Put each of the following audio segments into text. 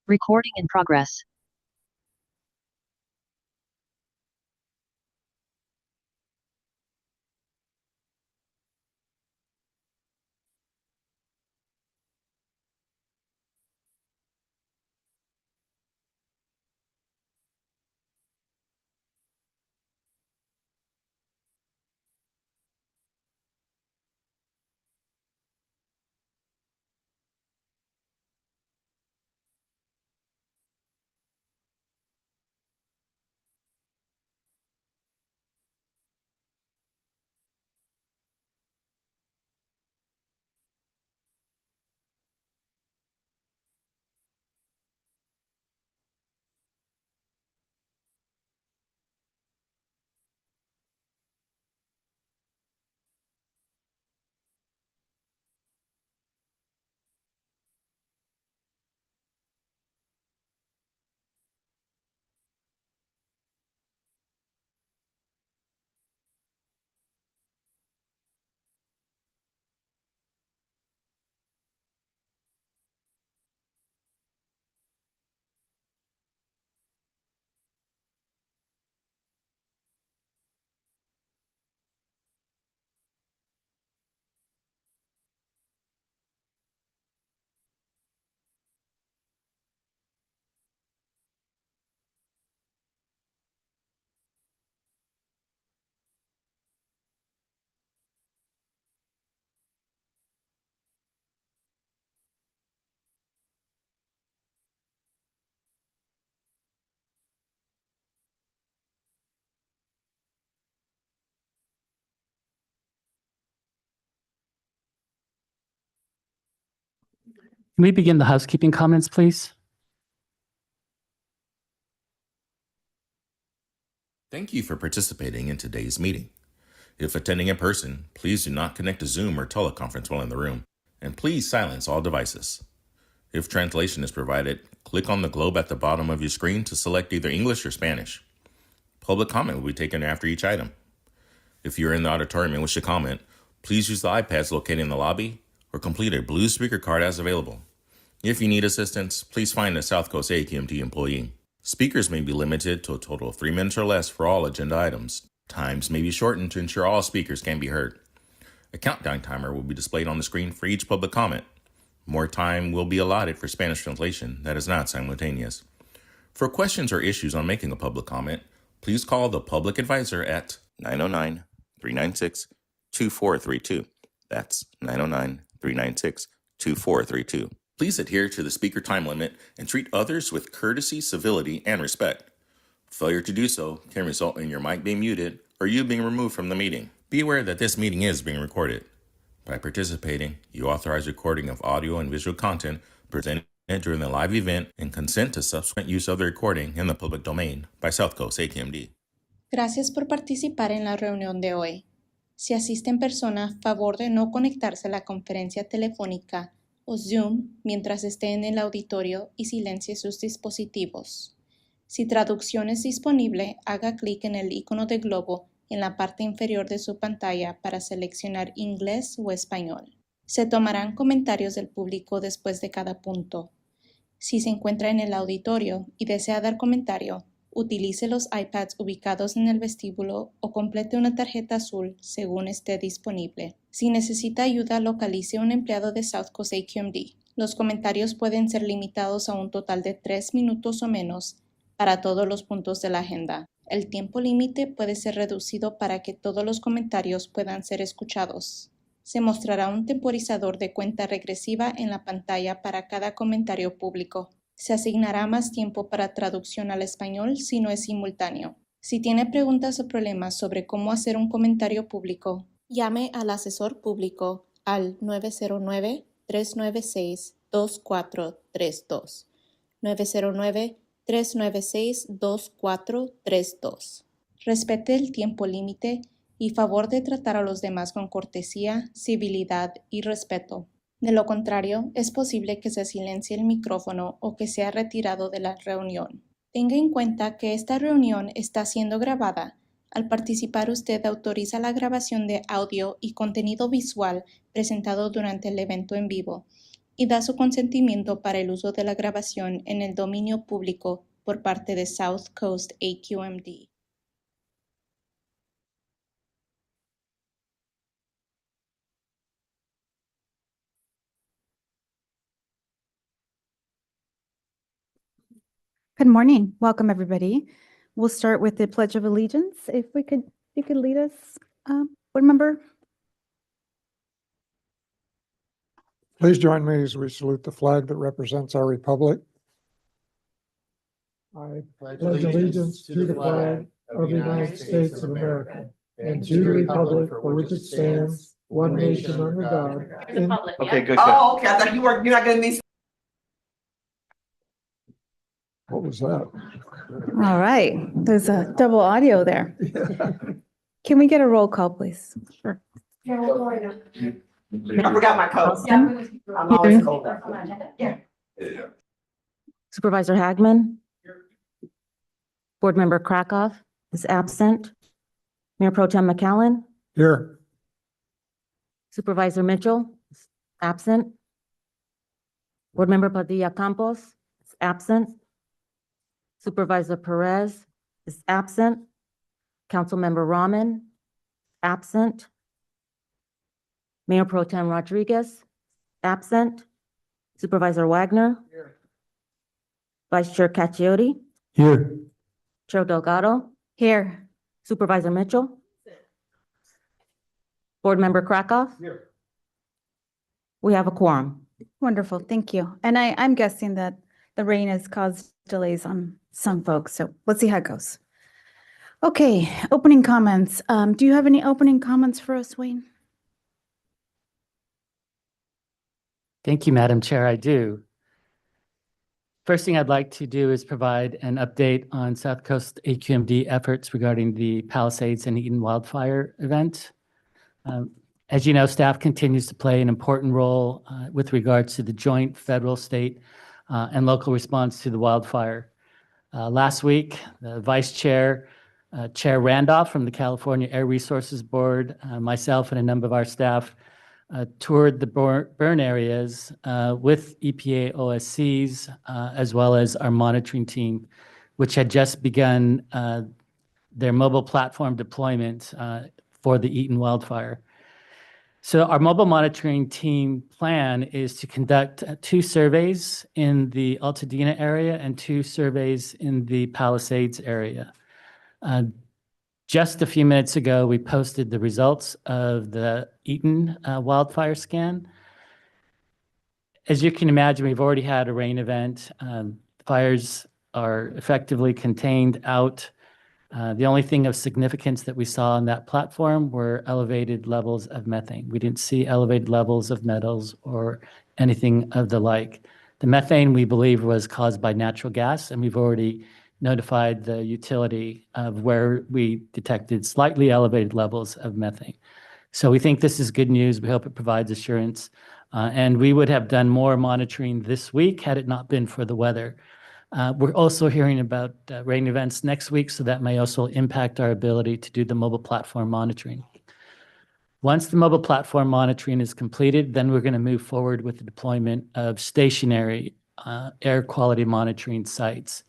Recording in progress. Can we begin the housekeeping comments, please? Thank you for participating in today's meeting. If attending in person, please do not connect to Zoom or teleconference while in the room, and please silence all devices. If translation is provided, click on the globe at the bottom of your screen to select either English or Spanish. Public comment will be taken after each item. If you're in the auditorium and wish to comment, please use the iPads located in the lobby or complete a blue speaker card as available. If you need assistance, please find a South Coast AQMD employee. Speakers may be limited to a total of 3 minutes or less for all agenda items. Times may be shortened to ensure all speakers can be heard. A countdown timer will be displayed on the screen for each public comment. More time will be allotted for Spanish translation that is not simultaneous. For questions or issues on making a public comment, please call the public advisor at 909-396-2432. That's 909-396-2432. Please adhere to the speaker time limit and treat others with courtesy, civility, and respect. Failure to do so can result in your mic being muted or you being removed from the meeting. Be aware that this meeting is being recorded. By participating, you authorize recording of audio and visual content presented during the live event and consent to subsequent use of the recording in the public domain by South Coast AQMD. Gracias por participar en la reunión de hoy. Si asiste en persona, favor de no conectarse a la conferencia telefónica o Zoom mientras esté en el auditorio y silencie sus dispositivos. Si traducción es disponible, haga clic en el icono de globo en la parte inferior de su pantalla para seleccionar inglés o español. Se tomarán comentarios del público después de cada punto. Si se encuentra en el auditorio y desea dar comentario, utilice los iPads ubicados en el vestíbulo o complete una tarjeta azul según esté disponible. Si necesita ayuda, localice a un empleado de South Coast AQMD. Los comentarios pueden ser limitados a un total de 3 minutos o menos para todos los puntos de la agenda. El tiempo límite puede ser reducido para que todos los comentarios puedan ser escuchados. Se mostrará un temporizador de cuenta regresiva en la pantalla para cada comentario público. Se asignará más tiempo para traducción al español si no es simultáneo. Si tiene preguntas o problemas sobre cómo hacer un comentario público, llame al asesor público al 909-396-2432. 909-396-2432. Respete el tiempo límite y favor de tratar a los demás con cortesía, civilidad y respeto. De lo contrario, es posible que se silencie el micrófono o que sea retirado de la reunión. Tenga en cuenta que esta reunión está siendo grabada. Al participar, usted autoriza la grabación de audio y contenido visual presentado durante el evento en vivo. y da su consentimiento para el uso de la grabación en el dominio público por parte de South Coast AQMD. Good morning. Welcome, everybody. We'll start with the Pledge of Allegiance. If you could lead us, board member. Please join me as we salute the flag that represents our republic. I pledge allegiance to the flag of the United States of America and to the republic for which it stands, one nation under God. Okay, good. Oh, okay. I thought you're not gonna be. What was that? All right. There's a double audio there. Can we get a roll call, please? Sure. I forgot my coat. I'm always cold. Yeah. Supervisor Hagman. Board Member Krakoff is absent. Mayor Pro Tem McCallum. Here. Supervisor Mitchell is absent. Board Member Padilla Campos is absent. Supervisor Perez is absent. Councilmember Rahman, absent. Mayor Pro Tem Rodriguez, absent. Supervisor Wagner. Vice Chair Caciotti. Here. Chair Delgado. Here. Supervisor Mitchell. Board Member Krakoff. Here. We have a quorum. Wonderful. Thank you. And I'm guessing that the rain has caused delays on some folks, so let's see how it goes. Okay, opening comments. Do you have any opening comments for us, Wayne? Thank you, Madam Chair. I do. First thing I'd like to do is provide an update on South Coast AQMD efforts regarding the Palisades and Eaton wildfire event. As you know, staff continues to play an important role with regards to the joint federal, state, and local response to the wildfire. Last week, the Vice Chair, Chair Randolph from the California Air Resources Board, myself and a number of our staff toured the burn areas with EPA OSCs, as well as our monitoring team, which had just begun their mobile platform deployment for the Eaton wildfire. So our mobile monitoring team plan is to conduct 2 surveys in the Altadena area and 2 surveys in the Palisades area. Just a few minutes ago, we posted the results of the Eaton wildfire scan. As you can imagine, we've already had a rain event. Fires are effectively contained out. The only thing of significance that we saw on that platform were elevated levels of methane. We didn't see elevated levels of metals or anything of the like. The methane, we believe, was caused by natural gas, and we've already notified the utility of where we detected slightly elevated levels of methane. So we think this is good news. We hope it provides assurance. And we would have done more monitoring this week had it not been for the weather. We're also hearing about rain events next week, so that may also impact our ability to do the mobile platform monitoring. Once the mobile platform monitoring is completed, then we're going to move forward with the deployment of stationary air quality monitoring sites.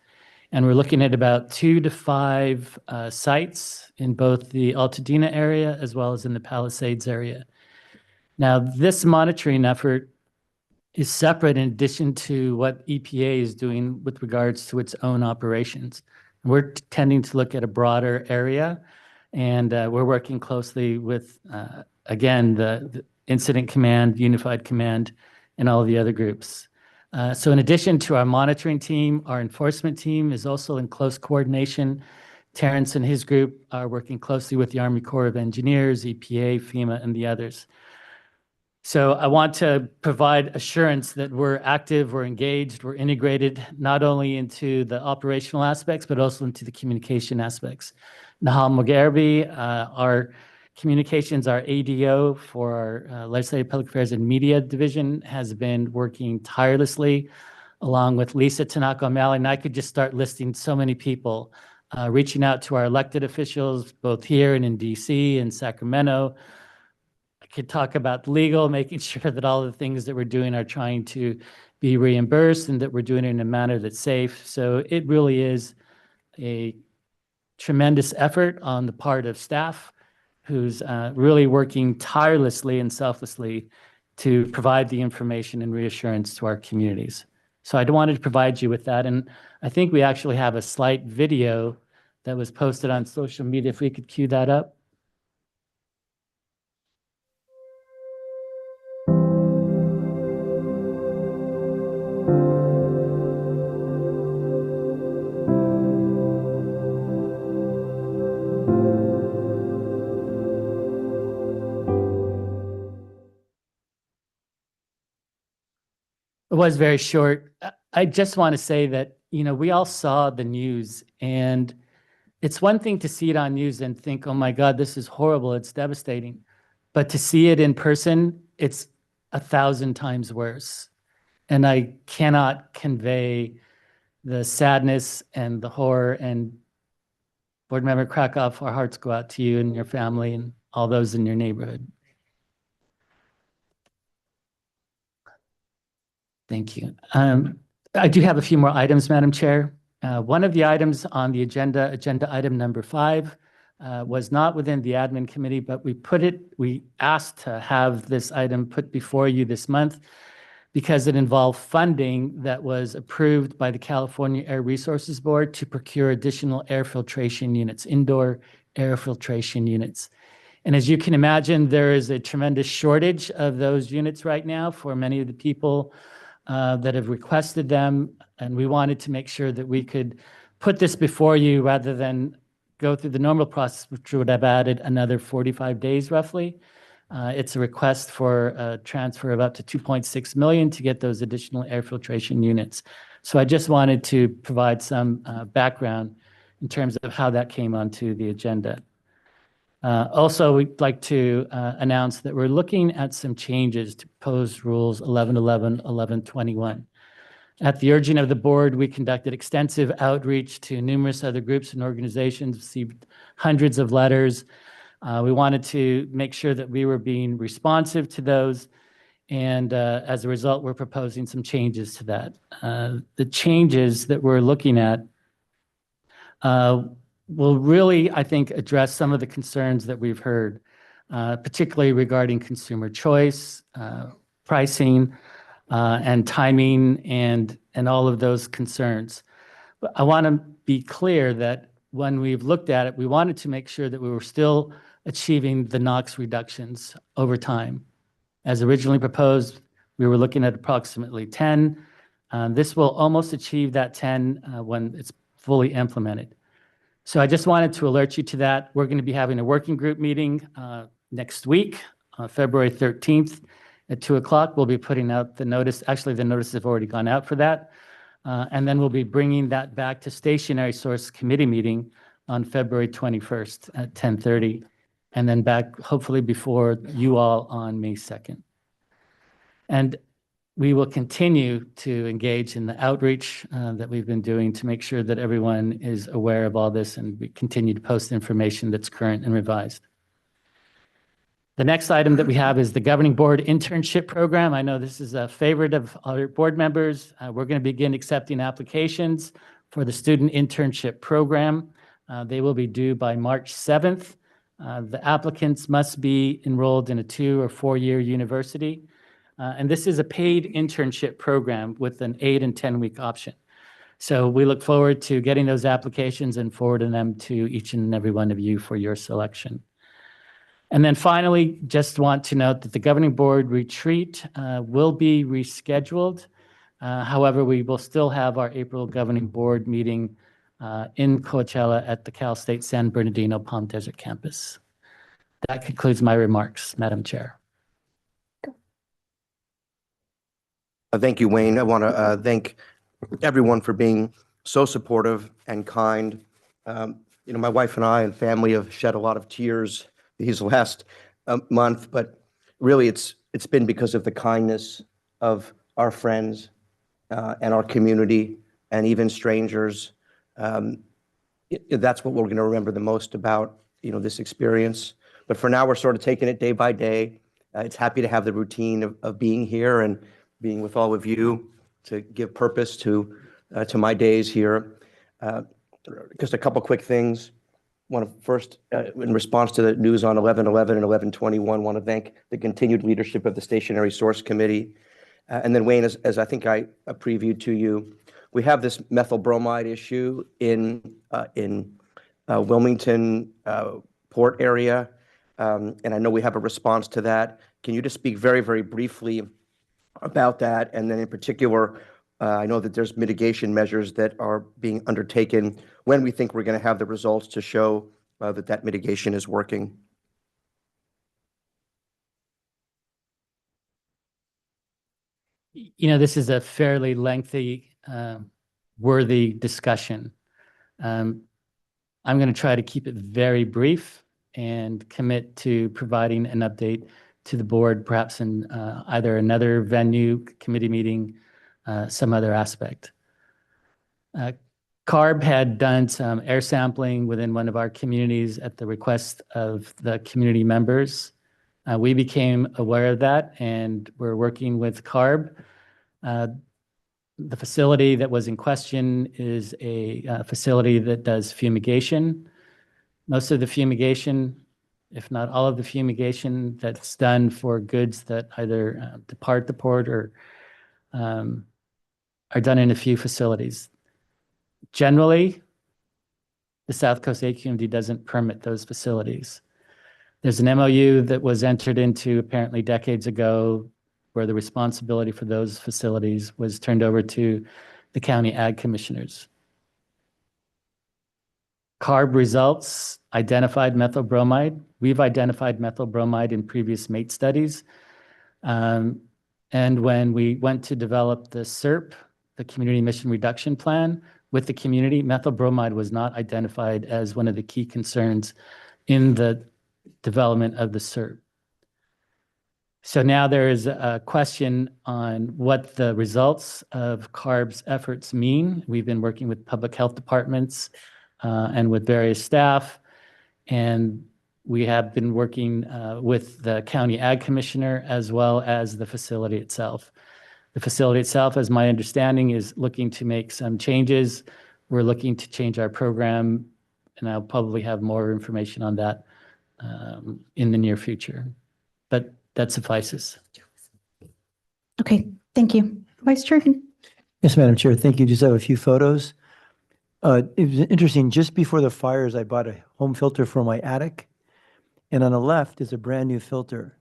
And we're looking at about 2 to 5 sites in both the Altadena area as well as in the Palisades area. Now, this monitoring effort is separate in addition to what EPA is doing with regards to its own operations. We're tending to look at a broader area, and we're working closely with, again, the Incident Command, Unified Command, and all the other groups. So in addition to our monitoring team, our enforcement team is also in close coordination. Terrence and his group are working closely with the Army Corps of Engineers, EPA, FEMA, and the others. So I want to provide assurance that we're active, we're engaged, we're integrated, not only into the operational aspects, but also into the communication aspects. Nahal Mogherbi, our communications, our ADO for our Legislative Public Affairs and Media Division, has been working tirelessly, along with Lisa Tanaka O'Malley. And I could just start listing so many people, reaching out to our elected officials, both here and in DC and Sacramento, could talk about legal, making sure that all the things that we're doing are trying to be reimbursed and that we're doing it in a manner that's safe. So it really is a tremendous effort on the part of staff who's really working tirelessly and selflessly to provide the information and reassurance to our communities. So I wanted to provide you with that. And I think we actually have a slight video that was posted on social media. If we could cue that up. It was very short. I just want to say that, we all saw the news, and it's one thing to see it on news and think, oh my God, this is horrible, it's devastating. But to see it in person, it's 1,000 times worse. And I cannot convey the sadness and the horror. And Board Member Krakoff, our hearts go out to you and your family and all those in your neighborhood. Thank you. I do have a few more items, Madam Chair. One of the items on the agenda item number 5, was not within the admin committee, but we asked to have this item put before you this month because it involved funding that was approved by the California Air Resources Board to procure additional air filtration units, indoor air filtration units. And as you can imagine, there is a tremendous shortage of those units right now for many of the people that have requested them. And we wanted to make sure that we could put this before you rather than go through the normal process, which would have added another 45 days roughly. It's a request for a transfer of up to 2.6 million to get those additional air filtration units. So I just wanted to provide some background in terms of how that came onto the agenda. Also, we'd like to announce that we're looking at some changes to proposed rules 1111, 1121. At the urging of the board, we conducted extensive outreach to numerous other groups and organizations, received hundreds of letters. We wanted to make sure that we were being responsive to those. And as a result, we're proposing some changes to that. The changes that we're looking at will really, I think, address some of the concerns that we've heard, particularly regarding consumer choice, pricing, and timing, and all of those concerns. But I want to be clear that when we've looked at it, we wanted to make sure that we were still achieving the NOx reductions over time. As originally proposed, we were looking at approximately 10. This will almost achieve that 10 when it's fully implemented. So I just wanted to alert you to that. We're going to be having a working group meeting next week, February 13th at 2 o'clock. We'll be putting out the notice. Actually, the notices have already gone out for that. And then we'll be bringing that back to Stationary Source Committee meeting on February 21st at 10:30, and then back hopefully before you all on May 2nd. And we will continue to engage in the outreach that we've been doing to make sure that everyone is aware of all this, and we continue to post information that's current and revised. The next item that we have is the Governing Board Internship Program. I know this is a favorite of other board members. We're going to begin accepting applications for the Student Internship Program. They will be due by March 7th. The applicants must be enrolled in a 2 or 4 year university. And this is a paid internship program with an 8 and 10 week option. So we look forward to getting those applications and forwarding them to each and every one of you for your selection. And then finally, just want to note that the Governing Board retreat will be rescheduled. However, we will still have our April Governing Board meeting in Coachella at the Cal State San Bernardino Palm Desert campus. That concludes my remarks, Madam Chair. Thank you, Wayne. I want to thank everyone for being so supportive and kind. My wife and I and family have shed a lot of tears these last month, but really it's been because of the kindness of our friends and our community and even strangers. That's what we're going to remember the most about this experience. But for now, we're sort of taking it day by day, It's happy to have the routine of being here and being with all of you to give purpose to my days here. Just a couple quick things. Want to first, in response to the news on 11/11 and 11/21, want to thank the continued leadership of the Stationary Source Committee. And then Wayne, as I think I previewed to you, we have this methyl bromide issue in Wilmington port area. And I know we have a response to that. Can you just speak very, very briefly about that? And then in particular, I know that there's mitigation measures that are being undertaken when we think we're going to have the results to show that mitigation is working. This is a fairly lengthy, worthy discussion. I'm going to try to keep it very brief and commit to providing an update to the board, perhaps in either another venue, committee meeting, some other aspect. CARB had done some air sampling within one of our communities at the request of the community members. We became aware of that, and we're working with CARB. The facility that was in question is a facility that does fumigation. Most of the fumigation, if not all of the fumigation that's done for goods that either depart the port or are done in a few facilities. Generally, the South Coast AQMD doesn't permit those facilities. There's an MOU that was entered into apparently decades ago where the responsibility for those facilities was turned over to the county ag commissioners. CARB results identified methyl bromide. We've identified methyl bromide in previous mate studies. And when we went to develop the CERP, the Community Emission Reduction Plan, with the community, methyl bromide was not identified as one of the key concerns in the development of the CERP. So now there is a question on what the results of CARB's efforts mean. We've been working with public health departments and with various staff, and we have been working with the county ag commissioner as well as the facility itself. The facility itself, as my understanding, is looking to make some changes. We're looking to change our program, and I'll probably have more information on that in the near future. But that suffices. Okay, thank you. Vice Chair. Yes, Madam Chair. Thank you. Just have a few photos. It was interesting. Just before the fires, I bought a home filter for my attic, and on the left is a brand new filter.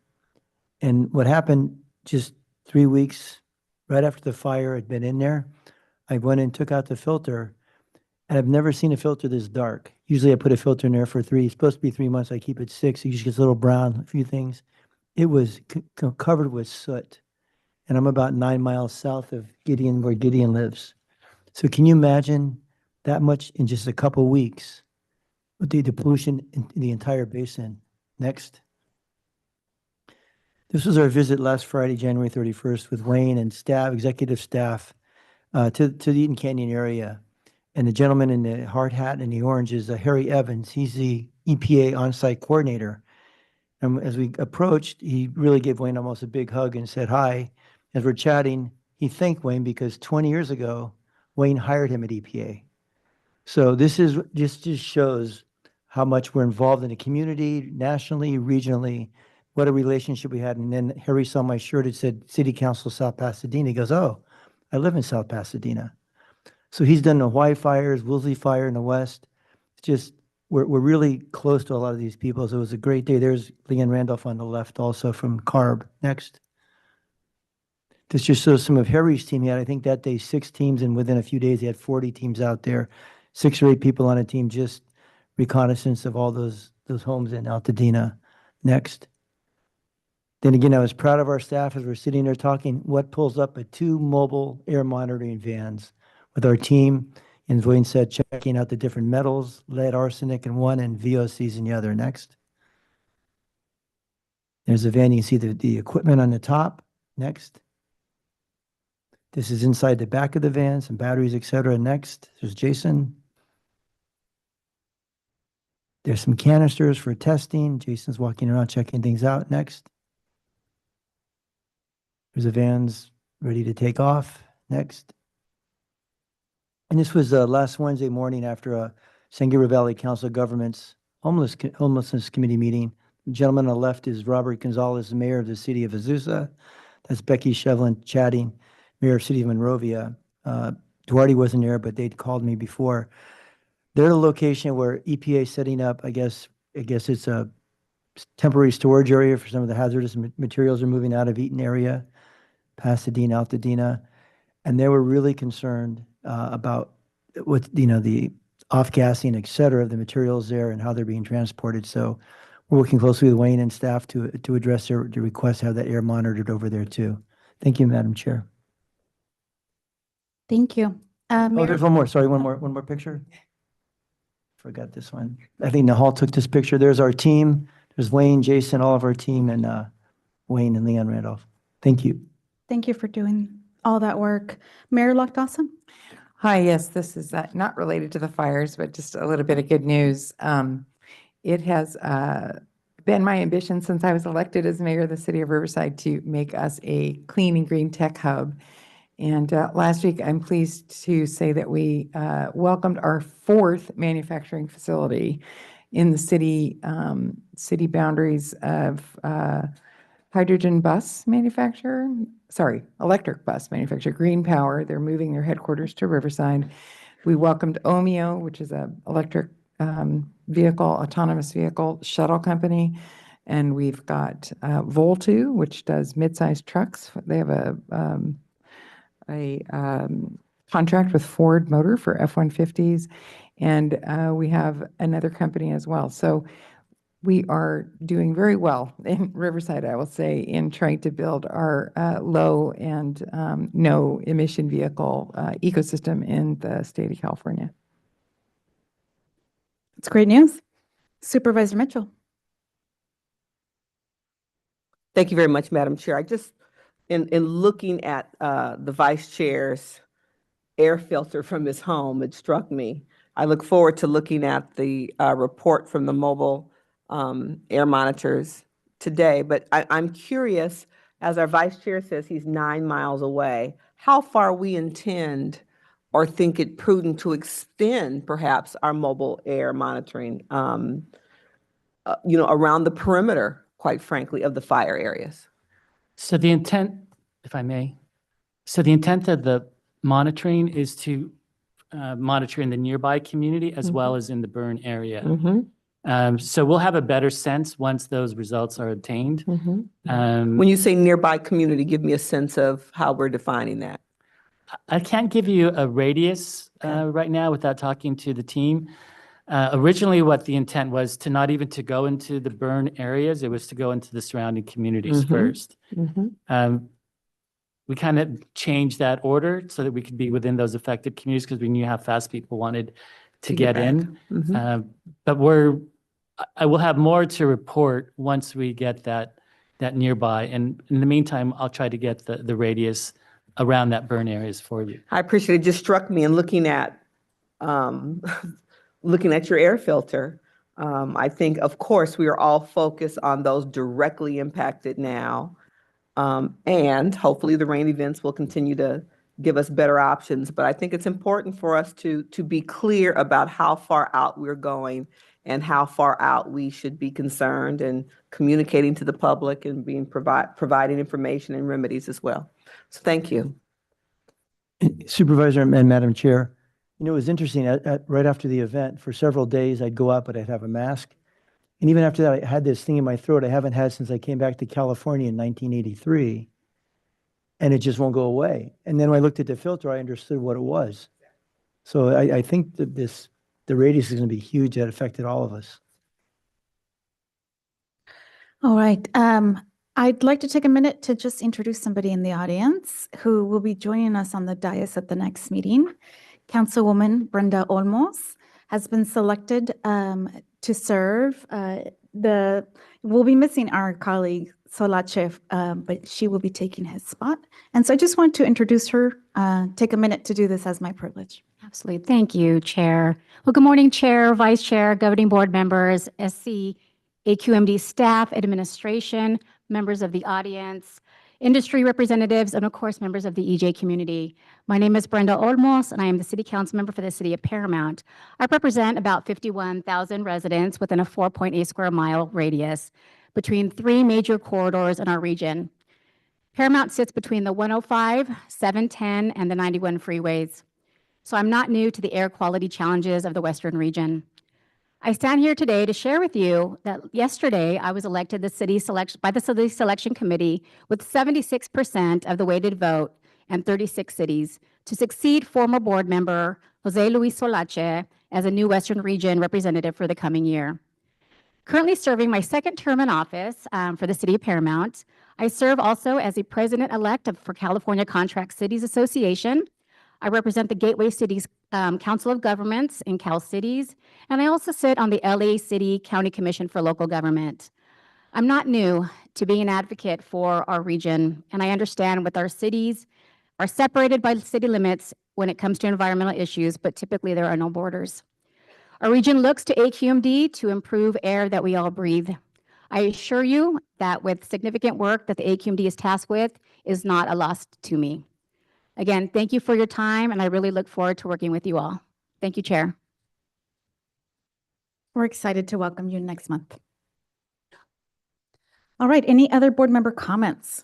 And what happened just 3 weeks right after the fire had been in there, I went and took out the filter, and I've never seen a filter this dark. Usually I put a filter in there for it's supposed to be 3 months. I keep it 6. It usually gets a little brown, a few things. It was covered with soot. And I'm about 9 miles south of Gideon, where Gideon lives. So can you imagine that much in just a couple of weeks with the pollution in the entire basin? Next. This was our visit last Friday, January 31st, with Wayne and staff, executive staff, to the Eaton Canyon area. And the gentleman in the hard hat and the orange is Harry Evans. He's the EPA on-site coordinator. And as we approached, he really gave Wayne almost a big hug and said hi. As we're chatting, he thanked Wayne because 20 years ago, Wayne hired him at EPA. So this is just shows how much we're involved in the community, nationally, regionally, what a relationship we had. And then Harry saw my shirt. It said City Council South Pasadena. He goes, oh, I live in South Pasadena. So he's done the Hawaii fires, Woolsey fire in the west. It's just, we're really close to a lot of these people. So it was a great day. There's Leanne Randolph on the left also from CARB. Next. This just shows some of Harry's team. He had, I think that day, 6 teams, and within a few days, he had 40 teams out there. 6 or 8 people on a team, just reconnaissance of all those homes in Altadena. Next. Then again, I was proud of our staff as we're sitting there talking. What pulls up at 2 mobile air monitoring vans with our team, and Wayne said, checking out the different metals, lead, arsenic in one, and VOCs in the other. Next. There's a van. You can see the equipment on the top. Next. This is inside the back of the van, some batteries, etc. Next, there's Jason. There's some canisters for testing. Jason's walking around checking things out. Next. There's the vans ready to take off. Next. And this was last Wednesday morning after a San Gabriel Valley Council of Governments Homelessness Committee meeting. The gentleman on the left is Robert Gonzalez, mayor of the city of Azusa. That's Becky Shevlin chatting, mayor of city of Monrovia. Duarte wasn't there, but they'd called me before. They're the location where EPA is setting up, I guess it's a temporary storage area for some of the hazardous materials are moving out of Eaton area, Pasadena, Altadena. And they were really concerned about with, the off-gassing, et cetera, of the materials there and how they're being transported. So we're working closely with Wayne and staff to address their request to have that air monitored over there too. Thank you, Madam Chair. Thank you. Oh, Mayor- there's one more. Sorry, one more picture. Forgot this one. I think Nahal took this picture. There's our team. There's Wayne, Jason, all of our team, and Wayne and Leon Randolph. Thank you. Thank you for doing all that work. Mayor Lockdawson? Hi, yes, this is not related to the fires, but just a little bit of good news. It has been my ambition since I was elected as mayor of the city of Riverside to make us a clean and green tech hub. And last week, I'm pleased to say that we welcomed our 4th manufacturing facility in the city boundaries of electric bus manufacturer, Green Power. They're moving their headquarters to Riverside. We welcomed Omeo, which is a electric autonomous vehicle shuttle company. And we've got Voltu, which does mid-sized trucks. They have a contract with Ford Motor for F-150s. And we have another company as well. So we are doing very well in Riverside, I will say, in trying to build our low and no emission vehicle ecosystem in the state of California. It's great news. Supervisor Mitchell? Thank you very much, Madam Chair. I just, in looking at the Vice Chair's air filter from his home, it struck me. I look forward to looking at the report from the mobile air monitors today, but I'm curious, as our Vice Chair says he's 9 miles away, how far we intend or think it prudent to extend perhaps our mobile air monitoring, around the perimeter, quite frankly, of the fire areas. So the intent, if I may, so the intent of the monitoring is to monitor in the nearby community as well as in the burn area. So we'll have a better sense once those results are obtained. When you say nearby community, give me a sense of how we're defining that. I can't give you a radius right now without talking to the team. Originally, what the intent was to not even to go into the burn areas, it was to go into the surrounding communities first. We kind of changed that order so that we could be within those affected communities because we knew how fast people wanted to get in. But I will have more to report once we get that nearby. And in the meantime, I'll try to get the radius around that burn areas for you. I appreciate it. It just struck me in looking at your air filter. I think, of course, we are all focused on those directly impacted now. And hopefully the rain events will continue to give us better options. But I think it's important for us to be clear about how far out we're going and how far out we should be concerned and communicating to the public and providing information and remedies as well. So thank you. Supervisor and Madam Chair, it was interesting. Right after the event, for several days, I'd go out, but I'd have a mask. And even after that, I had this thing in my throat I haven't had since I came back to California in 1983. And it just won't go away. And then when I looked at the filter, I understood what it was. So I think that the radius is going to be huge. That affected all of us. All right. I'd like to take a minute to just introduce somebody in the audience who will be joining us on the dais at the next meeting. Councilwoman Brenda Olmos has been selected to serve. We'll be missing our colleague Solache, but she will be taking his spot. And so I just want to introduce her, take a minute to do this as my privilege. Absolutely. Thank you, Chair. Well, good morning, Chair, Vice Chair, Governing Board members, SC, AQMD staff, administration, members of the audience. industry representatives, and of course, members of the EJ community. My name is Brenda Olmos, and I am the City Council member for the City of Paramount. I represent about 51,000 residents within a 4.8 square mile radius between 3 major corridors in our region. Paramount sits between the 105, 710, and the 91 freeways. So I'm not new to the air quality challenges of the Western region. I stand here today to share with you that yesterday I was elected by the City Selection Committee with 76% of the weighted vote and 36 cities to succeed former board member Jose Luis Solache as a new Western Region representative for the coming year. Currently serving my second term in office for the City of Paramount, I serve also as a president-elect for California Contract Cities Association. I represent the Gateway Cities Council of Governments in Cal Cities, and I also sit on the LA City County Commission for Local Government. I'm not new to being an advocate for our region, and I understand with our cities are separated by city limits when it comes to environmental issues, but typically there are no borders. Our region looks to AQMD to improve air that we all breathe. I assure you that with significant work that the AQMD is tasked with is not a loss to me. Again, thank you for your time, and I really look forward to working with you all. Thank you, Chair. We're excited to welcome you next month. All right, any other board member comments?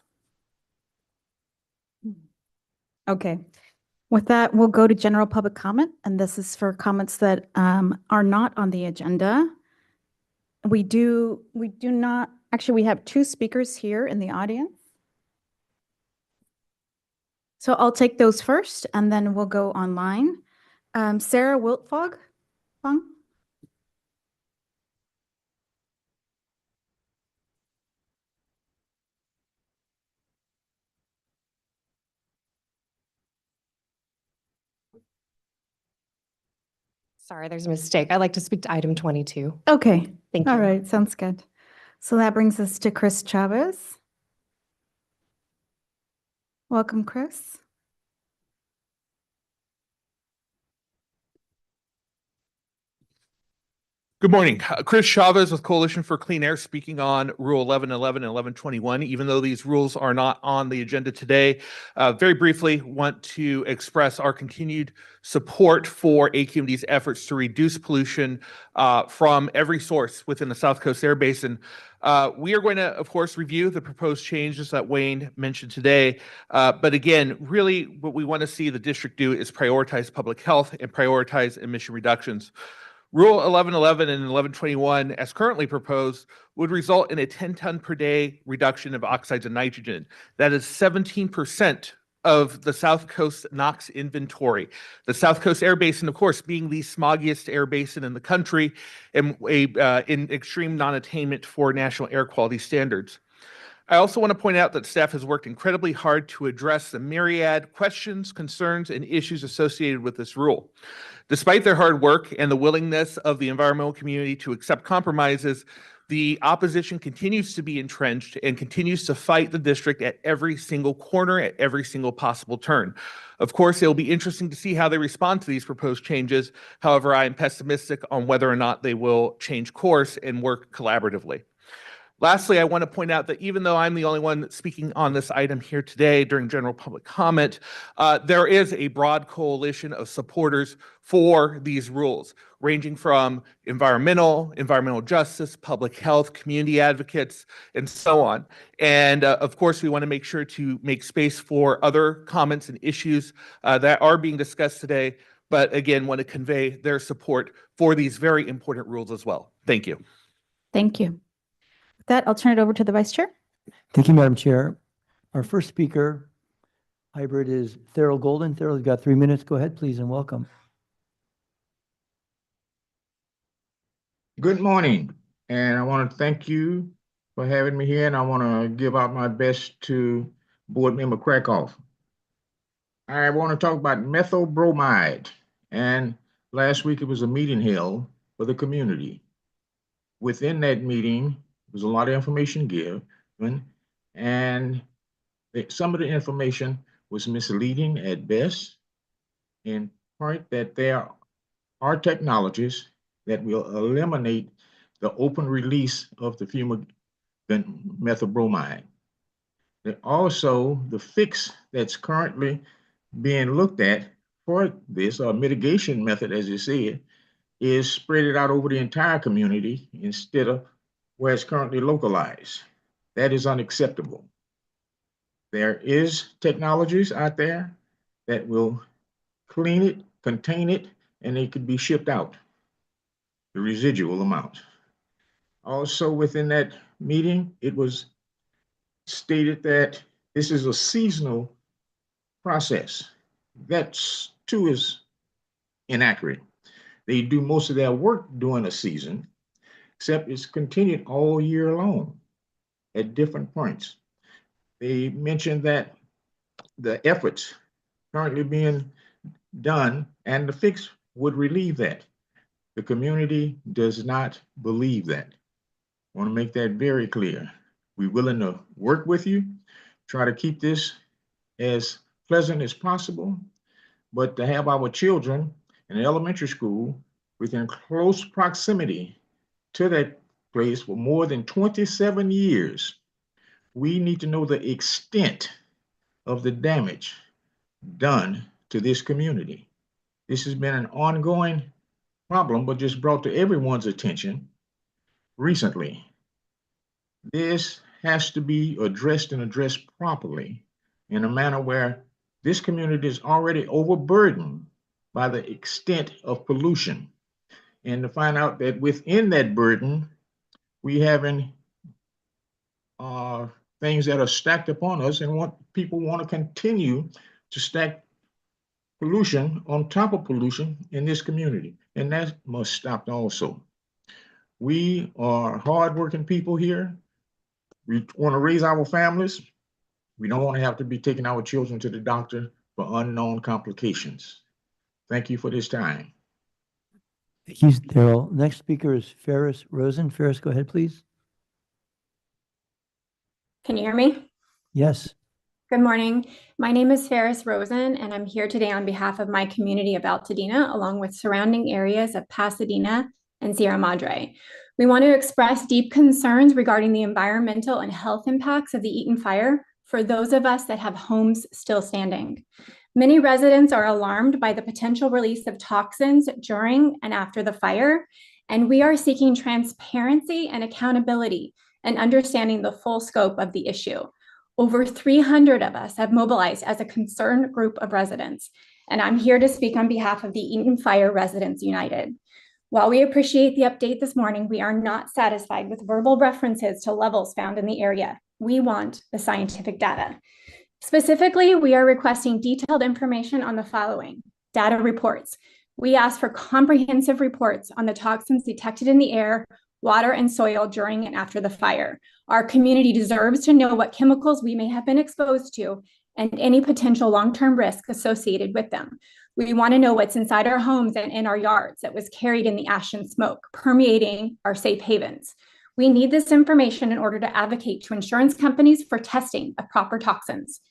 Okay, with that, we'll go to general public comment, and this is for comments that are not on the agenda. We do not, actually, we have 2 speakers here in the audience. So I'll take those first, and then we'll go online. Sarah Wiltfong? Sorry, there's a mistake. I'd like to speak to item 22. Okay. Thank you. All right, sounds good. So that brings us to Chris Chavez. Welcome, Chris. Good morning. Chris Chavez with Coalition for Clean Air speaking on Rule 1111 and 1121. Even though these rules are not on the agenda today, very briefly want to express our continued support for AQMD's efforts to reduce pollution from every source within the South Coast Air Basin. We are going to, of course, review the proposed changes that Wayne mentioned today. But again, really what we want to see the district do is prioritize public health and prioritize emission reductions. Rule 1111 and 1121, as currently proposed, would result in a 10-ton per day reduction of oxides of nitrogen. That is 17% of the South Coast NOx inventory. The South Coast Air Basin, of course, being the smoggiest air basin in the country and in extreme non-attainment for national air quality standards. I also want to point out that staff has worked incredibly hard to address the myriad questions, concerns, and issues associated with this rule. Despite their hard work and the willingness of the environmental community to accept compromises, the opposition continues to be entrenched and continues to fight the district at every single corner, at every single possible turn. Of course, it will be interesting to see how they respond to these proposed changes. However, I am pessimistic on whether or not they will change course and work collaboratively. Lastly, I want to point out that even though I'm the only one speaking on this item here today during general public comment, there is a broad coalition of supporters for these rules, ranging from environmental justice, public health, community advocates, and so on. And of course, we want to make sure to make space for other comments and issues that are being discussed today, but again, want to convey their support for these very important rules as well. Thank you. Thank you. With that, I'll turn it over to the Vice Chair. Thank you, Madam Chair. Our first speaker, hybrid, is Thurl Golden. Thurl, you've got 3 minutes. Go ahead, please, and welcome. Good morning, and I want to thank you for having me here, and I want to give out my best to Board Member Krakoff. I want to talk about methyl bromide, and last week it was a meeting held for the community. Within that meeting, there's a lot of information given, and some of the information was misleading at best, in part that there are technologies that will eliminate the open release of the fumigant methyl bromide. Also, the fix that's currently being looked at for this mitigation method, as you see it, is spread it out over the entire community instead of where it's currently localized. That is unacceptable. There is technologies out there that will clean it, contain it, and they could be shipped out, the residual amount. Also within that meeting, it was stated that this is a seasonal process. That too is inaccurate. They do most of their work during a season, except it's continued all year long at different points. They mentioned that the efforts currently being done and the fix would relieve that. The community does not believe that. I want to make that very clear. We're willing to work with you, try to keep this as pleasant as possible, but to have our children in elementary school within close proximity to that place for more than 27 years, we need to know the extent of the damage done to this community. This has been an ongoing problem, but just brought to everyone's attention recently. This has to be addressed and addressed properly in a manner where this community is already overburdened by the extent of pollution. And to find out that within that burden, we having things that are stacked upon us, and people want to continue to stack pollution on top of pollution in this community. And that must stop also. We are hardworking people here. We want to raise our families. We don't want to have to be taking our children to the doctor for unknown complications. Thank you for this time. Thank you, Daryl. Next speaker is Ferris Rosen. Ferris, go ahead, please. Can you hear me? Yes. Good morning. My name is Ferris Rosen, and I'm here today on behalf of my community of Altadena, along with surrounding areas of Pasadena and Sierra Madre. We want to express deep concerns regarding the environmental and health impacts of the Eaton fire for those of us that have homes still standing. Many residents are alarmed by the potential release of toxins during and after the fire, and we are seeking transparency and accountability and understanding the full scope of the issue. Over 300 of us have mobilized as a concerned group of residents, and I'm here to speak on behalf of the Eaton Fire Residents United. While we appreciate the update this morning, we are not satisfied with verbal references to levels found in the area. We want the scientific data. Specifically, we are requesting detailed information on the following: data reports. We ask for comprehensive reports on the toxins detected in the air, water, and soil during and after the fire. Our community deserves to know what chemicals we may have been exposed to and any potential long-term risk associated with them. We want to know what's inside our homes and in our yards that was carried in the ash and smoke, permeating our safe havens. We need this information in order to advocate to insurance companies for testing of proper toxins.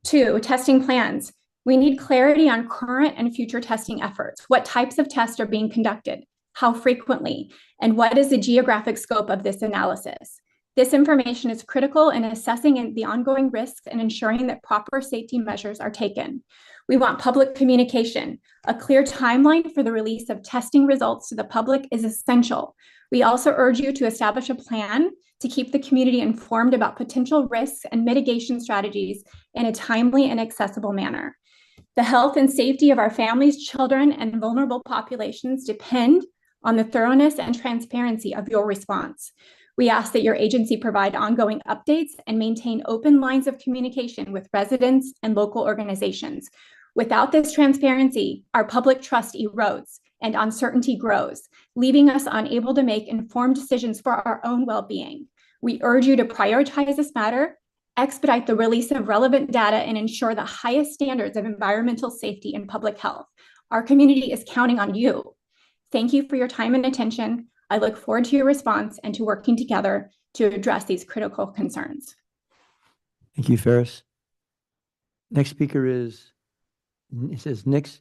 2, testing plans. We need clarity on current and future testing efforts. What types of tests are being conducted? How frequently? And what is the geographic scope of this analysis? This information is critical in assessing the ongoing risks and ensuring that proper safety measures are taken. We want public communication. A clear timeline for the release of testing results to the public is essential. We also urge you to establish a plan to keep the community informed about potential risks and mitigation strategies in a timely and accessible manner. The health and safety of our families, children, and vulnerable populations depend on the thoroughness and transparency of your response. We ask that your agency provide ongoing updates and maintain open lines of communication with residents and local organizations. Without this transparency, our public trust erodes and uncertainty grows, leaving us unable to make informed decisions for our own well-being. We urge you to prioritize this matter, expedite the release of relevant data, and ensure the highest standards of environmental safety and public health. Our community is counting on you. Thank you for your time and attention. I look forward to your response and to working together to address these critical concerns. Thank you, Ferris. Next speaker is, it says Nick's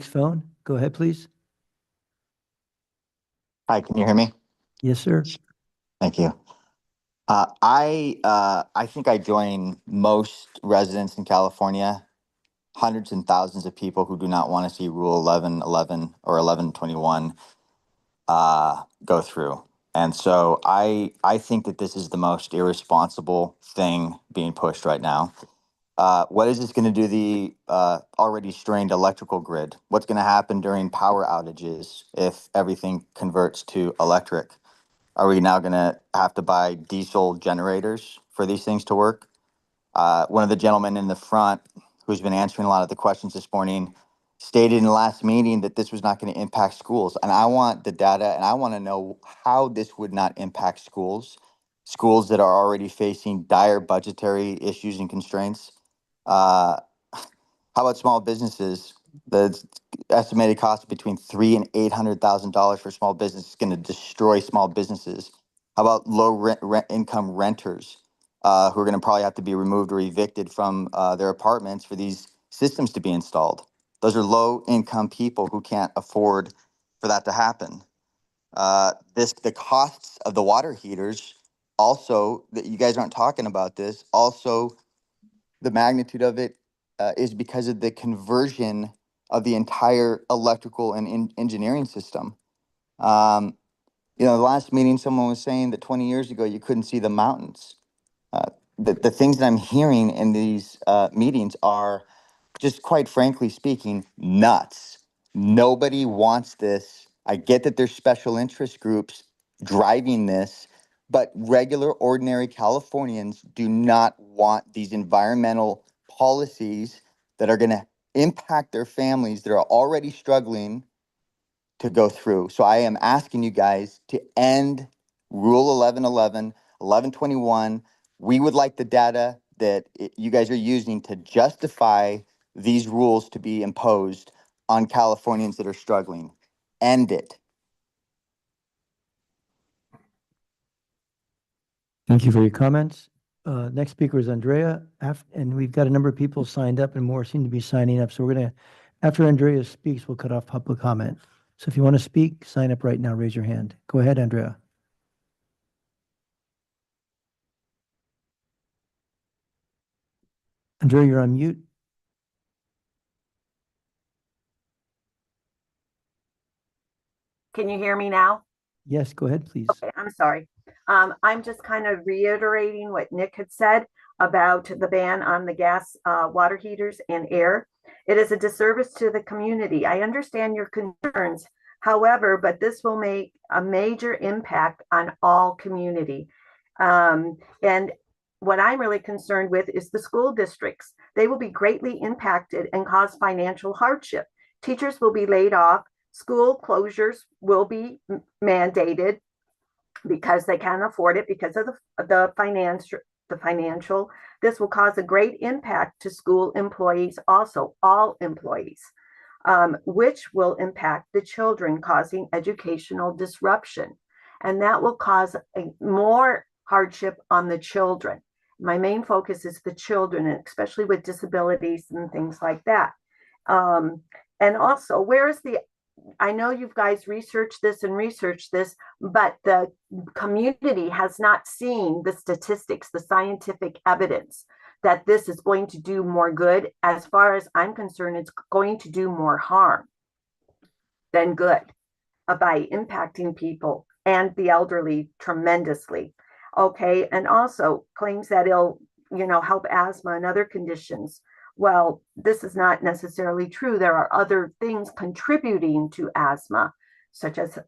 phone. Go ahead, please. Hi, can you hear me? Yes, sir. Thank you. I think I join most residents in California, hundreds and thousands of people who do not want to see Rule 1111 or 1121 go through. And so I think that this is the most irresponsible thing being pushed right now. What is this going to do to the already strained electrical grid? What's going to happen during power outages if everything converts to electric? Are we now going to have to buy diesel generators for these things to work? One of the gentlemen in the front who's been answering a lot of the questions this morning stated in the last meeting that this was not going to impact schools. And I want the data and I want to know how this would not impact schools, schools that are already facing dire budgetary issues and constraints. Uh, how about small businesses? The estimated cost between $300,000 and $800,000 for small business is going to destroy small businesses. How about low income renters who are going to probably have to be removed or evicted from their apartments for these systems to be installed? Those are low income people who can't afford for that to happen. The costs of the water heaters also, that you guys aren't talking about this, also the magnitude of it is because of the conversion of the entire electrical and engineering system. The last meeting, someone was saying that 20 years ago, you couldn't see the mountains. The things that I'm hearing in these meetings are just quite frankly speaking, nuts. Nobody wants this. I get that there's special interest groups driving this, but regular, ordinary Californians do not want these environmental policies that are going to impact their families that are already struggling to go through. So I am asking you guys to end Rule 1111, 1121. We would like the data that you guys are using to justify these rules to be imposed on Californians that are struggling. End it. Thank you for your comments. Next speaker is Andrea, and we've got a number of people signed up and more seem to be signing up. So we're going to, after Andrea speaks, we'll cut off public comment. So if you want to speak, sign up right now, raise your hand. Go ahead, Andrea. Andrea, you're on mute. Can you hear me now? Yes, go ahead, please. Okay, I'm sorry. I'm just kind of reiterating what Nick had said about the ban on the gas water heaters and air. It is a disservice to the community. I understand your concerns. However, but this will make a major impact on all community. And what I'm really concerned with is the school districts. They will be greatly impacted and cause financial hardship. Teachers will be laid off. School closures will be mandated because they can't afford it because of the financial. This will cause a great impact to school employees, also all employees, which will impact the children, causing educational disruption. And that will cause more hardship on the children. My main focus is the children, and especially with disabilities and things like that. And also, where is the I know you guys researched this, but the community has not seen the statistics, the scientific evidence that this is going to do more good. As far as I'm concerned, it's going to do more harm than good by impacting people and the elderly tremendously. Okay, and also claims that it'll, help asthma and other conditions. Well, this is not necessarily true. There are other things contributing to asthma, such as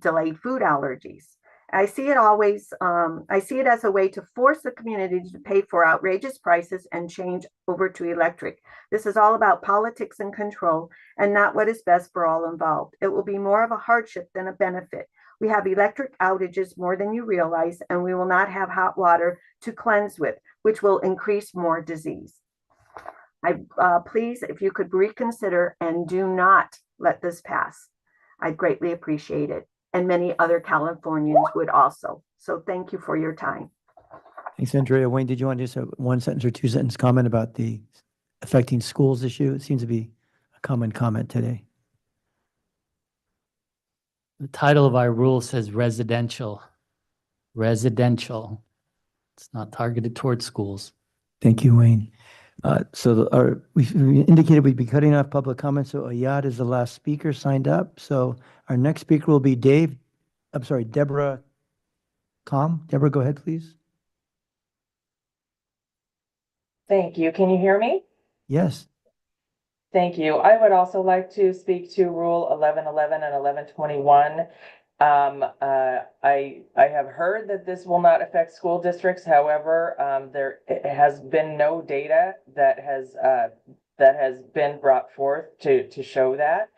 delayed food allergies. I see it as a way to force the community to pay for outrageous prices and change over to electric. This is all about politics and control and not what is best for all involved. It will be more of a hardship than a benefit. We have electric outages more than you realize, and we will not have hot water to cleanse with, which will increase more disease. Please, if you could reconsider and do not let this pass, I'd greatly appreciate it. And many other Californians would also. So thank you for your time. Thanks, Andrea. Wayne, did you want to just a one sentence or two sentence comment about the affecting schools issue? It seems to be a common comment today. The title of our rule says residential. Residential. It's not targeted towards schools. Thank you, Wayne. We indicated we'd be cutting off public comments, so Ayad is the last speaker signed up. So our next speaker will be Deborah Com. Deborah, go ahead, please. Thank you. Can you hear me? Yes. Thank you. I would also like to speak to Rule 1111 and 1121. I have heard that this will not affect school districts. However, there has been no data that has been brought forth to show that.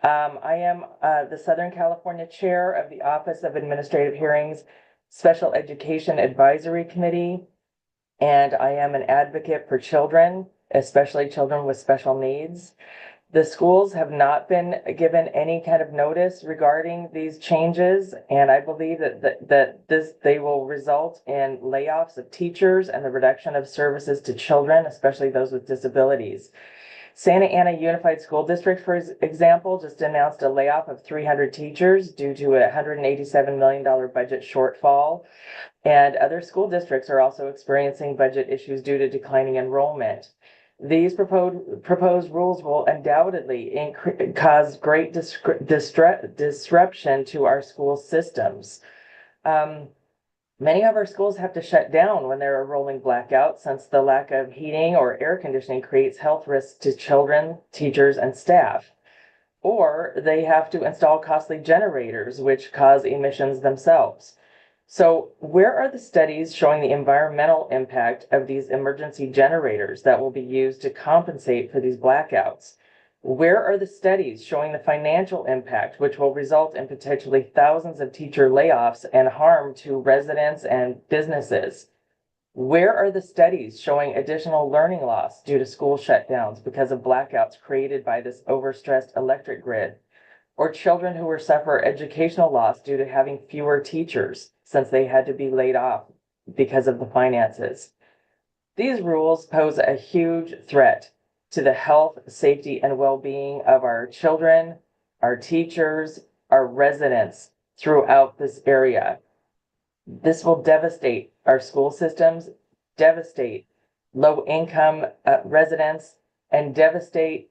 I am the Southern California Chair of the Office of Administrative Hearings Special Education Advisory Committee, and I am an advocate for children, especially children with special needs. The schools have not been given any kind of notice regarding these changes, and I believe that they will result in layoffs of teachers and the reduction of services to children, especially those with disabilities. Santa Ana Unified School District, for example, just announced a layoff of 300 teachers due to a $187 million budget shortfall. And other school districts are also experiencing budget issues due to declining enrollment. These proposed rules will undoubtedly cause great disruption to our school systems. Many of our schools have to shut down when there are rolling blackouts, since the lack of heating or air conditioning creates health risks to children, teachers, and staff. Or they have to install costly generators, which cause emissions themselves. So where are the studies showing the environmental impact of these emergency generators that will be used to compensate for these blackouts? Where are the studies showing the financial impact, which will result in potentially thousands of teacher layoffs and harm to residents and businesses? Where are the studies showing additional learning loss due to school shutdowns because of blackouts created by this overstressed electric grid? Or children who will suffer educational loss due to having fewer teachers since they had to be laid off because of the finances. These rules pose a huge threat to the health, safety, and well-being of our children, our teachers, our residents throughout this area. This will devastate our school systems, devastate low-income residents, and devastate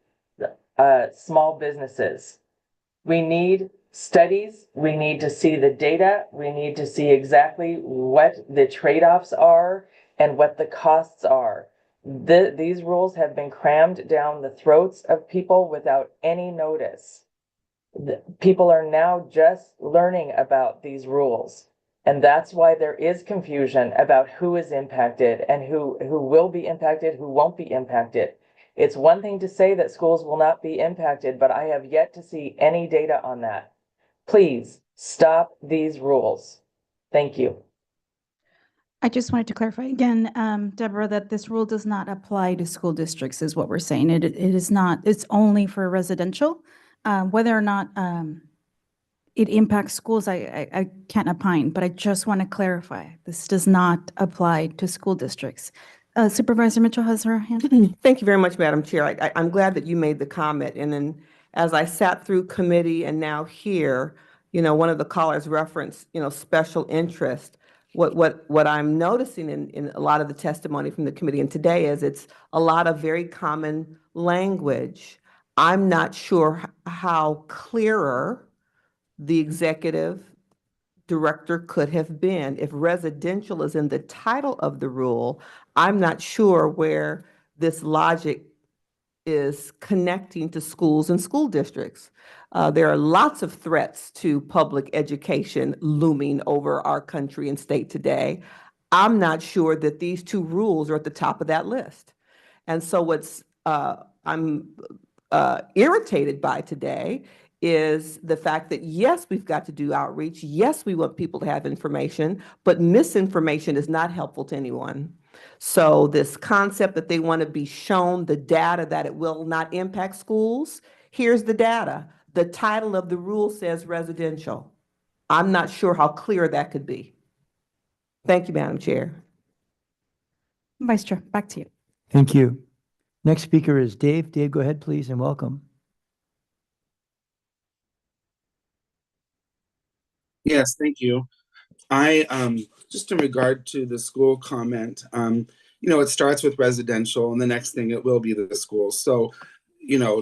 small businesses. We need studies. We need to see the data. We need to see exactly what the trade-offs are and what the costs are. These rules have been crammed down the throats of people without any notice. People are now just learning about these rules. And that's why there is confusion about who is impacted and who will be impacted, who won't be impacted. It's one thing to say that schools will not be impacted, but I have yet to see any data on that. Please stop these rules. Thank you. I just wanted to clarify again, Deborah, that this rule does not apply to school districts is what we're saying. It is not, it's only for residential. Whether or not it impacts schools, I can't opine, but I just want to clarify. This does not apply to school districts. Supervisor Mitchell has her hand. Thank you very much, Madam Chair. I'm glad that you made the comment. And then as I sat through committee and now here, one of the callers referenced, special interest. What I'm noticing in a lot of the testimony from the committee and today is it's a lot of very common language. I'm not sure how clearer the executive director could have been. If residential is in the title of the rule, I'm not sure where this logic is connecting to schools and school districts. There are lots of threats to public education looming over our country and state today. I'm not sure that these two rules are at the top of that list. And so what's I'm irritated by today is the fact that, yes, we've got to do outreach. Yes, we want people to have information, but misinformation is not helpful to anyone. So this concept that they want to be shown the data that it will not impact schools, here's the data. The title of the rule says residential. I'm not sure how clear that could be. Thank you, Madam Chair. Vice Chair, back to you. Thank you. Next speaker is Dave. Dave, go ahead, please, and welcome. Yes, thank you. Just in regard to the school comment, it starts with residential, and the next thing it will be the school. So,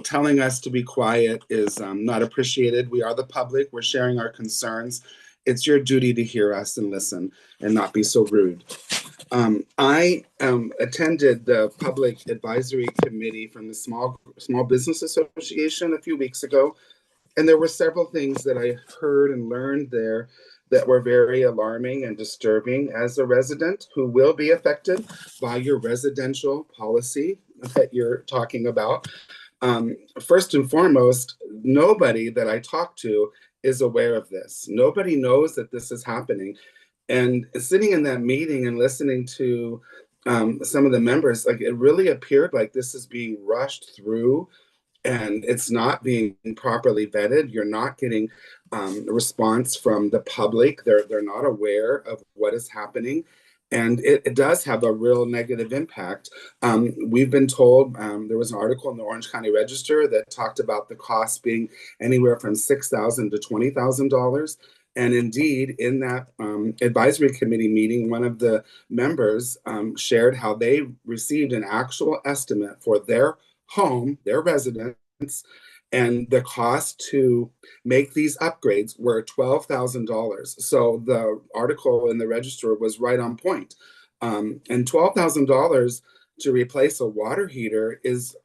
telling us to be quiet is not appreciated. We are the public. We're sharing our concerns. It's your duty to hear us and listen and not be so rude. I attended the public advisory committee from the Small Business Association a few weeks ago, and there were several things that I heard and learned there that were very alarming and disturbing as a resident who will be affected by your residential policy that you're talking about. First and foremost, nobody that I talk to is aware of this. Nobody knows that this is happening. And sitting in that meeting and listening to some of the members, like it really appeared like this is being rushed through and it's not being properly vetted. You're not getting a response from the public. They're not aware of what is happening. And it does have a real negative impact. We've been told there was an article in the Orange County Register that talked about the cost being anywhere from $6,000 to $20,000. And indeed, in that advisory committee meeting, one of the members shared how they received an actual estimate for their home, their residence, and the cost to make these upgrades were $12,000. So the article in the Register was right on point. And $12,000 to replace a water heater is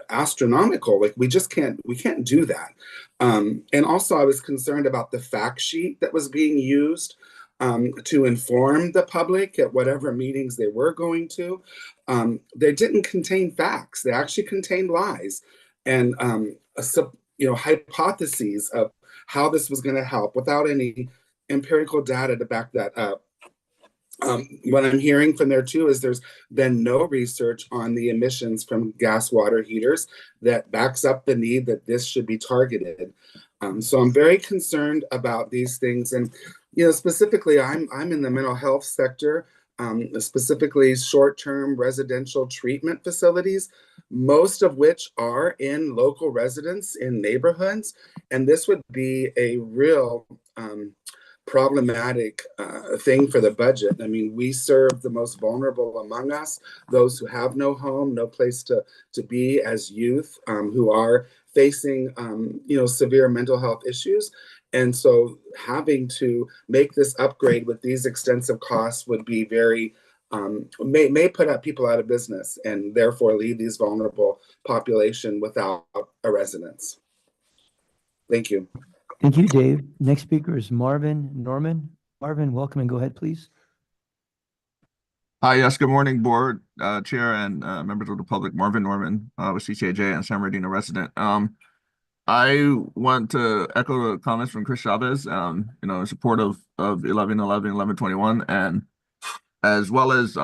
astronomical. Like we can't do that. And also I was concerned about the fact sheet that was being used to inform the public at whatever meetings they were going to. They didn't contain facts. They actually contained lies and hypotheses of how this was going to help without any empirical data to back that up. What I'm hearing from there too is there's been no research on the emissions from gas water heaters that backs up the need that this should be targeted. So I'm very concerned about these things. And, specifically, I'm in the mental health sector, specifically short-term residential treatment facilities, most of which are in local residents in neighborhoods. And this would be a real problematic thing for the budget. I mean, we serve the most vulnerable among us, those who have no home, no place to be as youth, who are facing, severe mental health issues. And so having to make this upgrade with these extensive costs would be very, may put up people out of business and therefore leave these vulnerable population without a residence. Thank you. Thank you, Dave. Next speaker is Marvin Norman. Marvin, welcome and go ahead, please. Hi, yes, good morning, board, chair, and members of the public. Marvin Norman with CCAJ and San Bernardino resident. I want to echo the comments from Chris Chavez, in support of 1111, 1121, and as well as,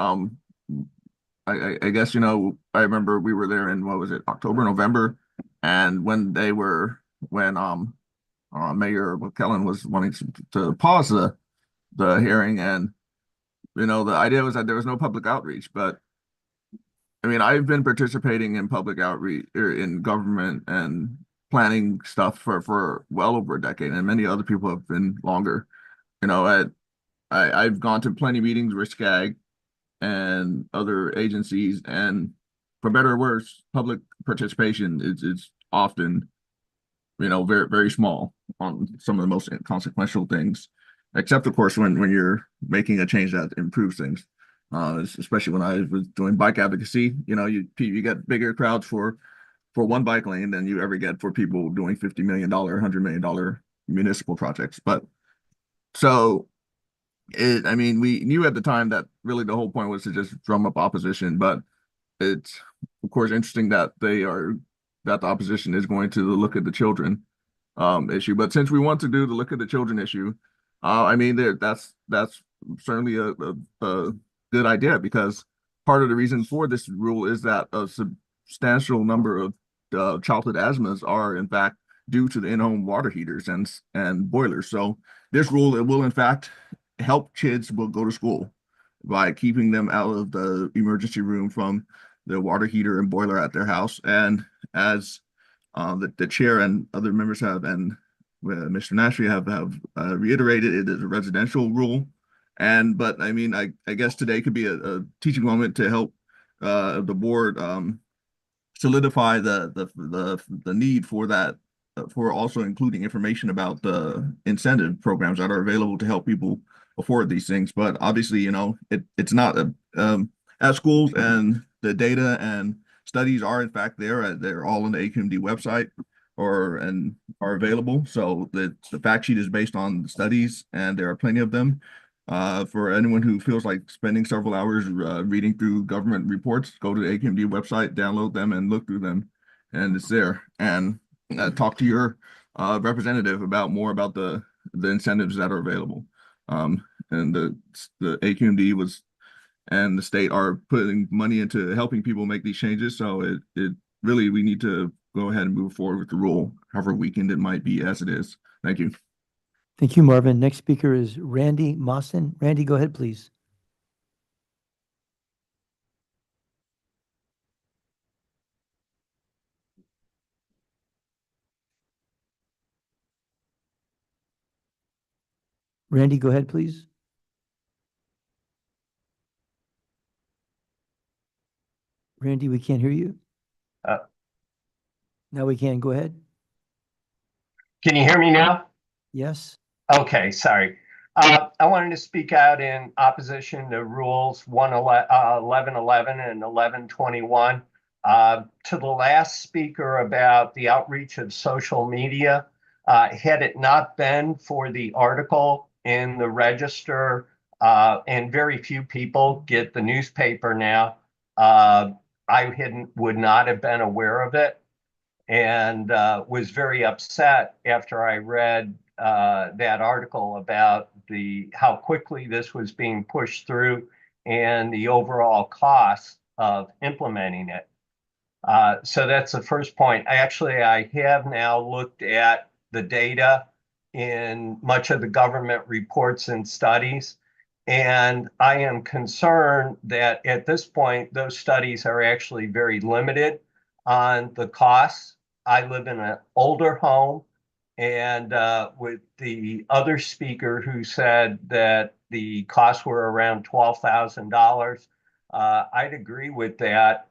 I guess, I remember we were there in, what was it, October, November, and when Mayor McKellen was wanting to pause the hearing, and the idea was that there was no public outreach. But I mean, I've been participating in public outreach in government and planning stuff for well over a decade, and many other people have been longer. I've gone to plenty of meetings with SCAG and other agencies, and for better or worse, public participation is often very, very small on some of the most consequential things, except of course when you're making a change that improves things. Especially when I was doing bike advocacy, you get bigger crowds for one bike lane than you ever get for people doing $50 million, $100 million municipal projects. But so we knew at the time that really the whole point was to just drum up opposition, but it's of course interesting that that the opposition is going to look at the children issue. But since we want to do the look at the children issue, that's certainly a good idea, because part of the reason for this rule is that a substantial number of childhood asthmas are in fact due to the in-home water heaters and boilers. So this rule, it will in fact help kids will go to school by keeping them out of the emergency room from the water heater and boiler at their house. And as the chair and other members have, and Mr. Nashri have reiterated, it is a residential rule. But I mean, I guess today could be a teaching moment to help the board solidify the need for that, for also including information about the incentive programs that are available to help people afford these things. But obviously, you know, it's not at schools, and the data and studies are in fact there. They're all on the AQMD website and are available. So the fact sheet is based on the studies, and there are plenty of them. For anyone who feels like spending several hours reading through government reports, go to the AQMD website, download them, and look through them, and it's there. And talk to your representative about more about the incentives that are available. And the AQMD and the state are putting money into helping people make these changes. So it really, we need to go ahead and move forward with the rule, however weakened it might be as it is. Thank you. Thank you, Marvin. Next speaker is Randy Mawson. Randy, go ahead, please. Randy, go ahead, please. Randy, we can't hear you. Now we can. Go ahead. Can you hear me now? Yes. Okay, sorry. I wanted to speak out in opposition to rules 1111 and 1121. To the last speaker about the outreach of social media, had it not been for the article in the Register, and very few people get the newspaper now, I would not have been aware of it, and was very upset after I read that article about how quickly this was being pushed through and the overall cost of implementing it. So that's the first point. I have now looked at the data in much of the government reports and studies, and I am concerned that at this point, those studies are actually very limited on the costs. I live in an older home, and with the other speaker who said that the costs were around $12,000, I'd agree with that.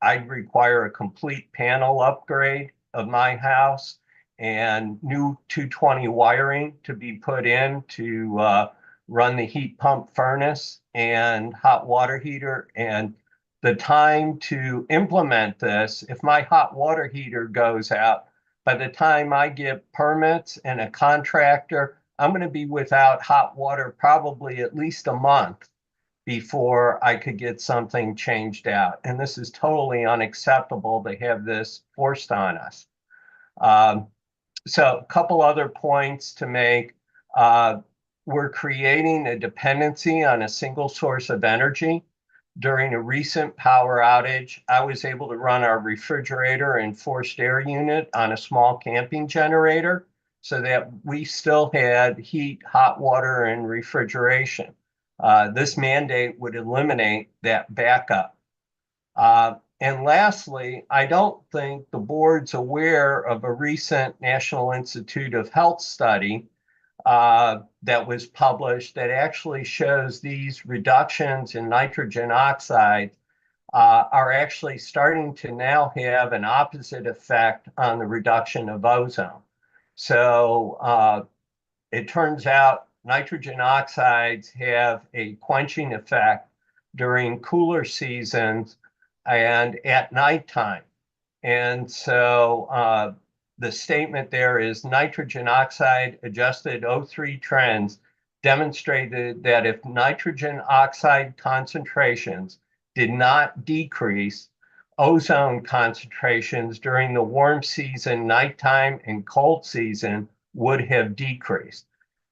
I'd require a complete panel upgrade of my house and new 220 wiring to be put in to run the heat pump furnace and hot water heater. And the time to implement this, if my hot water heater goes out, by the time I get permits and a contractor, I'm going to be without hot water probably at least a month before I could get something changed out. And this is totally unacceptable to have this forced on us. So a couple other points to make. We're creating a dependency on a single source of energy. During a recent power outage, I was able to run our refrigerator and forced air unit on a small camping generator so that we still had heat, hot water, and refrigeration. This mandate would eliminate that backup. And lastly, I don't think the board's aware of a recent National Institute of Health study that was published that actually shows these reductions in nitrogen oxide are actually starting to now have an opposite effect on the reduction of ozone. So it turns out nitrogen oxides have a quenching effect during cooler seasons and at nighttime. And so the statement there is nitrogen oxide adjusted O3 trends demonstrated that if nitrogen oxide concentrations did not decrease, ozone concentrations during the warm season, nighttime, and cold season would have decreased.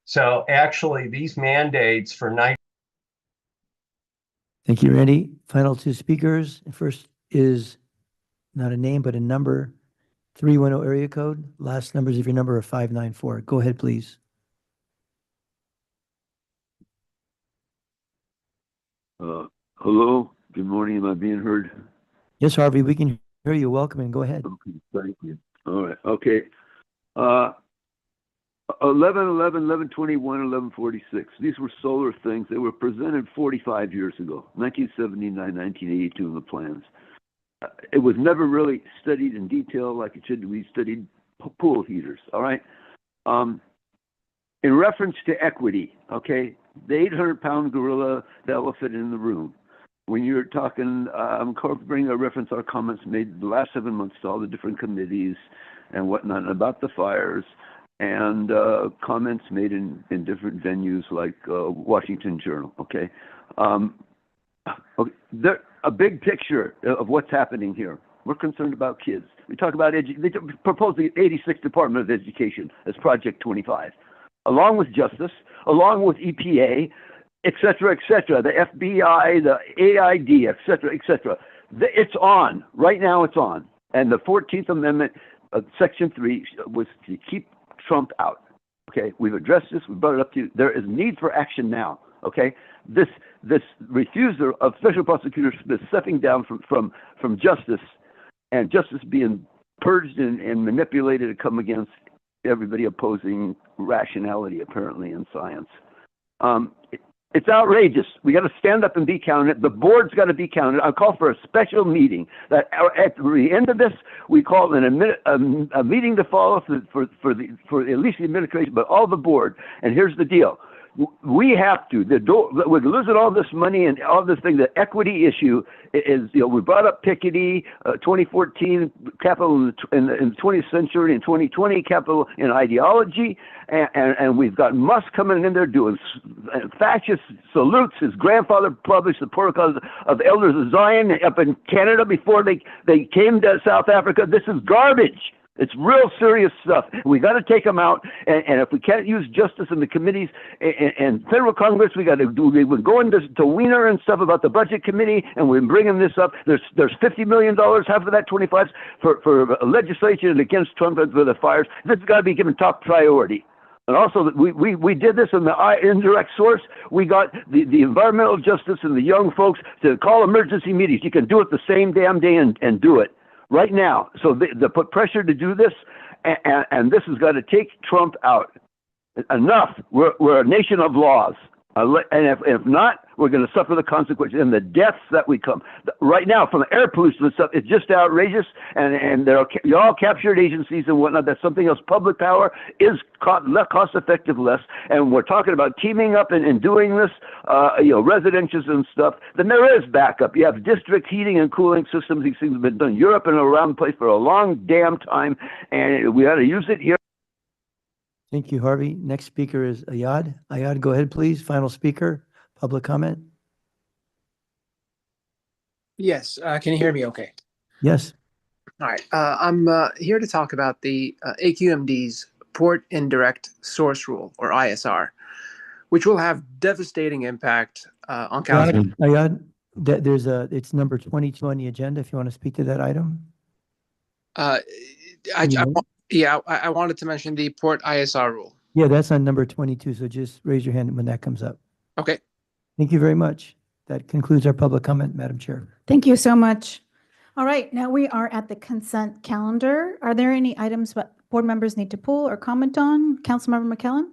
So actually, these mandates for nitrogen. Thank you, Randy. Final two speakers. First is not a name, but a number, 310 area code. Last numbers of your number are 594. Go ahead, please. Hello, good morning. Am I being heard? Yes, Harvey, we can hear you. Welcome and go ahead. Okay, thank you. All right, okay. 1111, 1121, 1146. These were solar things. They were presented 45 years ago, 1979, 1982 in the plans. It was never really studied in detail like it should be studied. Pool heaters, all right? In reference to equity, okay, the 800-pound gorilla, the elephant in the room. When you're talking, I'm incorporating a reference our comments made the last 7 months to all the different committees and whatnot about the fires, and comments made in different venues like Washington Journal, okay? There, a big picture of what's happening here. We're concerned about kids. We talk about they propose the 86th Department of Education as Project 25, along with Justice, along with EPA, et cetera, the FBI, the AID, et cetera. It's on. Right now it's on. And the 14th Amendment, Section 3, was to keep Trump out. Okay, we've addressed this. We brought it up to you. There is need for action now. Okay, this refusal of special prosecutors stepping down from justice, and justice being purged and manipulated to come against everybody opposing rationality, apparently, in science. It's outrageous. We got to stand up and be counted. The board's got to be counted. I call for a special meeting that at the end of this, we call a meeting to follow for at least the administration, but all the board. And here's the deal. We have to, we're losing all this money and all this thing. The equity issue is, we brought up Piketty, 2014 capital in the 20th century, and 2020 capital in ideology. And we've got Musk coming in there doing fascist salutes. His grandfather published the Protocol of Elders of Zion up in Canada before they came to South Africa. This is garbage. It's real serious stuff. We got to take them out, and if we can't use justice in the committees and federal Congress, we got to do. We're going to Wiener and stuff about the budget committee, and we're bringing this up. There's $50 million, half of that 25 for legislation against Trump for the fires. This has got to be given top priority. And also, we did this in the indirect source. We got the environmental justice and the young folks to call emergency meetings. You can do it the same damn day and do it right now. So they put pressure to do this, and this has got to take Trump out. Enough. We're a nation of laws. And if not, we're going to suffer the consequences and the deaths that we come. Right now, from the air pollution and stuff, it's just outrageous. And they're all captured agencies and whatnot. That's something else. Public power is cost effective less. And we're talking about teaming up and doing this, residentials and stuff. Then there is backup. You have district heating and cooling systems. These things have been done in Europe and around the place for a long damn time. And we ought to use it here. Thank you, Harvey. Next speaker is Ayad. Ayad, go ahead, please. Final speaker, public comment. Yes, can you hear me okay? Yes. All right, I'm here to talk about the AQMD's Port Indirect Source Rule, or ISR, which will have devastating impact on California. Ayad, it's number 22 on the agenda if you want to speak to that item. I wanted to mention the Port ISR rule. Yeah, that's on number 22, so just raise your hand when that comes up. Okay. Thank you very much. That concludes our public comment, Madam Chair. Thank you so much. All right, now we are at the consent calendar. Are there any items that board members need to pull or comment on? Councilmember McKellen?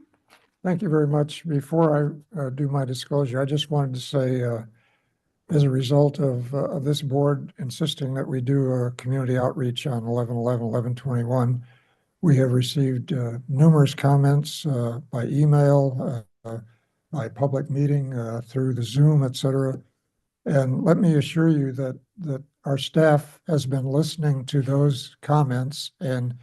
Thank you very much. Before I do my disclosure, I just wanted to say, as a result of this board insisting that we do a community outreach on 11/11, 11/21, we have received numerous comments by email, by public meeting, through the Zoom, et cetera. And let me assure you that our staff has been listening to those comments and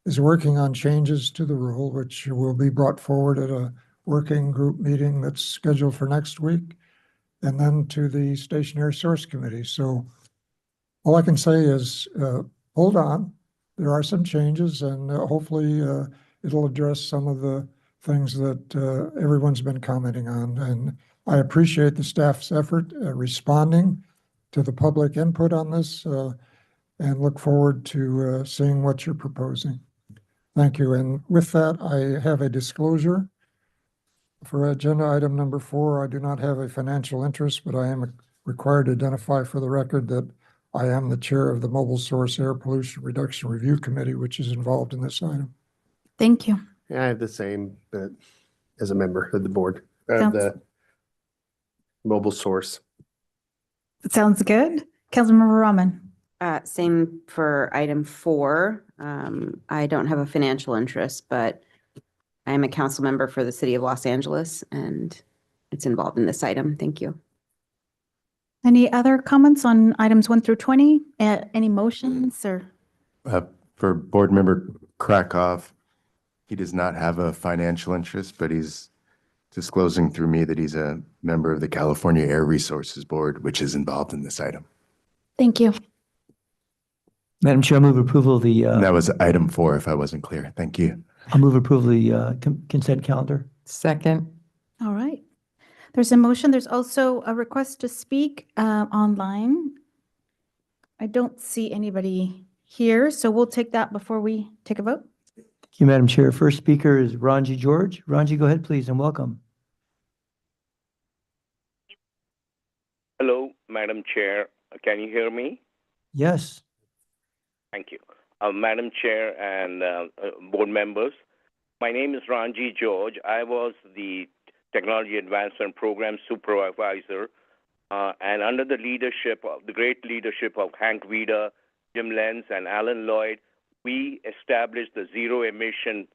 is working on changes to the rule, which will be brought forward at a working group meeting that's scheduled for next week, and then to the Stationary Source Committee. So all I can say is hold on. There are some changes, and hopefully it'll address some of the things that everyone's been commenting on. And I appreciate the staff's effort responding to the public input on this and look forward to seeing what you're proposing. Thank you. And with that, I have a disclosure. For agenda item number 4, I do not have a financial interest, but I am required to identify for the record that I am the chair of the Mobile Source Air Pollution Reduction Review Committee, which is involved in this item. Thank you. I have the same, but as a member of the board, of Sounds- the mobile source. Sounds good. Councilmember Rahman. Same for item 4. I don't have a financial interest, but I am a council member for the city of Los Angeles, and it's involved in this item. Thank you. Any other comments on items 1 through 20? Any motions or? For Board Member Krakoff, he does not have a financial interest, but he's disclosing through me that he's a member of the California Air Resources Board, which is involved in this item. Thank you. Madam Chair, I move approval of the, And that was item 4, if I wasn't clear. Thank you. I'll move approval of the consent calendar. Second. All right. There's a motion. There's also a request to speak online. I don't see anybody here, so we'll take that before we take a vote. Thank you, Madam Chair. First speaker is Ranji George. Ranji, go ahead, please, and welcome. Hello, Madam Chair. Can you hear me? Yes. Thank you. Madam Chair and board members, my name is Ranji George. I was the Technology Advancement Program Supervisor, and under the leadership of the great leadership of Hank Vida, Jim Lenz, and Alan Lloyd, we established the zero emission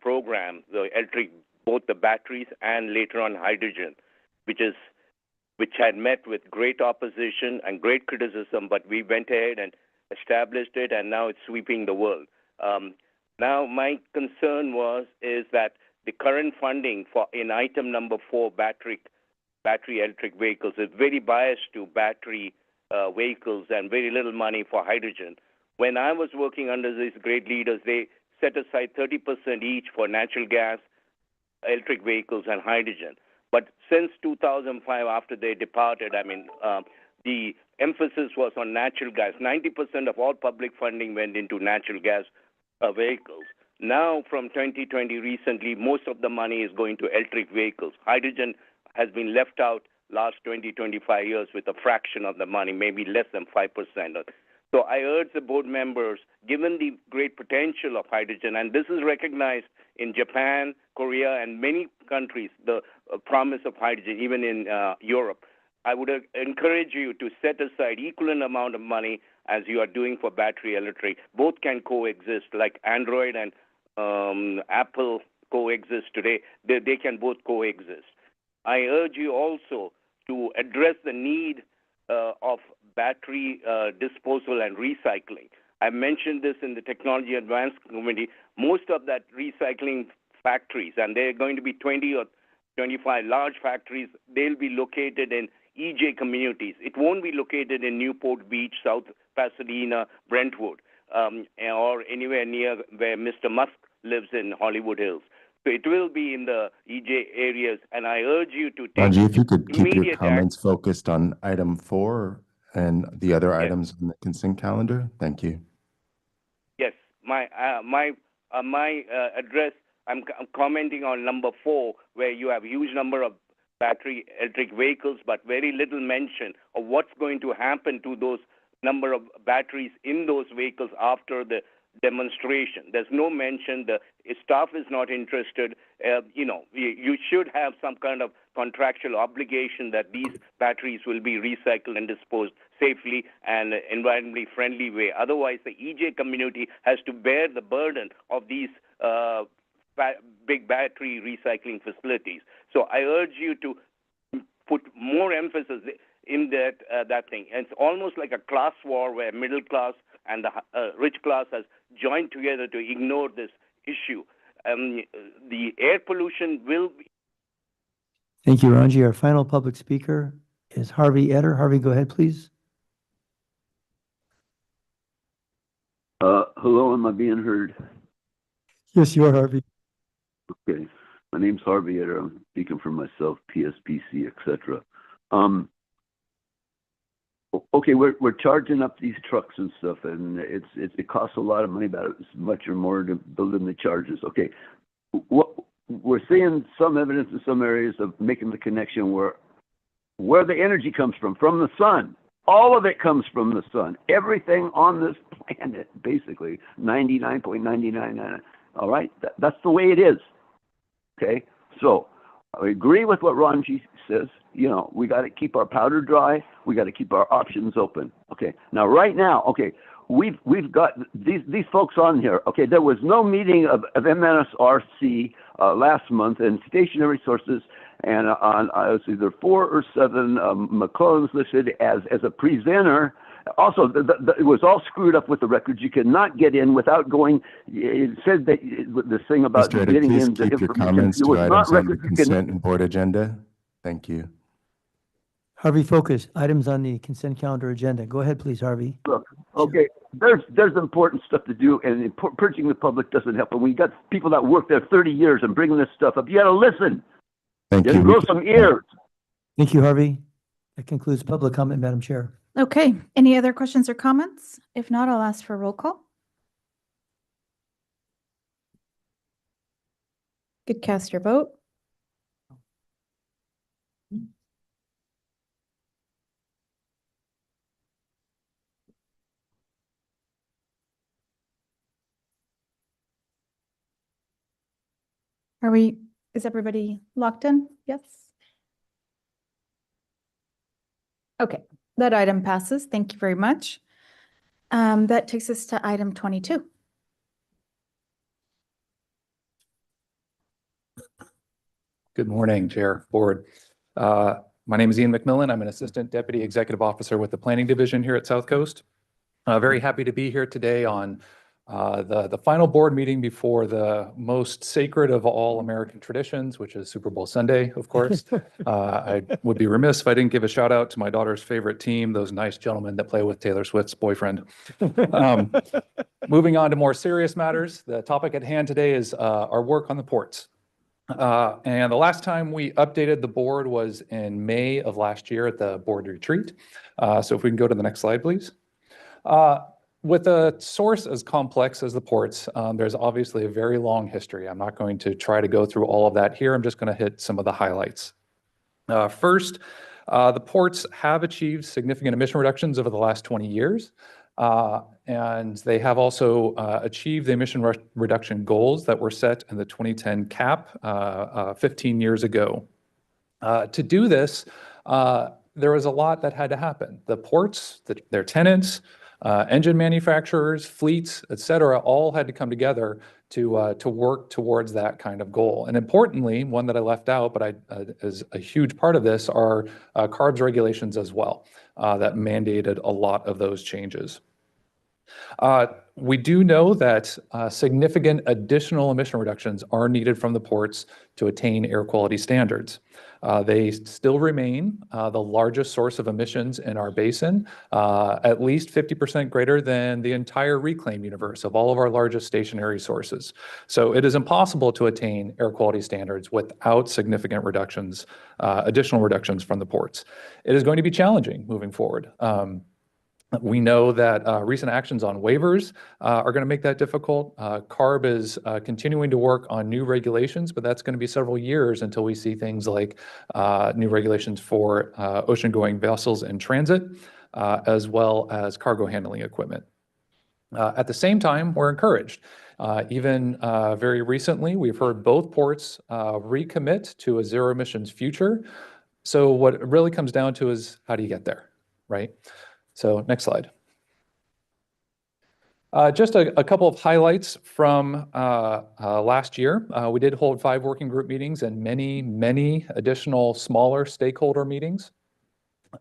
program, the electric, both the batteries and later on hydrogen, which had met with great opposition and great criticism, but we went ahead and established it, and now it's sweeping the world. Now, my concern is that the current funding for in item number 4, battery electric vehicles, is very biased to battery vehicles and very little money for hydrogen. When I was working under these great leaders, they set aside 30% each for natural gas, electric vehicles, and hydrogen. But since 2005, after they departed, the emphasis was on natural gas. 90% of all public funding went into natural gas vehicles. Now, from 2020 recently, most of the money is going to electric vehicles. Hydrogen has been left out last 20, 25 years with a fraction of the money, maybe less than 5%. So I urge the board members, given the great potential of hydrogen, and this is recognized in Japan, Korea, and many countries, the promise of hydrogen, even in Europe, I would encourage you to set aside equivalent amount of money as you are doing for battery electric. Both can coexist, like Android and Apple coexist today. They can both coexist. I urge you also to address the need of battery disposal and recycling. I mentioned this in the Technology Advancement Committee. Most of that recycling factories, and there are going to be 20 or 25 large factories, they'll be located in EJ communities. It won't be located in Newport Beach, South Pasadena, Brentwood, or anywhere near where Mr. Musk lives in Hollywood Hills. So it will be in the EJ areas, and I urge you to take Ranji, if you could keep your immediate comments focused on item 4 and the other items on the consent calendar. Thank you. Yes, my address. I'm commenting on number 4, where you have a huge number of battery electric vehicles, but very little mention of what's going to happen to those number of batteries in those vehicles after the demonstration. There's no mention. The staff is not interested. You should have some kind of contractual obligation that these batteries will be recycled and disposed safely and environmentally friendly way. Otherwise, the EJ community has to bear the burden of these big battery recycling facilities. So I urge you to put more emphasis in that thing. And it's almost like a class war where middle class and the rich class has joined together to ignore this issue. The air pollution will be. Thank you, Ranji. Our final public speaker is Harvey Eder. Harvey, go ahead, please. Hello, am I being heard? Yes, you are, Harvey. Okay. My name's Harvey Eder. I'm speaking for myself, PSPC, etc. Okay, we're charging up these trucks and stuff, and it costs a lot of money, about as much or more to build in the charges. Okay, what we're seeing some evidence in some areas of making the connection where the energy comes from the sun. All of it comes from the sun. Everything on this planet, basically, 99.99 All right, that's the way it is. Okay, so I agree with what Ranji says. You know, we got to keep our powder dry. We got to keep our options open. Okay, now right now, okay, we've got these folks on here. Okay, there was no meeting of MNSRC last month, and stationary sources, and on it was either 4 or 7. McClellan's listed as a presenter. Also, it was all screwed up with the records. You cannot get in without going. It said that this thing about Mr. Riddick, getting please in the keep your information. comments It to was not items on the records. consent and board agenda. Thank you. Harvey, focus. Items on the consent calendar agenda. Go ahead, please, Harvey. Look, okay, there's important stuff to do, and purging the public doesn't help. And we got people that work there 30 years and bringing this stuff up. You got to listen. Thank you. Grow some ears. Thank you, Harvey. That concludes public comment, Madam Chair. Okay, any other questions or comments? If not, I'll ask for a roll call. Good, cast your vote. Is everybody locked in? Yes? Okay, that item passes. Thank you very much. That takes us to item 22. Good morning, Chair, Board. My name is Ian McMillan. I'm an Assistant Deputy Executive Officer with the Planning Division here at South Coast. Very happy to be here today on the final board meeting before the most sacred of all American traditions, which is Super Bowl Sunday, of course. I would be remiss if I didn't give a shout out to my daughter's favorite team, those nice gentlemen that play with Taylor Swift's boyfriend. Moving on to more serious matters, the topic at hand today is our work on the ports. And the last time we updated the board was in May of last year at the board retreat. So if we can go to the next slide, please. With a source as complex as the ports, there's obviously a very long history. I'm not going to try to go through all of that here. I'm just going to hit some of the highlights. First, the ports have achieved significant emission reductions over the last 20 years. And they have also achieved the emission reduction goals that were set in the 2010 CAP 15 years ago. To do this, there was a lot that had to happen. The ports, their tenants, engine manufacturers, fleets, et cetera, all had to come together to work towards that kind of goal. And importantly, one that I left out, but is a huge part of this, are CARBs regulations as well, that mandated a lot of those changes. We do know that significant additional emission reductions are needed from the ports to attain air quality standards. They still remain the largest source of emissions in our basin, at least 50% greater than the entire reclaim universe of all of our largest stationary sources. So it is impossible to attain air quality standards without significant reductions, additional reductions from the ports. It is going to be challenging moving forward. We know that recent actions on waivers are going to make that difficult. CARB is continuing to work on new regulations, but that's going to be several years until we see things like new regulations for ocean-going vessels in transit, as well as cargo handling equipment. At the same time, we're encouraged. Even very recently, we've heard both ports recommit to a zero emissions future. So what it really comes down to is, how do you get there, right? So next slide. Just a couple of highlights from last year. We did hold 5 working group meetings and many additional smaller stakeholder meetings.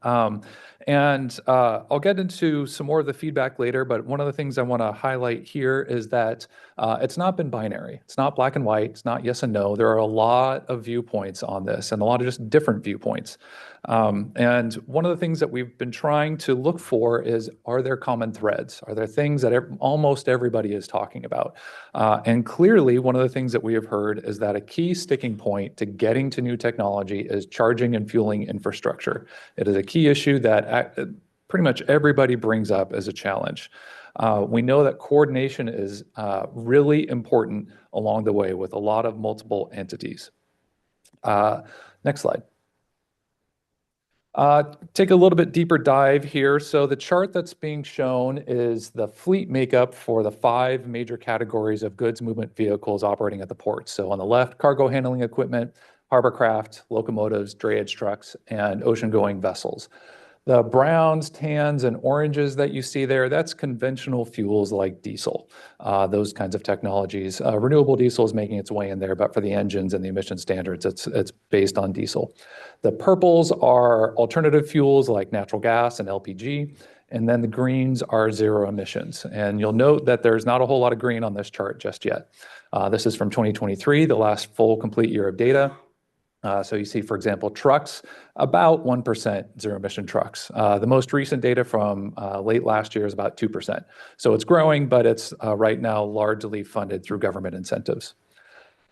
I'll get into some more of the feedback later, but one of the things I want to highlight here is that it's not been binary. It's not black and white. It's not yes and no. There are a lot of viewpoints on this and a lot of just different viewpoints. And one of the things that we've been trying to look for is, are there common threads? Are there things that almost everybody is talking about? And clearly, one of the things that we have heard is that a key sticking point to getting to new technology is charging and fueling infrastructure. It is a key issue that pretty much everybody brings up as a challenge. We know that coordination is really important along the way with a lot of multiple entities. Next slide. Take a little bit deeper dive here. So the chart that's being shown is the fleet makeup for the 5 major categories of goods movement vehicles operating at the ports. So on the left, cargo handling equipment, hovercraft, locomotives, drayage trucks, and ocean-going vessels. The browns, tans, and oranges that you see there, that's conventional fuels like diesel, those kinds of technologies. Renewable diesel is making its way in there, but for the engines and the emission standards, it's based on diesel. The purples are alternative fuels like natural gas and LPG, and then the greens are zero emissions. And you'll note that there's not a whole lot of green on this chart just yet. This is from 2023, the last full complete year of data. So you see, for example, trucks, about 1% zero emission trucks. The most recent data from late last year is about 2%. So it's growing, but it's right now largely funded through government incentives.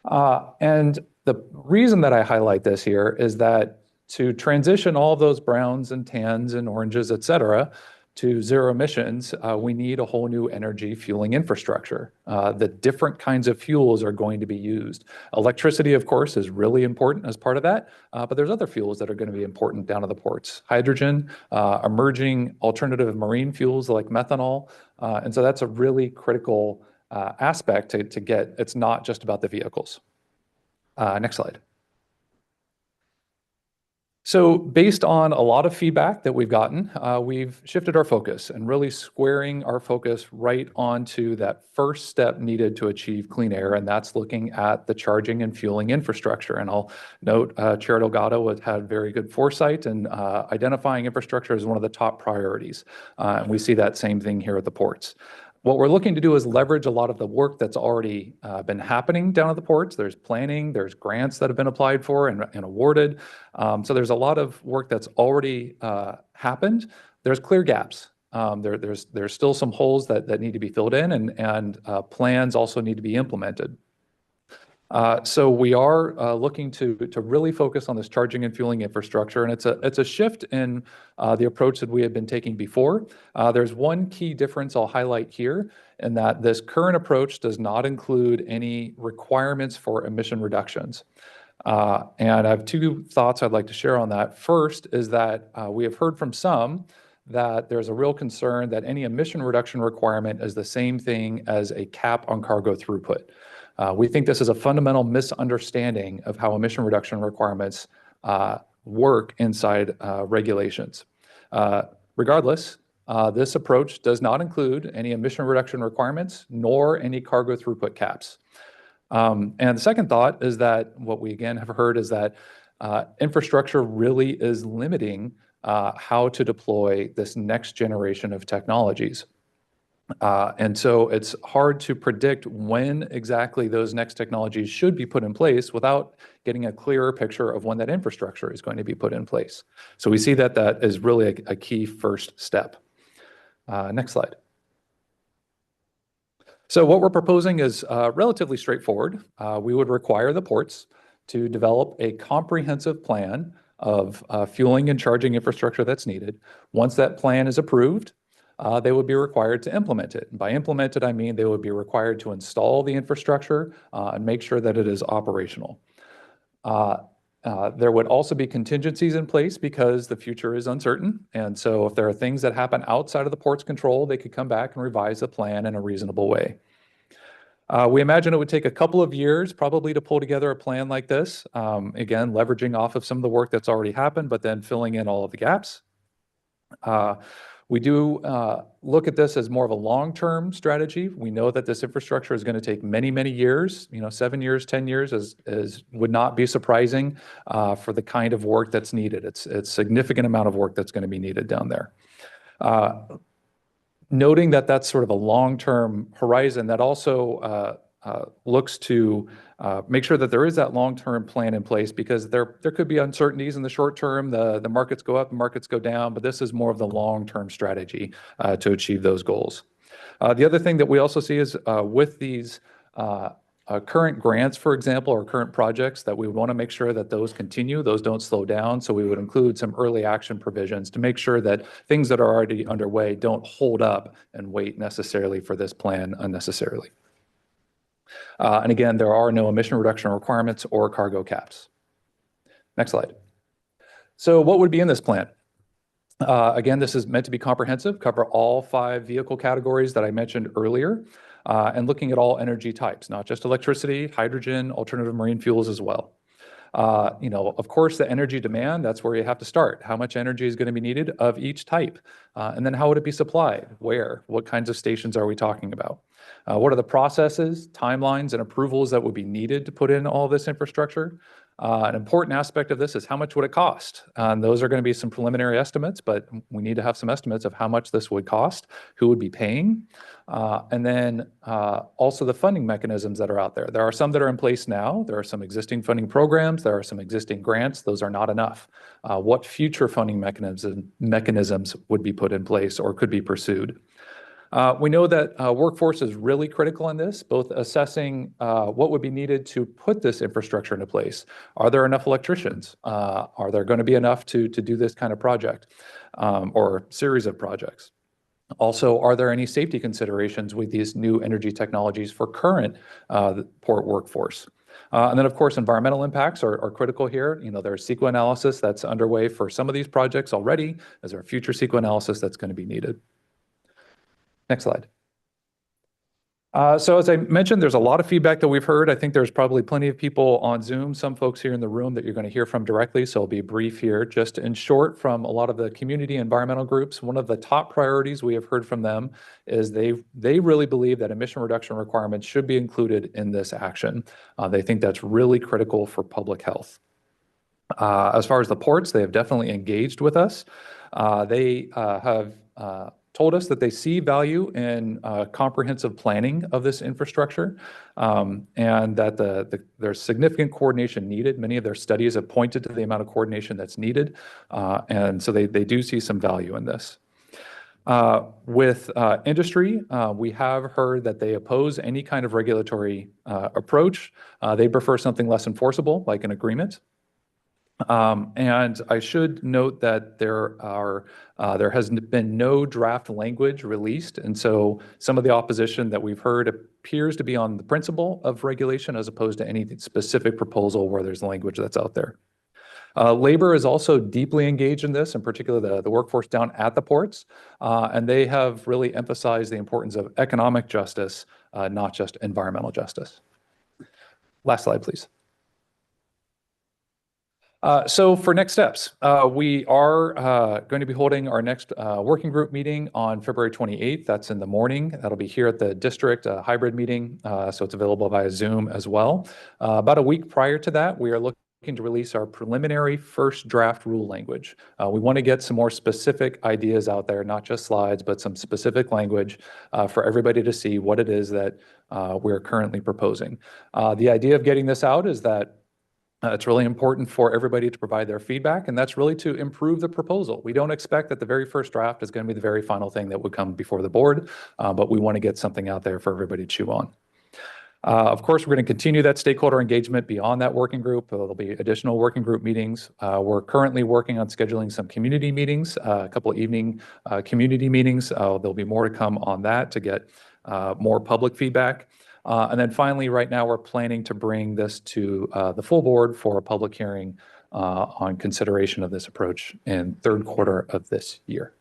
And the reason that I highlight this here is that to transition all of those browns and tans and oranges, et cetera, to zero emissions, we need a whole new energy fueling infrastructure. The different kinds of fuels are going to be used. Electricity, of course, is really important as part of that, but there's other fuels that are going to be important down at the ports. Hydrogen, emerging alternative marine fuels like methanol, and so that's a really critical aspect to get. It's not just about the vehicles. Next slide. So based on a lot of feedback that we've gotten, we've shifted our focus and really squaring our focus right onto that first step needed to achieve clean air, and that's looking at the charging and fueling infrastructure. And I'll note Chair Delgado has had very good foresight and identifying infrastructure as one of the top priorities. And we see that same thing here at the ports. What we're looking to do is leverage a lot of the work that's already been happening down at the ports. There's planning, there's grants that have been applied for and awarded. So there's a lot of work that's already happened. There's clear gaps. There's still some holes that need to be filled in, and plans also need to be implemented. So we are looking to really focus on this charging and fueling infrastructure, and it's a shift in the approach that we have been taking before. There's one key difference I'll highlight here, in that this current approach does not include any requirements for emission reductions. And I have 2 thoughts I'd like to share on that. First is that we have heard from some that there's a real concern that any emission reduction requirement is the same thing as a cap on cargo throughput. We think this is a fundamental misunderstanding of how emission reduction requirements work inside regulations. Regardless, this approach does not include any emission reduction requirements nor any cargo throughput caps. And the second thought is that what we again have heard is that infrastructure really is limiting how to deploy this next generation of technologies. And so it's hard to predict when exactly those next technologies should be put in place without getting a clearer picture of when that infrastructure is going to be put in place. So we see that that is really a key first step. Next slide. So what we're proposing is relatively straightforward. We would require the ports to develop a comprehensive plan of fueling and charging infrastructure that's needed. Once that plan is approved, they would be required to implement it. And by implement it, I mean they would be required to install the infrastructure and make sure that it is operational. There would also be contingencies in place because the future is uncertain. And so if there are things that happen outside of the port's control, they could come back and revise the plan in a reasonable way. We imagine it would take a couple of years probably to pull together a plan like this. Again, leveraging off of some of the work that's already happened, but then filling in all of the gaps. We do look at this as more of a long-term strategy. We know that this infrastructure is going to take many, many years. 7 years, 10 years would not be surprising for the kind of work that's needed. It's a significant amount of work that's going to be needed down there. Noting that that's sort of a long-term horizon, that also looks to make sure that there is that long-term plan in place, because there could be uncertainties in the short term. The markets go up, the markets go down, but this is more of the long-term strategy to achieve those goals. The other thing that we also see is with these current grants, for example, or current projects, that we want to make sure that those continue, those don't slow down. So we would include some early action provisions to make sure that things that are already underway don't hold up and wait necessarily for this plan unnecessarily. And again, there are no emission reduction requirements or cargo caps. Next slide. So what would be in this plan? Again, this is meant to be comprehensive, cover all 5 vehicle categories that I mentioned earlier, and looking at all energy types, not just electricity, hydrogen, alternative marine fuels as well. Of course, the energy demand, that's where you have to start. How much energy is going to be needed of each type? And then how would it be supplied? Where? What kinds of stations are we talking about? What are the processes, timelines, and approvals that would be needed to put in all this infrastructure? An important aspect of this is how much would it cost? And those are going to be some preliminary estimates, but we need to have some estimates of how much this would cost, who would be paying, and then also the funding mechanisms that are out there. There are some that are in place now. There are some existing funding programs. There are some existing grants. Those are not enough. What future funding mechanisms would be put in place or could be pursued? We know that workforce is really critical in this, both assessing what would be needed to put this infrastructure into place. Are there enough electricians? Are there going to be enough to do this kind of project or series of projects? Also, are there any safety considerations with these new energy technologies for current port workforce? And then, of course, environmental impacts are critical here. There's CEQA analysis that's underway for some of these projects already. Is there future CEQA analysis that's going to be needed? Next slide. So as I mentioned, there's a lot of feedback that we've heard. I think there's probably plenty of people on Zoom, some folks here in the room that you're going to hear from directly, so I'll be brief here. Just in short, from a lot of the community environmental groups, one of the top priorities we have heard from them is they really believe that emission reduction requirements should be included in this action. They think that's really critical for public health. As far as the ports, they have definitely engaged with us. They have told us that they see value in comprehensive planning of this infrastructure, and that there's significant coordination needed. Many of their studies have pointed to the amount of coordination that's needed, and so they do see some value in this. With industry, we have heard that they oppose any kind of regulatory approach. They prefer something less enforceable, like an agreement. And I should note that there has been no draft language released, and so some of the opposition that we've heard appears to be on the principle of regulation as opposed to any specific proposal where there's language that's out there. Labor is also deeply engaged in this, in particular the workforce down at the ports, and they have really emphasized the importance of economic justice, not just environmental justice. Last slide, please. So for next steps, we are going to be holding our next working group meeting on February 28th. That's in the morning. That'll be here at the district, hybrid meeting, so it's available via Zoom as well. About a week prior to that, we are looking to release our preliminary first draft rule language. We want to get some more specific ideas out there, not just slides, but some specific language for everybody to see what it is that we're currently proposing. The idea of getting this out is that it's really important for everybody to provide their feedback, and that's really to improve the proposal. We don't expect that the very first draft is going to be the very final thing that would come before the board, but we want to get something out there for everybody to chew on. Of course, we're going to continue that stakeholder engagement beyond that working group. There'll be additional working group meetings. We're currently working on scheduling some community meetings, a couple of evening community meetings. There'll be more to come on that to get more public feedback. And then finally, right now, we're planning to bring this to the full board for a public hearing on consideration of this approach in third quarter of this year.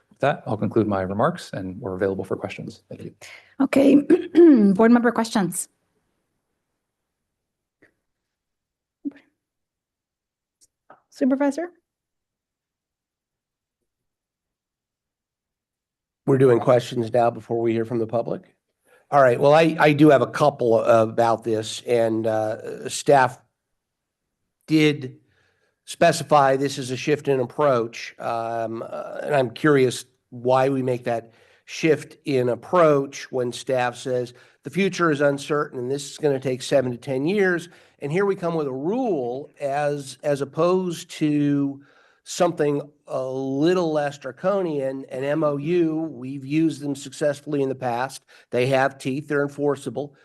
With that, I'll conclude my remarks, and we're available for questions. Thank you. Okay, board member questions. Supervisor? We're doing questions now before we hear from the public. All right, well, I do have a couple about this, and staff did specify this is a shift in approach, and I'm curious why we make that shift in approach when staff says the future is uncertain and this is going to take 7 to 10 years, and here we come with a rule as opposed to something a little less draconian, an MOU. We've used them successfully in the past. They have teeth. They're enforceable.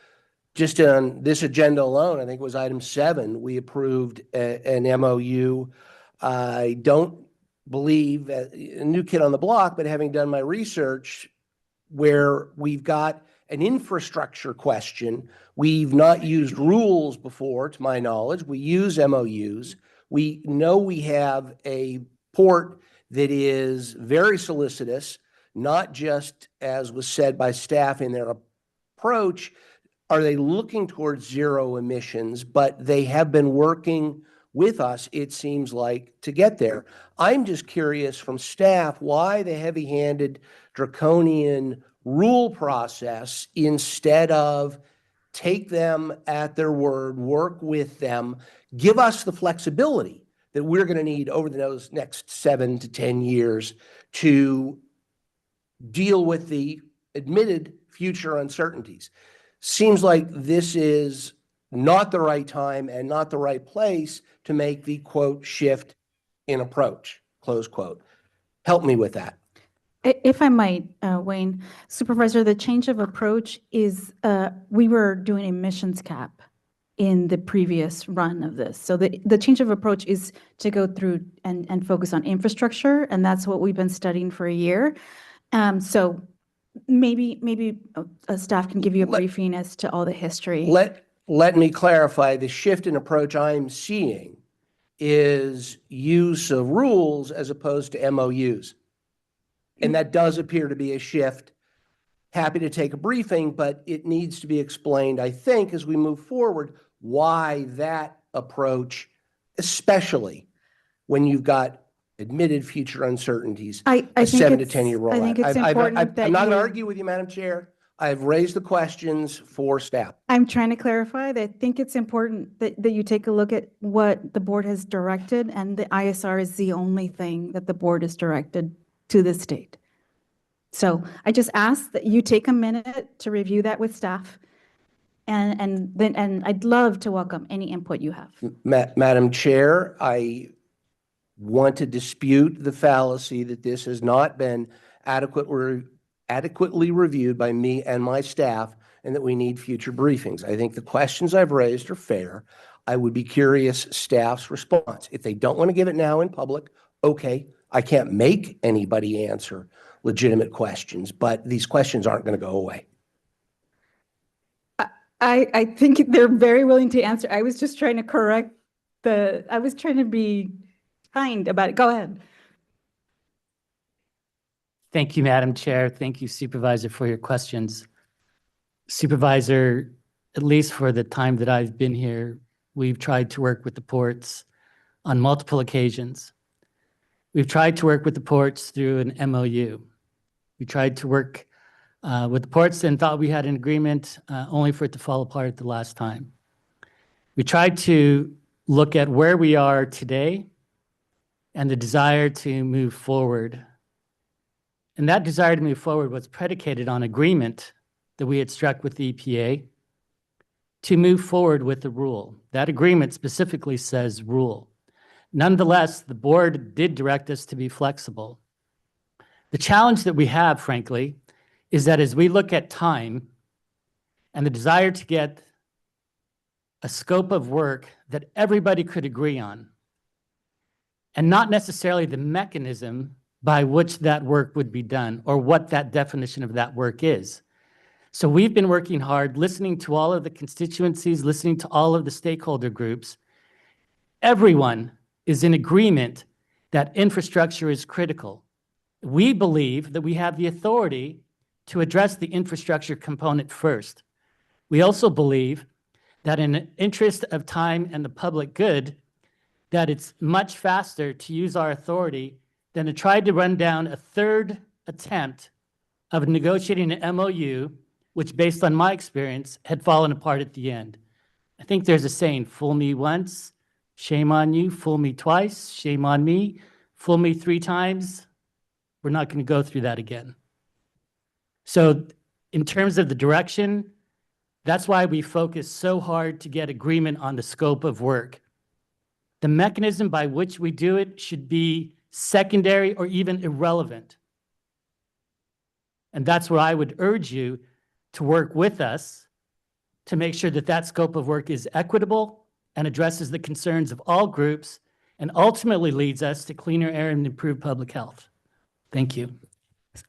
Just on this agenda alone, I think it was item 7, we approved an MOU. I don't believe, a new kid on the block, but having done my research, where we've got an infrastructure question, we've not used rules before, to my knowledge. We use MOUs. We know we have a port that is very solicitous, not just as was said by staff in their approach, are they looking towards zero emissions, but they have been working with us, it seems like, to get there. I'm just curious from staff why the heavy-handed draconian rule process instead of take them at their word, work with them, give us the flexibility that we're going to need over those next 7 to 10 years to deal with the admitted future uncertainties. Seems like this is not the right time and not the right place to make the quote shift in approach, close quote. Help me with that. If I might, Wayne, Supervisor, the change of approach is, we were doing emissions cap in the previous run of this. So the change of approach is to go through and focus on infrastructure, and that's what we've been studying for a year. So maybe staff can give you a briefing as to all the history. Let me clarify, the shift in approach I'm seeing is use of rules as opposed to MOUs. And that does appear to be a shift. Happy to take a briefing, but it needs to be explained, I think, as we move forward, why that approach, especially when you've got admitted future uncertainties, I a think 7 to it's- 10 year rollout. I think it's important that I'm not going to you- argue with you, Madam Chair. I've raised the questions for staff. I'm trying to clarify that I think it's important that you take a look at what the board has directed, and the ISR is the only thing that the board has directed to the state. So I just ask that you take a minute to review that with staff, and I'd love to welcome any input you have. Madam Chair, I want to dispute the fallacy that this has not been adequately reviewed by me and my staff, and that we need future briefings. I think the questions I've raised are fair. I would be curious staff's response. If they don't want to give it now in public, okay, I can't make anybody answer legitimate questions, but these questions aren't going to go away. I think they're very willing to answer. I was just trying to correct I was trying to be kind about it. Go ahead. Thank you, Madam Chair. Thank you, Supervisor, for your questions. Supervisor, at least for the time that I've been here, we've tried to work with the ports on multiple occasions. We've tried to work with the ports through an MOU. We tried to work with the ports and thought we had an agreement only for it to fall apart at the last time. We tried to look at where we are today and the desire to move forward. And that desire to move forward was predicated on agreement that we had struck with the EPA to move forward with the rule. That agreement specifically says rule. Nonetheless, the board did direct us to be flexible. The challenge that we have, frankly, is that as we look at time and the desire to get a scope of work that everybody could agree on, and not necessarily the mechanism by which that work would be done or what that definition of that work is. So we've been working hard, listening to all of the constituencies, listening to all of the stakeholder groups. Everyone is in agreement that infrastructure is critical. We believe that we have the authority to address the infrastructure component first. We also believe that in the interest of time and the public good, that it's much faster to use our authority than to try to run down a third attempt of negotiating an MOU, which based on my experience had fallen apart at the end. I think there's a saying, fool me once, shame on you, fool me twice, shame on me, fool me 3 times. We're not going to go through that again. So in terms of the direction, that's why we focus so hard to get agreement on the scope of work. The mechanism by which we do it should be secondary or even irrelevant. And that's where I would urge you to work with us to make sure that that scope of work is equitable and addresses the concerns of all groups and ultimately leads us to cleaner air and improved public health. Thank you.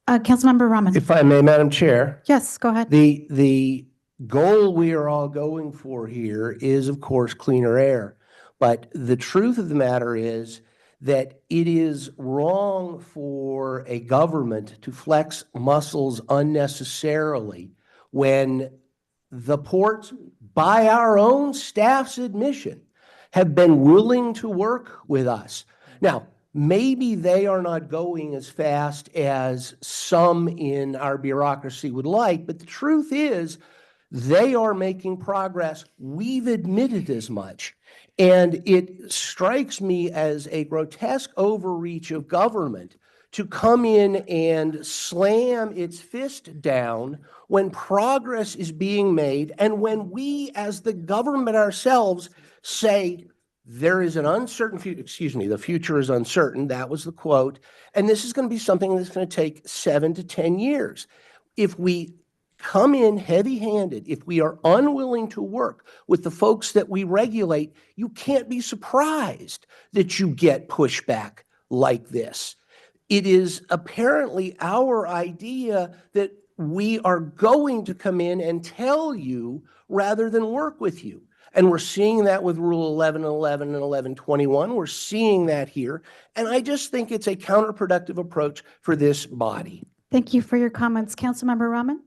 Councilmember Rahman. If I may, Madam Chair. Yes, go ahead. The goal we are all going for here is, of course, cleaner air. But the truth of the matter is that it is wrong for a government to flex muscles unnecessarily when the ports, by our own staff's admission, have been willing to work with us. Now, maybe they are not going as fast as some in our bureaucracy would like, but the truth is they are making progress. We've admitted as much. And it strikes me as a grotesque overreach of government to come in and slam its fist down when progress is being made and when we as the government ourselves say there is an uncertain future, excuse me, the future is uncertain, that was the quote, and this is going to be something that's going to take 7 to 10 years. If we come in heavy-handed, if we are unwilling to work with the folks that we regulate, you can't be surprised that you get pushback like this. It is apparently our idea that we are going to come in and tell you rather than work with you. And we're seeing that with Rule 1111 and 1121. We're seeing that here. And I just think it's a counterproductive approach for this body. Thank you for your comments. Councilmember Rahman?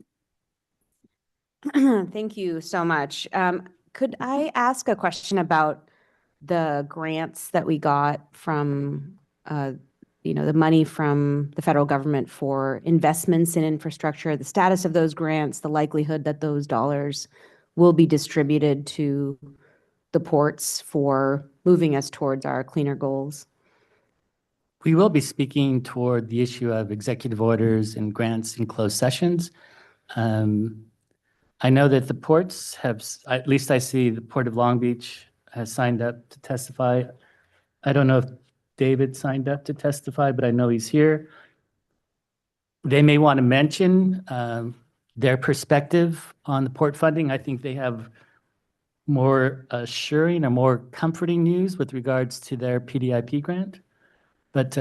Thank you so much. Could I ask a question about the grants that we got from, the money from the federal government for investments in infrastructure, the status of those grants, the likelihood that those dollars will be distributed to the ports for moving us towards our cleaner goals? We will be speaking toward the issue of executive orders and grants in closed sessions. I know that the ports have, at least I see the Port of Long Beach has signed up to testify. I don't know if David signed up to testify, but I know he's here. They may want to mention their perspective on the port funding. I think they have more assuring or more comforting news with regards to their PDIP grant. But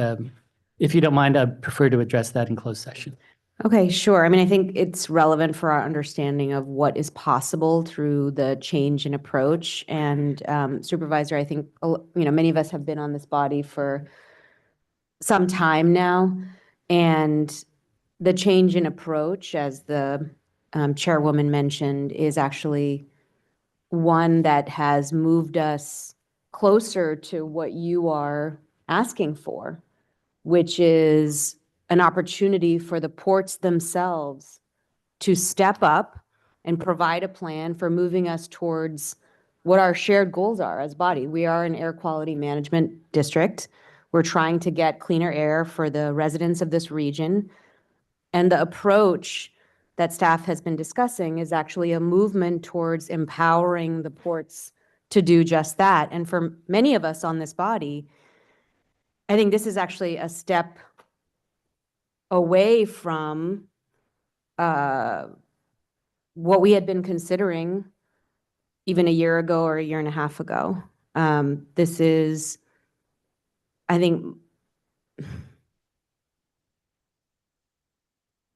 if you don't mind, I'd prefer to address that in closed session. Okay, sure. I mean, I think it's relevant for our understanding of what is possible through the change in approach. And Supervisor, I think, many of us have been on this body for some time now. And the change in approach, as the chairwoman mentioned, is actually one that has moved us closer to what you are asking for, which is an opportunity for the ports themselves to step up and provide a plan for moving us towards what our shared goals are as a body. We are an air quality management district. We're trying to get cleaner air for the residents of this region. And the approach that staff has been discussing is actually a movement towards empowering the ports to do just that. And for many of us on this body, I think this is actually a step away from what we had been considering even a year ago or a year and a half ago. This is, I think,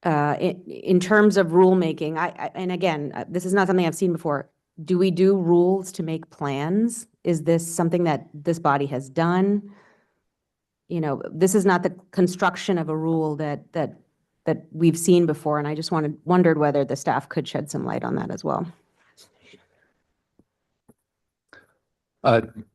in terms of rulemaking, and again, this is not something I've seen before. Do we do rules to make plans? Is this something that this body has done? This is not the construction of a rule that we've seen before, and I just wondered whether the staff could shed some light on that as well.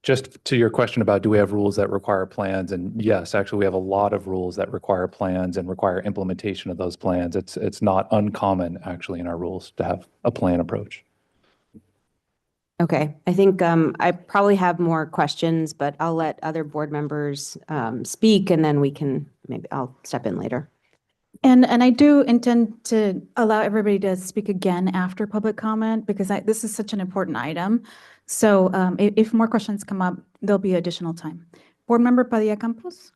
Just to your question about do we have rules that require plans? And yes, actually, we have a lot of rules that require plans and require implementation of those plans. It's not uncommon, actually, in our rules to have a plan approach. Okay, I think I probably have more questions, but I'll let other board members speak, and then I'll step in later. And I do intend to allow everybody to speak again after public comment because this is such an important item. So if more questions come up, there'll be additional time. Board Member Padilla Campos.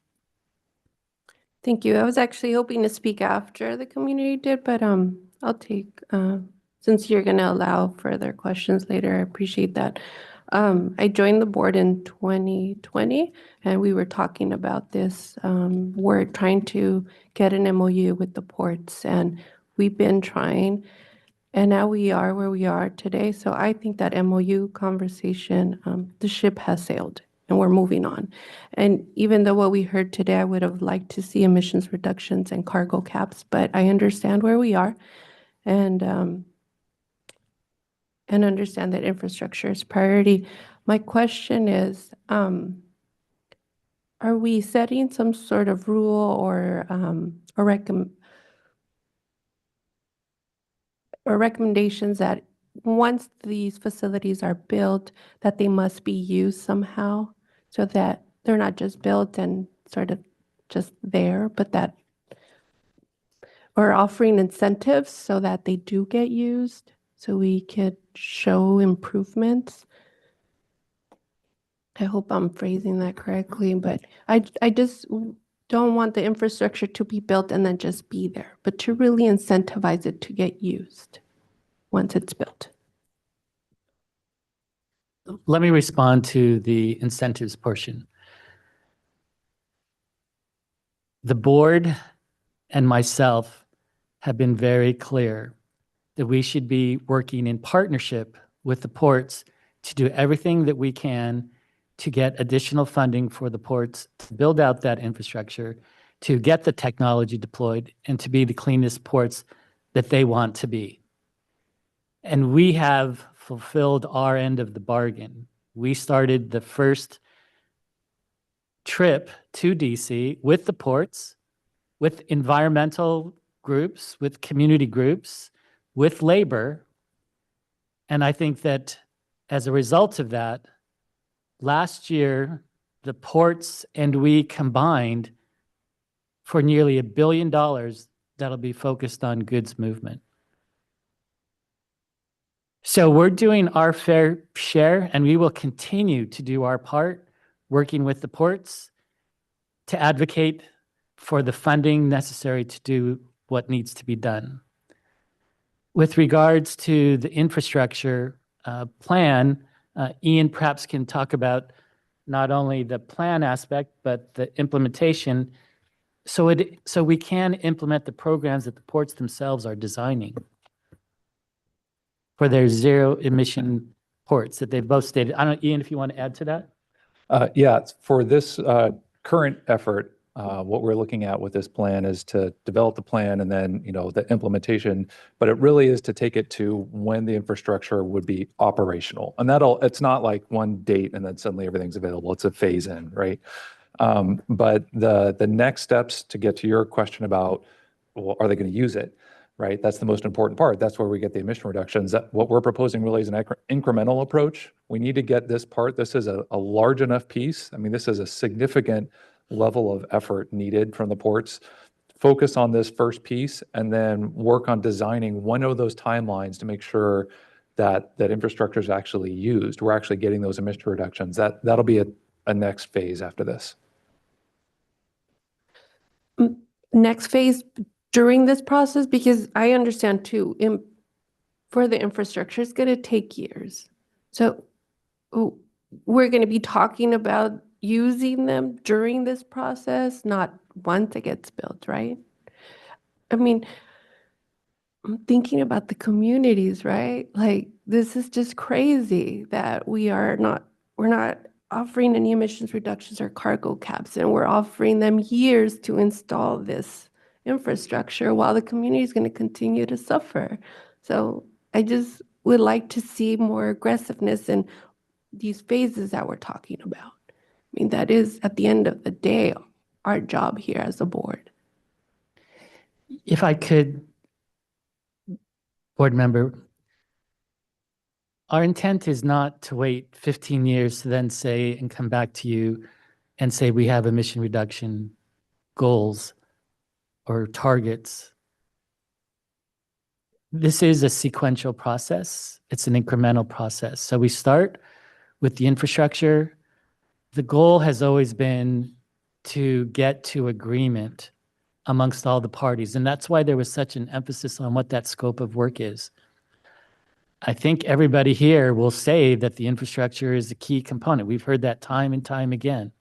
Thank you. I was actually hoping to speak after the community did, but I'll take, since you're going to allow further questions later, I appreciate that. I joined the board in 2020, and we were talking about this. We're trying to get an MOU with the ports, and we've been trying. And now we are where we are today. So I think that MOU conversation, the ship has sailed and we're moving on. And even though what we heard today, I would have liked to see emissions reductions and cargo caps, but I understand where we are and understand that infrastructure is priority. My question is, are we setting some sort of rule or recommendations that once these facilities are built, that they must be used somehow so that they're not just built and sort of just there, but that we're offering incentives so that they do get used, so we could show improvements? I hope I'm phrasing that correctly, but I just don't want the infrastructure to be built and then just be there, but to really incentivize it to get used once it's built. Let me respond to the incentives portion. The board and myself have been very clear that we should be working in partnership with the ports to do everything that we can to get additional funding for the ports, to build out that infrastructure, to get the technology deployed, and to be the cleanest ports that they want to be. And we have fulfilled our end of the bargain. We started the first trip to DC with the ports, with environmental groups, with community groups, with labor. And I think that as a result of that, last year, the ports and we combined for nearly $1 billion that'll be focused on goods movement. So we're doing our fair share, and we will continue to do our part, working with the ports to advocate for the funding necessary to do what needs to be done. With regards to the infrastructure plan, Ian perhaps can talk about not only the plan aspect, but the implementation, so we can implement the programs that the ports themselves are designing for their zero emission ports that they've both stated. I don't know, Ian, if you want to add to that? Yeah, for this current effort, what we're looking at with this plan is to develop the plan and then, the implementation, but it really is to take it to when the infrastructure would be operational. And it's not like one date and then suddenly everything's available. It's a phase in, right? But the next steps to get to your question about, well, are they going to use it? Right? That's the most important part. That's where we get the emission reductions. What we're proposing really is an incremental approach. We need to get this part. This is a large enough piece. I mean, this is a significant level of effort needed from the ports. Focus on this first piece and then work on designing one of those timelines to make sure that infrastructure is actually used. We're actually getting those emission reductions. That'll be a next phase after this. Next phase during this process, because I understand too, for the infrastructure, it's going to take years. So we're going to be talking about using them during this process, not once it gets built, right? I mean, I'm thinking about the communities, right? Like, this is just crazy that we're not offering any emissions reductions or cargo caps, and we're offering them years to install this infrastructure while the community is going to continue to suffer. So I just would like to see more aggressiveness in these phases that we're talking about. I mean, that is, at the end of the day, our job here as a board. If I could, board member, our intent is not to wait 15 years to then say and come back to you and say we have emission reduction goals or targets. This is a sequential process. It's an incremental process. So we start with the infrastructure. The goal has always been to get to agreement amongst all the parties. And that's why there was such an emphasis on what that scope of work is. I think everybody here will say that the infrastructure is a key component. We've heard that time and time again.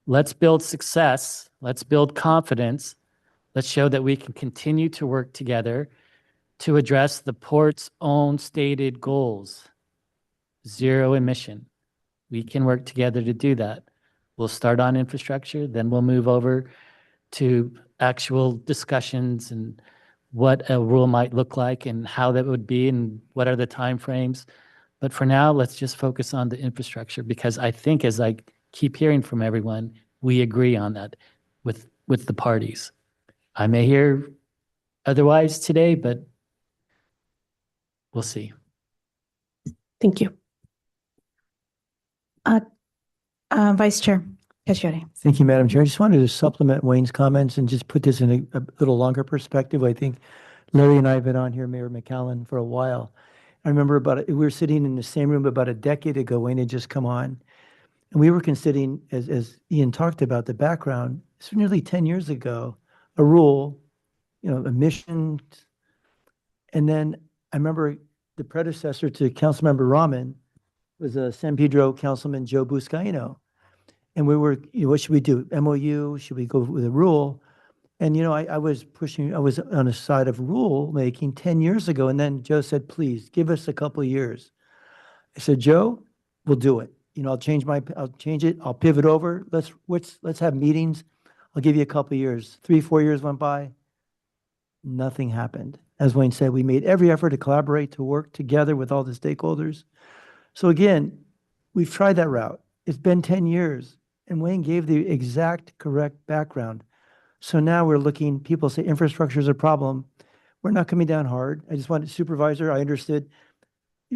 Let's build success. Let's build confidence. Let's show that we can continue to work together to address the port's own stated goals. Zero emission. We can work together to do that. We'll start on infrastructure, then we'll move over to actual discussions and what a rule might look like and how that would be and what are the timeframes. But for now, let's just focus on the infrastructure, because I think, as I keep hearing from everyone, we agree on that with the parties. I may hear otherwise today, but we'll see. Thank you. Vice Chair Cascione. Thank you, Madam Chair. I just wanted to supplement Wayne's comments and just put this in a little longer perspective. I think Larry and I have been on here, Mayor McCallum, for a while. I remember we were sitting in the same room about a decade ago. Wayne had just come on, and we were considering, as Ian talked about, the background. It's nearly 10 years ago, a rule, emissions. And then I remember the predecessor to Councilmember Rahman was San Pedro Councilman Joe Buscaino. And we were, what should we do? MOU? Should we go with a rule? And, I was on the side of rule making 10 years ago. And then Joe said, please give us a couple of years. I said, Joe, we'll do it. I'll change it. I'll pivot over. Let's have meetings. I'll give you a couple of years. 3-4 years went by. Nothing happened. As Wayne said, we made every effort to collaborate, to work together with all the stakeholders. So again, we've tried that route. It's been 10 years, and Wayne gave the exact correct background. So now we're looking, people say infrastructure is a problem. We're not coming down hard. I just wanted supervisor, I understood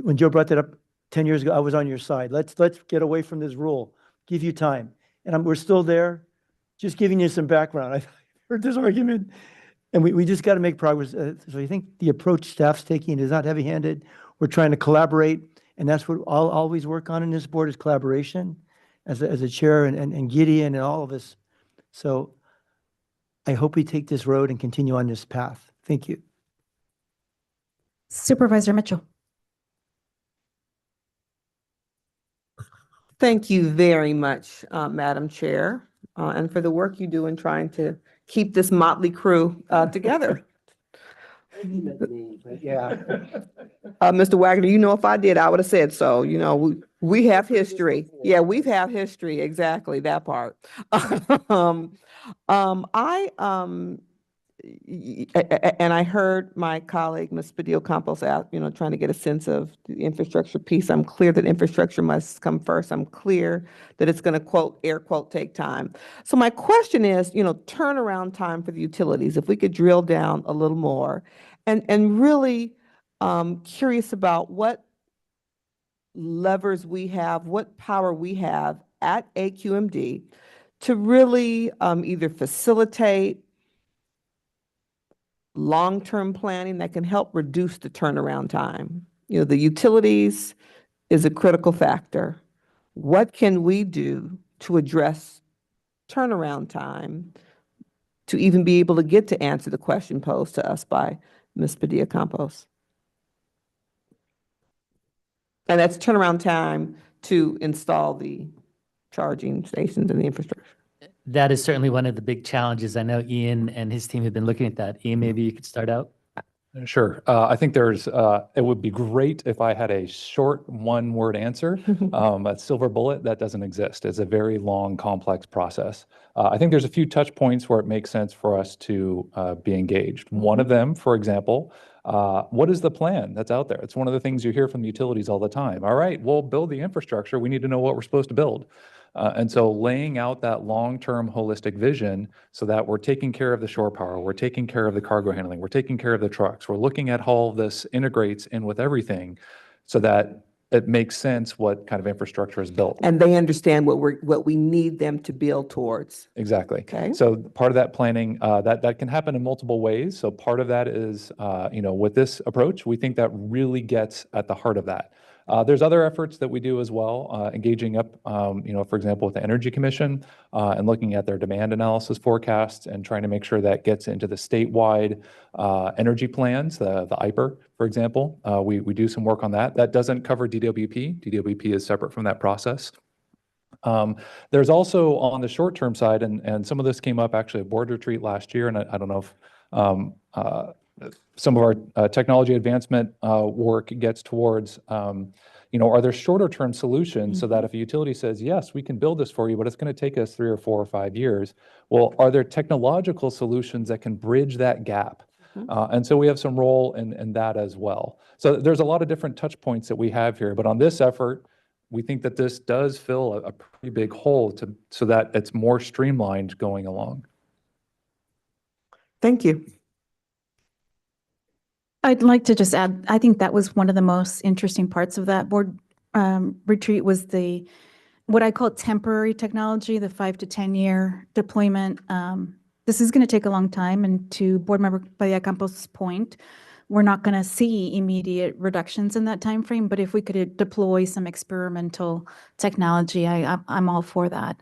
when Joe brought that up 10 years ago, I was on your side. Let's get away from this rule, give you time. And we're still there, just giving you some background. I've heard this argument, and we just got to make progress. So I think the approach staff's taking is not heavy-handed. We're trying to collaborate, and that's what I'll always work on in this board is collaboration as a chair and Gideon and all of us. So I hope we take this road and continue on this path. Thank you. Supervisor Mitchell. Thank you very much, Madam Chair, and for the work you do in trying to keep this motley crew together. Yeah. Mr. Wagner, if I did, I would have said so. We have history. Yeah, we've had history. Exactly, that part. And I heard my colleague, Ms. Padilla-Campos, out, trying to get a sense of the infrastructure piece. I'm clear that infrastructure must come first. I'm clear that it's going to, quote, air quote, take time. So my question is, turnaround time for the utilities, if we could drill down a little more and really curious about what levers we have, what power we have at AQMD to really either facilitate long-term planning that can help reduce the turnaround time. The utilities is a critical factor. What can we do to address turnaround time to even be able to get to answer the question posed to us by Ms. Padilla-Campos? And that's turnaround time to install the charging stations and the infrastructure. That is certainly one of the big challenges. I know Ian and his team have been looking at that. Ian, maybe you could start out. Sure. I think it would be great if I had a short one-word answer, a silver bullet. That doesn't exist. It's a very long, complex process. I think there's a few touch points where it makes sense for us to be engaged. One of them, for example, what is the plan that's out there? It's one of the things you hear from the utilities all the time. All right, we'll build the infrastructure. We need to know what we're supposed to build. And so laying out that long-term holistic vision so that we're taking care of the shore power, we're taking care of the cargo handling, we're taking care of the trucks, we're looking at how all of this integrates in with everything so that it makes sense what kind of infrastructure is built. And they understand what we need them to build towards. Exactly. Okay. So part of that planning, that can happen in multiple ways. So part of that is, with this approach, we think that really gets at the heart of that. There's other efforts that we do as well, engaging up, for example, with the Energy Commission and looking at their demand analysis forecasts and trying to make sure that gets into the statewide energy plans, the IPER, for example. We do some work on that. That doesn't cover DWP. DWP is separate from that process. There's also on the short-term side, and some of this came up actually at board retreat last year, and I don't know if some of our technology advancement work gets towards, are there shorter term solutions so that if a utility says, yes, we can build this for you, but it's going to take us 3 or 4 or 5 years? Well, are there technological solutions that can bridge that gap? And so we have some role in that as well. So there's a lot of different touch points that we have here, but on this effort, we think that this does fill a pretty big hole so that it's more streamlined going along. Thank you. I'd like to just add, I think that was one of the most interesting parts of that board retreat was what I call temporary technology, the 5 to 10 year deployment. This is going to take a long time, and to Board Member Vallacampo's point, we're not going to see immediate reductions in that time frame, but if we could deploy some experimental technology, I'm all for that.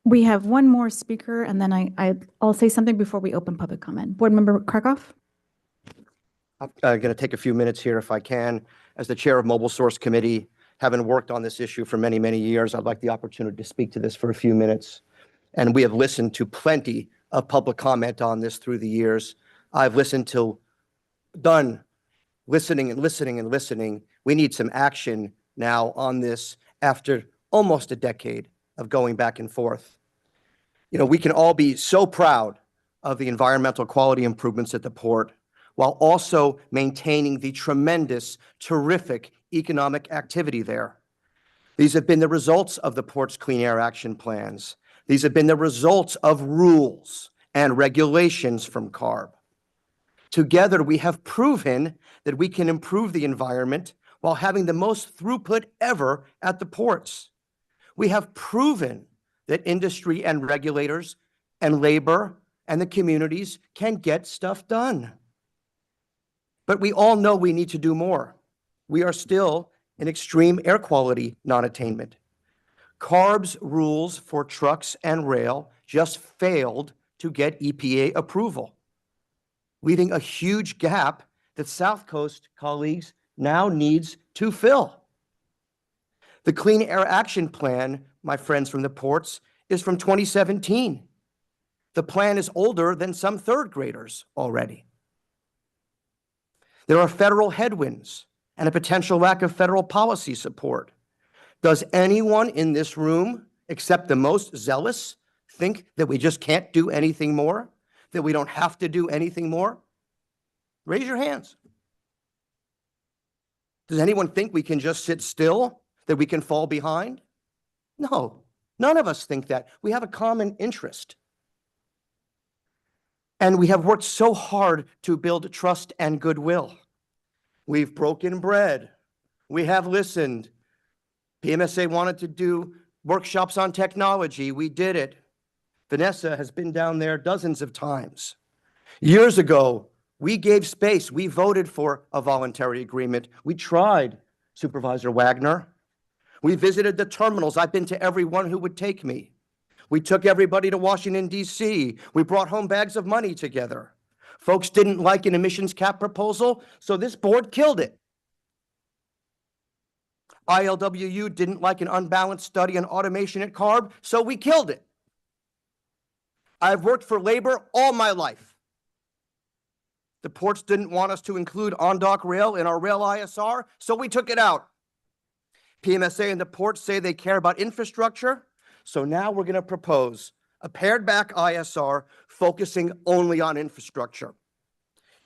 We have one more speaker, and then I'll say something before we open public comment. Board Member Krakow? I'm going to take a few minutes here if I can. As the chair of Mobile Source Committee, having worked on this issue for many, many years, I'd like the opportunity to speak to this for a few minutes. And we have listened to plenty of public comment on this through the years. I've listened to, listening and listening and listening. We need some action now on this after almost a decade of going back and forth. We can all be so proud of the environmental quality improvements at the port, while also maintaining the tremendous, terrific economic activity there. These have been the results of the port's clean air action plans. These have been the results of rules and regulations from CARB. Together, we have proven that we can improve the environment while having the most throughput ever at the ports. We have proven that industry and regulators and labor and the communities can get stuff done. But we all know we need to do more. We are still in extreme air quality non-attainment. CARB's rules for trucks and rail just failed to get EPA approval, leaving a huge gap that South Coast colleagues now needs to fill. The Clean Air Action Plan, my friends from the ports, is from 2017. The plan is older than some third graders already. There are federal headwinds and a potential lack of federal policy support. Does anyone in this room, except the most zealous, think that we just can't do anything more? That we don't have to do anything more? Raise your hands. Does anyone think we can just sit still, that we can fall behind? No, none of us think that. We have a common interest. And we have worked so hard to build trust and goodwill. We've broken bread. We have listened. PMSA wanted to do workshops on technology. We did it. Vanessa has been down there dozens of times. Years ago, we gave space. We voted for a voluntary agreement. We tried, Supervisor Wagner. We visited the terminals. I've been to every one who would take me. We took everybody to Washington, D.C. We brought home bags of money together. Folks didn't like an emissions cap proposal, so this board killed it. ILWU didn't like an unbalanced study on automation at CARB, so we killed it. I've worked for labor all my life. The ports didn't want us to include on-dock rail in our rail ISR, so we took it out. PMSA and the ports say they care about infrastructure, so now we're going to propose a pared back ISR focusing only on infrastructure.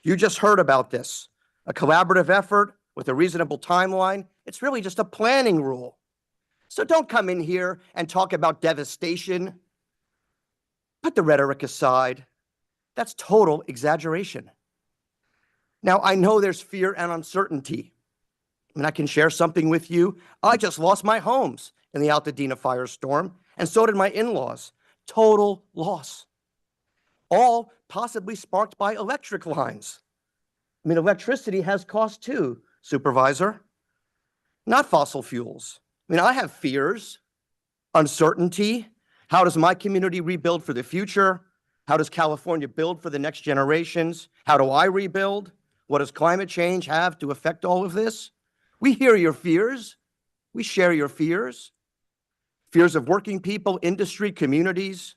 You just heard about this, a collaborative effort with a reasonable timeline. It's really just a planning rule. So don't come in here and talk about devastation. Put the rhetoric aside. That's total exaggeration. Now, I know there's fear and uncertainty. And I can share something with you. I just lost my homes in the Altadena firestorm, and so did my in-laws. Total loss. All possibly sparked by electric lines. I mean, electricity has cost too, Supervisor. Not fossil fuels. I mean, I have fears, uncertainty. How does my community rebuild for the future? How does California build for the next generations? How do I rebuild? What does climate change have to affect all of this? We hear your fears. We share your fears. Fears of working people, industry, communities.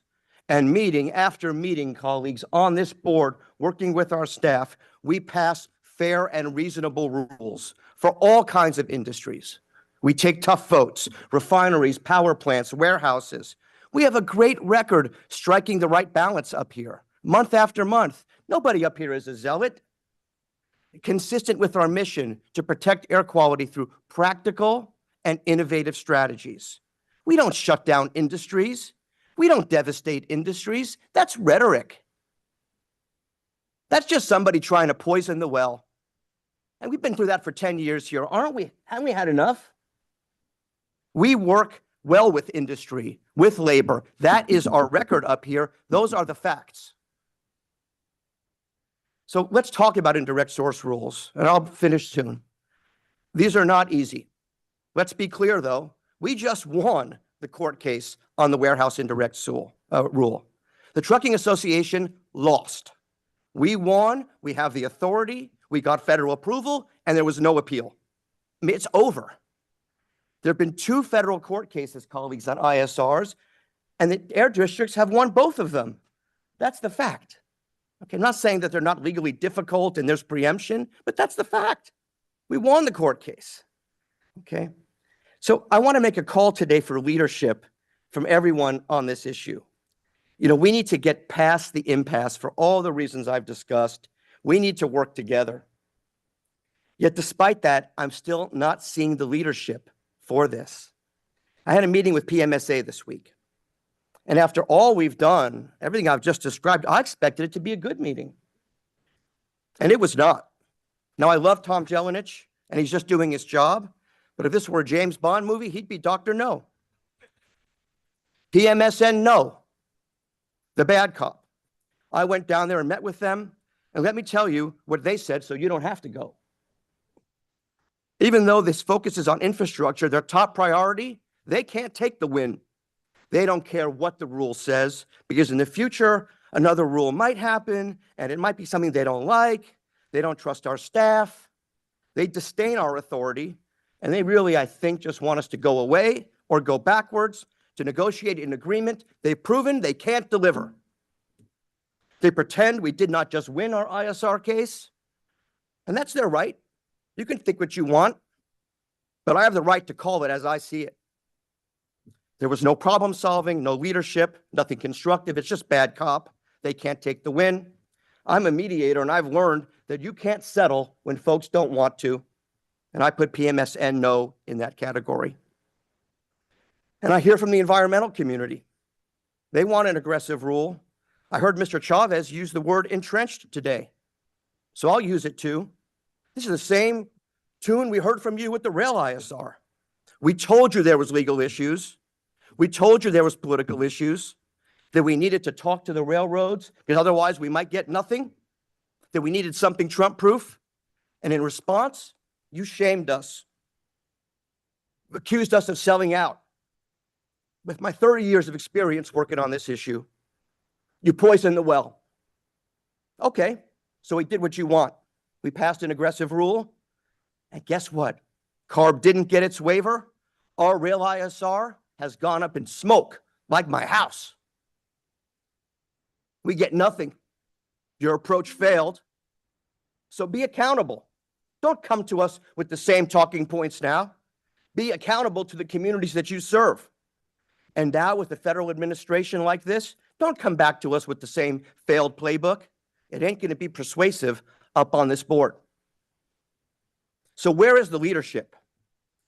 And meeting after meeting, colleagues, on this board, working with our staff, we pass fair and reasonable rules for all kinds of industries. We take tough votes, refineries, power plants, warehouses. We have a great record striking the right balance up here, month after month. Nobody up here is a zealot. Consistent with our mission to protect air quality through practical and innovative strategies. We don't shut down industries. We don't devastate industries. That's rhetoric. That's just somebody trying to poison the well. And we've been through that for 10 years here, aren't we? Haven't we had enough? We work well with industry, with labor. That is our record up here. Those are the facts. So let's talk about indirect source rules, and I'll finish soon. These are not easy. Let's be clear, though. We just won the court case on the warehouse indirect rule. The Trucking Association lost. We won. We have the authority. We got federal approval, and there was no appeal. I mean, it's over. There have been 2 federal court cases, colleagues, on ISRs, and the air districts have won both of them. That's the fact. Okay, I'm not saying that they're not legally difficult and there's preemption, but that's the fact. We won the court case. Okay, so I want to make a call today for leadership from everyone on this issue. You know, we need to get past the impasse for all the reasons I've discussed. We need to work together. Yet despite that, I'm still not seeing the leadership for this. I had a meeting with PMSA this week. And after all we've done, everything I've just described, I expected it to be a good meeting. And it was not. Now, I love Tom Jelinich, and he's just doing his job. But if this were a James Bond movie, he'd be Dr. No. PMSN, no. The bad cop. I went down there and met with them. And let me tell you what they said so you don't have to go. Even though this focuses on infrastructure, their top priority, they can't take the win. They don't care what the rule says, because in the future, another rule might happen, and it might be something they don't like. They don't trust our staff. They disdain our authority, and they really, I think, just want us to go away or go backwards to negotiate an agreement they've proven they can't deliver. They pretend we did not just win our ISR case, and that's their right. You can think what you want, but I have the right to call it as I see it. There was no problem solving, no leadership, nothing constructive. It's just bad cop. They can't take the win. I'm a mediator, and I've learned that you can't settle when folks don't want to. And I put PMSN no in that category. And I hear from the environmental community. They want an aggressive rule. I heard Mr. Chavez use the word entrenched today. So I'll use it too. This is the same tune we heard from you with the rail ISR. We told you there was legal issues. We told you there was political issues, that we needed to talk to the railroads because otherwise we might get nothing, that we needed something Trump-proof. And in response, you shamed us, accused us of selling out. With my 30 years of experience working on this issue, you poisoned the well. Okay, so we did what you want. We passed an aggressive rule. And guess what? CARB didn't get its waiver. Our rail ISR has gone up in smoke, like my house. We get nothing. Your approach failed. So be accountable. Don't come to us with the same talking points now. Be accountable to the communities that you serve. And now with the federal administration like this, don't come back to us with the same failed playbook. It ain't going to be persuasive up on this board. So where is the leadership?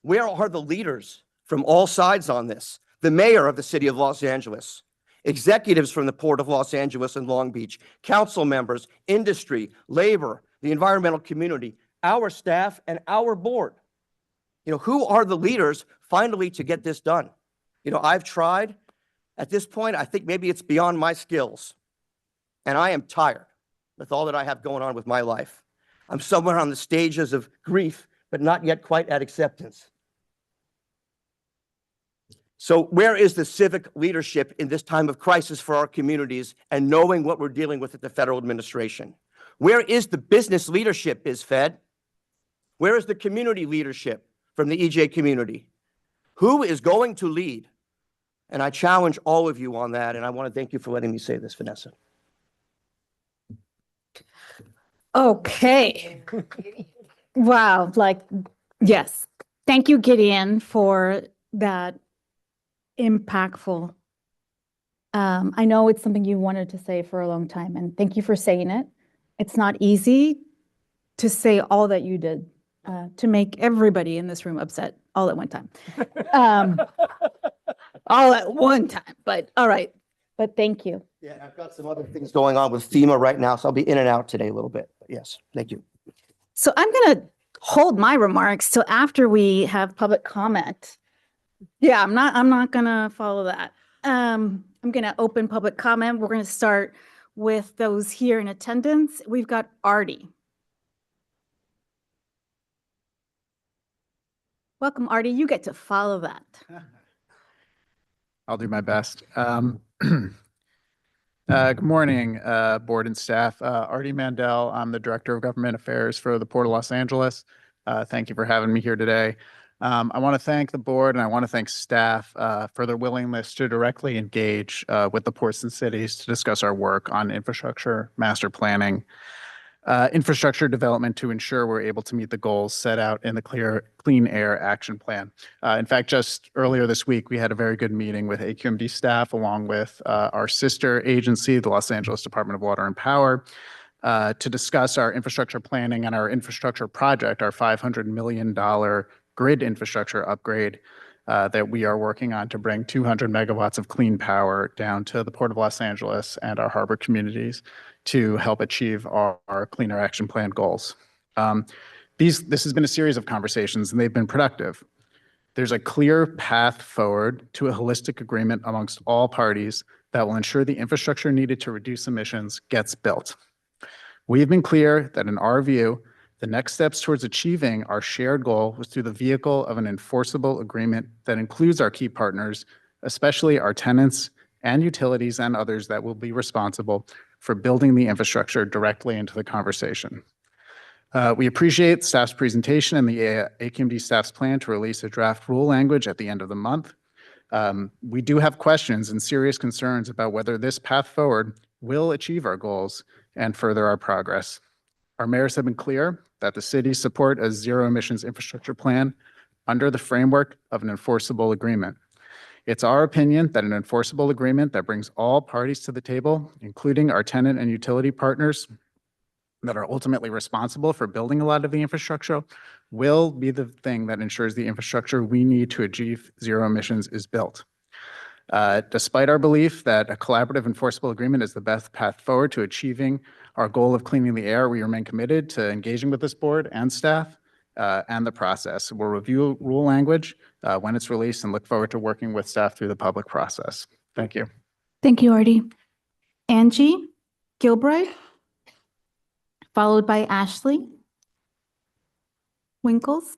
Where are the leaders from all sides on this? The mayor of the city of Los Angeles, executives from the Port of Los Angeles and Long Beach, council members, industry, labor, the environmental community, our staff, and our board. You know, who are the leaders finally to get this done? You know, I've tried. At this point, I think maybe it's beyond my skills. And I am tired with all that I have going on with my life. I'm somewhere on the stages of grief, but not yet quite at acceptance. So where is the civic leadership in this time of crisis for our communities and knowing what we're dealing with at the federal administration? Where is the business leadership, BizFed? Where is the community leadership from the EJ community? Who is going to lead And I challenge all of you on that, and I want to thank you for letting me say this, Vanessa. Okay. Wow, like, yes. Thank you, Gideon, for that impactful. I know it's something you wanted to say for a long time, and thank you for saying it. It's not easy to say all that you did, to make everybody in this room upset all at one time. All at one time, but all right. But thank you. Yeah, I've got some other things going on with FEMA right now, so I'll be in and out today a little bit. But yes, thank you. So I'm going to hold my remarks till after we have public comment. Yeah, I'm not going to follow that. I'm going to open public comment. We're going to start with those here in attendance. We've got Artie. Welcome, Artie. You get to follow that. I'll do my best. Good morning, board and staff. Artie Mandel, I'm the Director of Government Affairs for the Port of Los Angeles. Thank you for having me here today. I want to thank the board and I want to thank staff for their willingness to directly engage with the ports and cities to discuss our work on infrastructure, master planning, infrastructure development to ensure we're able to meet the goals set out in the Clean Air Action Plan. In fact, just earlier this week, we had a very good meeting with AQMD staff along with our sister agency, the Los Angeles Department of Water and Power, to discuss our infrastructure planning and our infrastructure project, our $500 million grid infrastructure upgrade that we are working on to bring 200 megawatts of clean power down to the Port of Los Angeles and our harbor communities to help achieve our Clean Air Action Plan goals. This has been a series of conversations and they've been productive. There's a clear path forward to a holistic agreement amongst all parties that will ensure the infrastructure needed to reduce emissions gets built. We've been clear that in our view, the next steps towards achieving our shared goal was through the vehicle of an enforceable agreement that includes our key partners, especially our tenants and utilities and others that will be responsible for building the infrastructure directly into the conversation. We appreciate staff's presentation and the AQMD staff's plan to release a draft rule language at the end of the month. We do have questions and serious concerns about whether this path forward will achieve our goals and further our progress. Our mayors have been clear that the cities support a zero emissions infrastructure plan under the framework of an enforceable agreement. It's our opinion that an enforceable agreement that brings all parties to the table, including our tenant and utility partners that are ultimately responsible for building a lot of the infrastructure, will be the thing that ensures the infrastructure we need to achieve zero emissions is built. Despite our belief that a collaborative enforceable agreement is the best path forward to achieving our goal of cleaning the air, we remain committed to engaging with this board and staff and the process. We'll review rule language when it's released and look forward to working with staff through the public process. Thank you. Thank you, Artie. Angie Gilbride, followed by Ashley Winkles.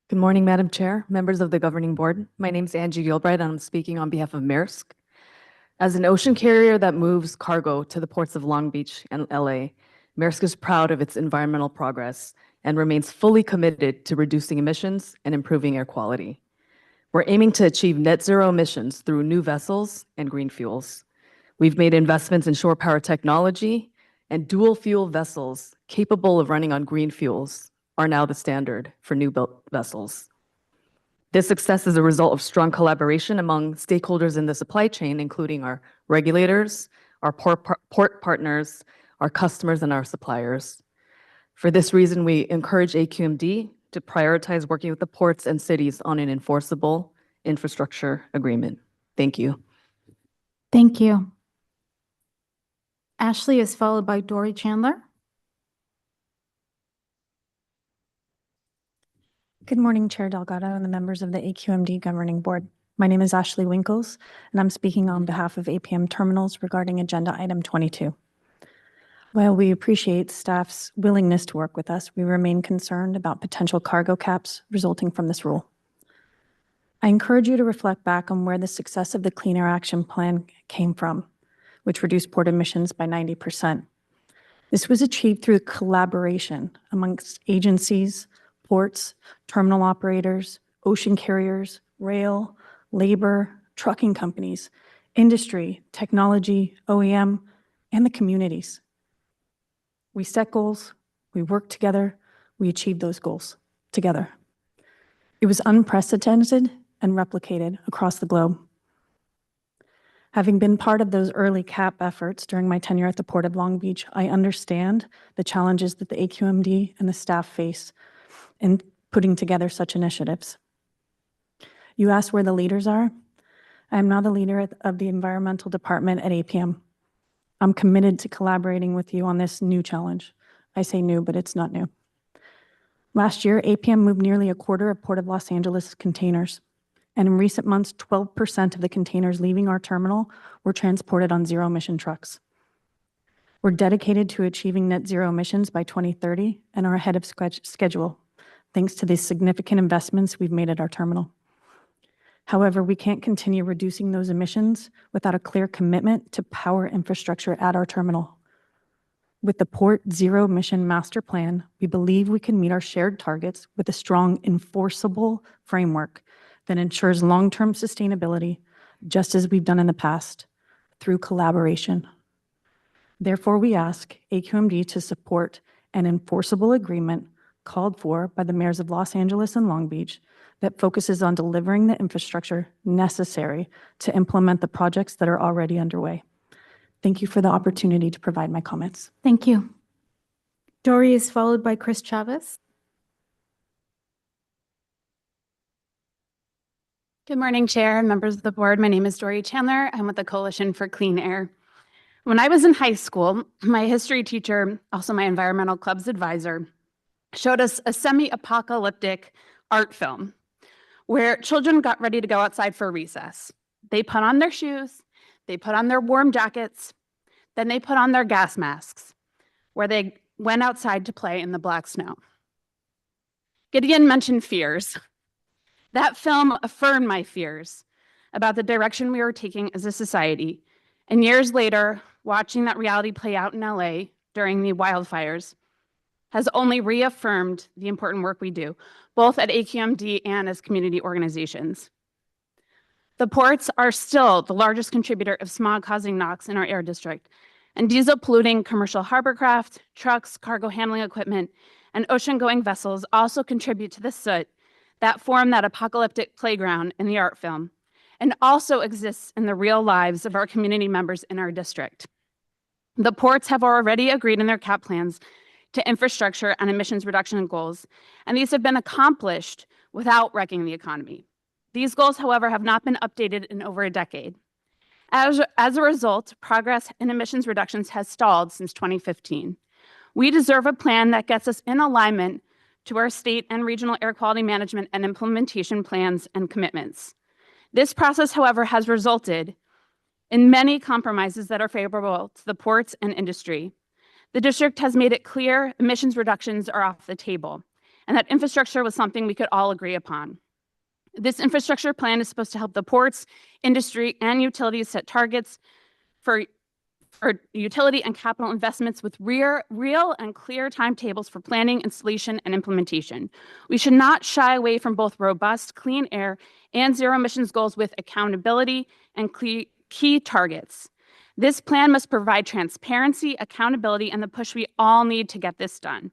Good morning, Madam Chair, members of the governing board. My name is Angie Gilbride, and I'm speaking on behalf of Maersk. As an ocean carrier that moves cargo to the ports of Long Beach and LA, Maersk is proud of its environmental progress and remains fully committed to reducing emissions and improving air quality. We're aiming to achieve net zero emissions through new vessels and green fuels. We've made investments in shore power technology, and dual fuel vessels capable of running on green fuels are now the standard for new built vessels. This success is a result of strong collaboration among stakeholders in the supply chain, including our regulators, our port partners, our customers, and our suppliers. For this reason, we encourage AQMD to prioritize working with the ports and cities on an enforceable infrastructure agreement. Thank you. Thank you. Ashley is followed by Dory Chandler. Good morning, Chair Delgado and the members of the AQMD Governing Board. My name is Ashley Winkles, and I'm speaking on behalf of APM Terminals regarding Agenda Item 22. While we appreciate staff's willingness to work with us, we remain concerned about potential cargo caps resulting from this rule. I encourage you to reflect back on where the success of the Clean Air Action Plan came from, which reduced port emissions by 90%. This was achieved through collaboration amongst agencies, ports, terminal operators, ocean carriers, rail, labor, trucking companies, industry, technology, OEM, and the communities. We set goals, we worked together, we achieved those goals together. It was unprecedented and replicated across the globe. Having been part of those early CAP efforts during my tenure at the Port of Long Beach, I understand the challenges that the AQMD and the staff face in putting together such initiatives. You asked where the leaders are. I am now the leader of the environmental department at APM. I'm committed to collaborating with you on this new challenge. I say new, but it's not new. Last year, APM moved nearly a quarter of Port of Los Angeles containers. And in recent months, 12% of the containers leaving our terminal were transported on zero-emission trucks. We're dedicated to achieving net zero emissions by 2030 and are ahead of schedule, thanks to the significant investments we've made at our terminal. However, we can't continue reducing those emissions without a clear commitment to power infrastructure at our terminal. With the Port Zero Emission Master Plan, we believe we can meet our shared targets with a strong, enforceable framework that ensures long-term sustainability, just as we've done in the past, through collaboration. Therefore, we ask AQMD to support an enforceable agreement called for by the mayors of Los Angeles and Long Beach that focuses on delivering the infrastructure necessary to implement the projects that are already underway. Thank you for the opportunity to provide my comments. Thank you. Dory is followed by Chris Chavez. Good morning, Chair and members of the board. My name is Dory Chandler. I'm with the Coalition for Clean Air. When I was in high school, my history teacher, also my environmental club's advisor, showed us a semi-apocalyptic art film where children got ready to go outside for recess. They put on their shoes, they put on their warm jackets, then they put on their gas masks, where they went outside to play in the black snow. Gideon mentioned fears. That film affirmed my fears about the direction we were taking as a society. And years later, watching that reality play out in LA during the wildfires has only reaffirmed the important work we do, both at AQMD and as community organizations. The ports are still the largest contributor of smog-causing NOx in our air district, and diesel-polluting commercial hovercraft, trucks, cargo handling equipment, and ocean-going vessels also contribute to the soot that form that apocalyptic playground in the art film, and also exists in the real lives of our community members in our district. The ports have already agreed in their CAP plans to infrastructure and emissions reduction goals, and these have been accomplished without wrecking the economy. These goals, however, have not been updated in over a decade. As a result, progress in emissions reductions has stalled since 2015. We deserve a plan that gets us in alignment to our state and regional air quality management and implementation plans and commitments. This process, however, has resulted in many compromises that are favorable to the ports and industry. The district has made it clear emissions reductions are off the table, and that infrastructure was something we could all agree upon. This infrastructure plan is supposed to help the ports, industry, and utilities set targets for utility and capital investments with real and clear timetables for planning, installation, and implementation. We should not shy away from both robust clean air and zero emissions goals with accountability and key targets. This plan must provide transparency, accountability, and the push we all need to get this done.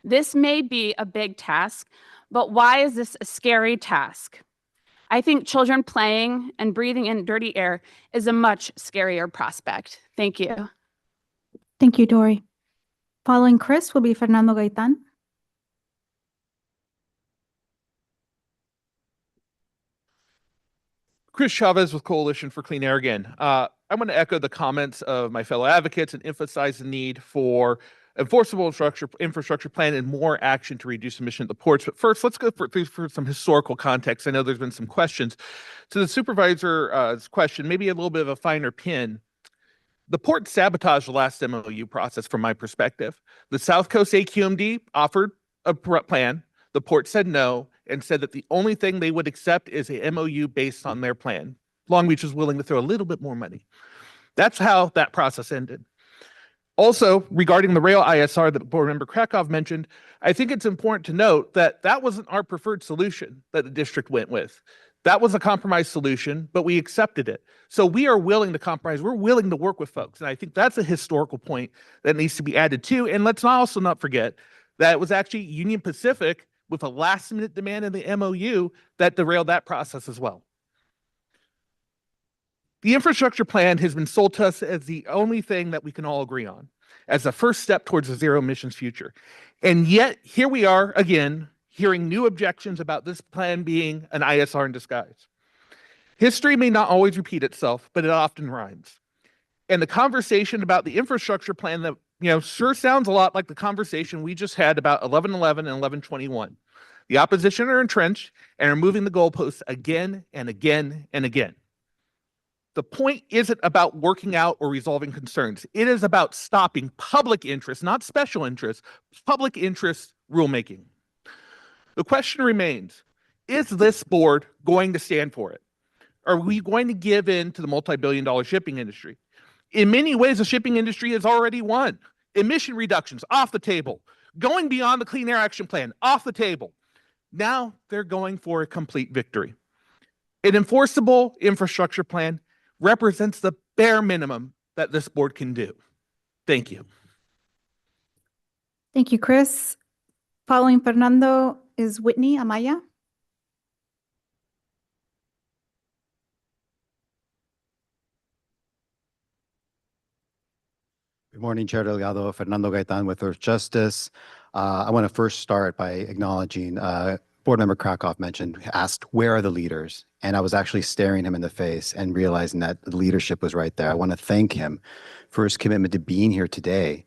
This may be a big task, but why is this a scary task? I think children playing and breathing in dirty air is a much scarier prospect. Thank you. Thank you, Dory. Following Chris will be Fernando Gaitán. Chris Chavez with Coalition for Clean Air again. I want to echo the comments of my fellow advocates and emphasize the need for enforceable infrastructure plan and more action to reduce emission at the ports. But first, let's go for some historical context. I know there's been some questions. To the supervisor's question, maybe a little bit of a finer pin. The port sabotaged the last MOU process from my perspective. The South Coast AQMD offered a plan. The port said no and said that the only thing they would accept is a MOU based on their plan. Long Beach was willing to throw a little bit more money. That's how that process ended. Also, regarding the rail ISR that Board Member Krakow mentioned, I think it's important to note that that wasn't our preferred solution that the district went with. That was a compromise solution, but we accepted it. So we are willing to compromise. We're willing to work with folks. And I think that's a historical point that needs to be added too. And let's also not forget that it was actually Union Pacific with a last minute demand in the MOU that derailed that process as well. The infrastructure plan has been sold to us as the only thing that we can all agree on, as the first step towards a zero emissions future. And yet, here we are again, hearing new objections about this plan being an ISR in disguise. History may not always repeat itself, but it often rhymes. And the conversation about the infrastructure plan that, sure sounds a lot like the conversation we just had about 1111 and 1121. The opposition are entrenched and are moving the goalposts again and again and again. The point isn't about working out or resolving concerns. It is about stopping public interest, not special interest, public interest rulemaking. The question remains, is this board going to stand for it? Are we going to give in to the multi-billion-dollar shipping industry? In many ways, the shipping industry has already won. Emission reductions off the table. Going beyond the Clean Air Action Plan off the table. Now they're going for a complete victory. An enforceable infrastructure plan represents the bare minimum that this board can do. Thank you. Thank you, Chris. Following Fernando is Whitney Amaya. Good morning, Chair Delgado. Fernando Gaitan with Earth Justice. I want to first start by acknowledging Board Member Krakow asked, where are the leaders? And I was actually staring him in the face and realizing that the leadership was right there. I want to thank him for his commitment to being here today,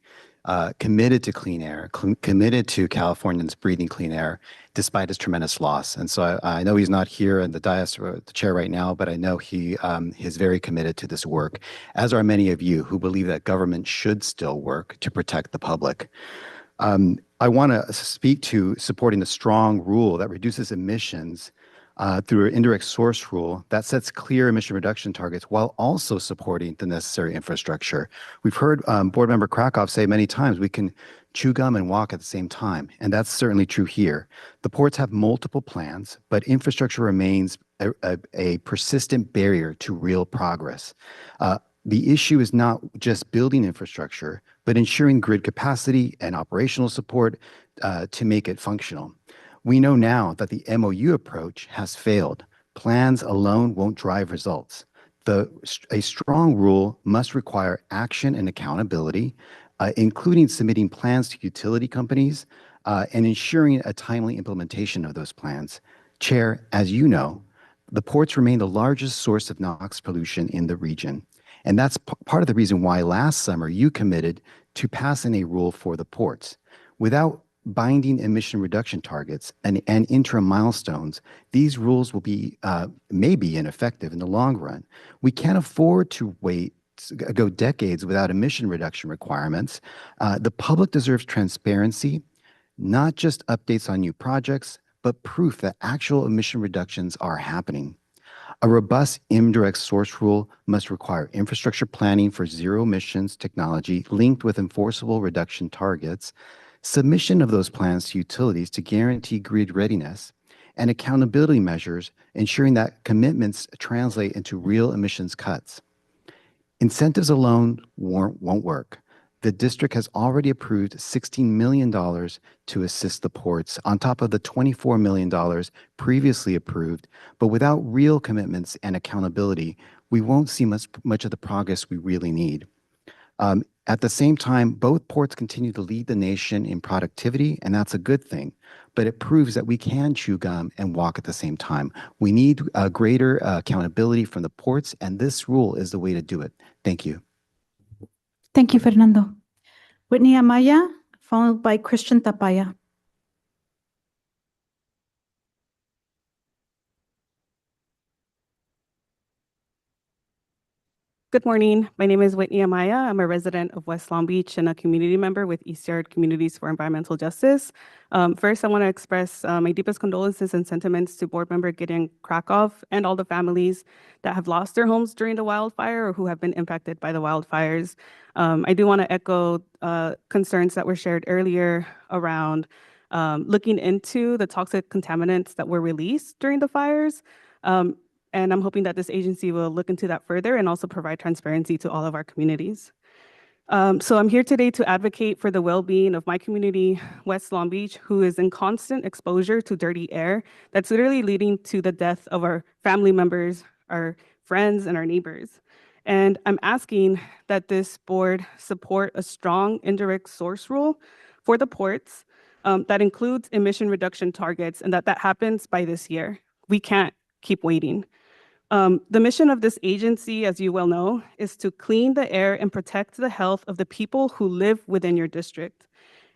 committed to clean air, committed to Californians breathing clean air, despite his tremendous loss. And so I know he's not here in the dais or the chair right now, but I know he is very committed to this work, as are many of you who believe that government should still work to protect the public. I want to speak to supporting a strong rule that reduces emissions through an indirect source rule that sets clear emission reduction targets while also supporting the necessary infrastructure. We've heard Board Member Krakow say many times we can chew gum and walk at the same time, and that's certainly true here. The ports have multiple plans, but infrastructure remains a persistent barrier to real progress. The issue is not just building infrastructure, but ensuring grid capacity and operational support to make it functional. We know now that the MOU approach has failed. Plans alone won't drive results. A strong rule must require action and accountability, including submitting plans to utility companies and ensuring a timely implementation of those plans. Chair, as you know, the ports remain the largest source of NOx pollution in the region. And that's part of the reason why last summer you committed to passing a rule for the ports. Without binding emission reduction targets and interim milestones, these rules will be may be ineffective in the long run. We can't afford to go decades without emission reduction requirements. The public deserves transparency, not just updates on new projects, but proof that actual emission reductions are happening. A robust indirect source rule must require infrastructure planning for zero emissions technology linked with enforceable reduction targets, submission of those plans to utilities to guarantee grid readiness, and accountability measures ensuring that commitments translate into real emissions cuts. Incentives alone won't work. The district has already approved $16 million to assist the ports on top of the $24 million previously approved, but without real commitments and accountability, we won't see much of the progress we really need. At the same time, both ports continue to lead the nation in productivity, and that's a good thing, but it proves that we can chew gum and walk at the same time. We need greater accountability from the ports, and this rule is the way to do it. Thank you. Thank you, Fernando. Whitney Amaya, followed by Christian Tapaya. Good morning. My name is Whitney Amaya. I'm a resident of West Long Beach and a community member with East Yard Communities for Environmental Justice. First, I want to express my deepest condolences and sentiments to Board Member Gideon Krakow and all the families that have lost their homes during the wildfire or who have been impacted by the wildfires. I do want to echo concerns that were shared earlier around looking into the toxic contaminants that were released during the fires. And I'm hoping that this agency will look into that further and also provide transparency to all of our communities. So I'm here today to advocate for the well-being of my community, West Long Beach, who is in constant exposure to dirty air that's literally leading to the death of our family members, our friends, and our neighbors. And I'm asking that this board support a strong indirect source rule for the ports that includes emission reduction targets and that happens by this year. We can't keep waiting. The mission of this agency, as you well know, is to clean the air and protect the health of the people who live within your district.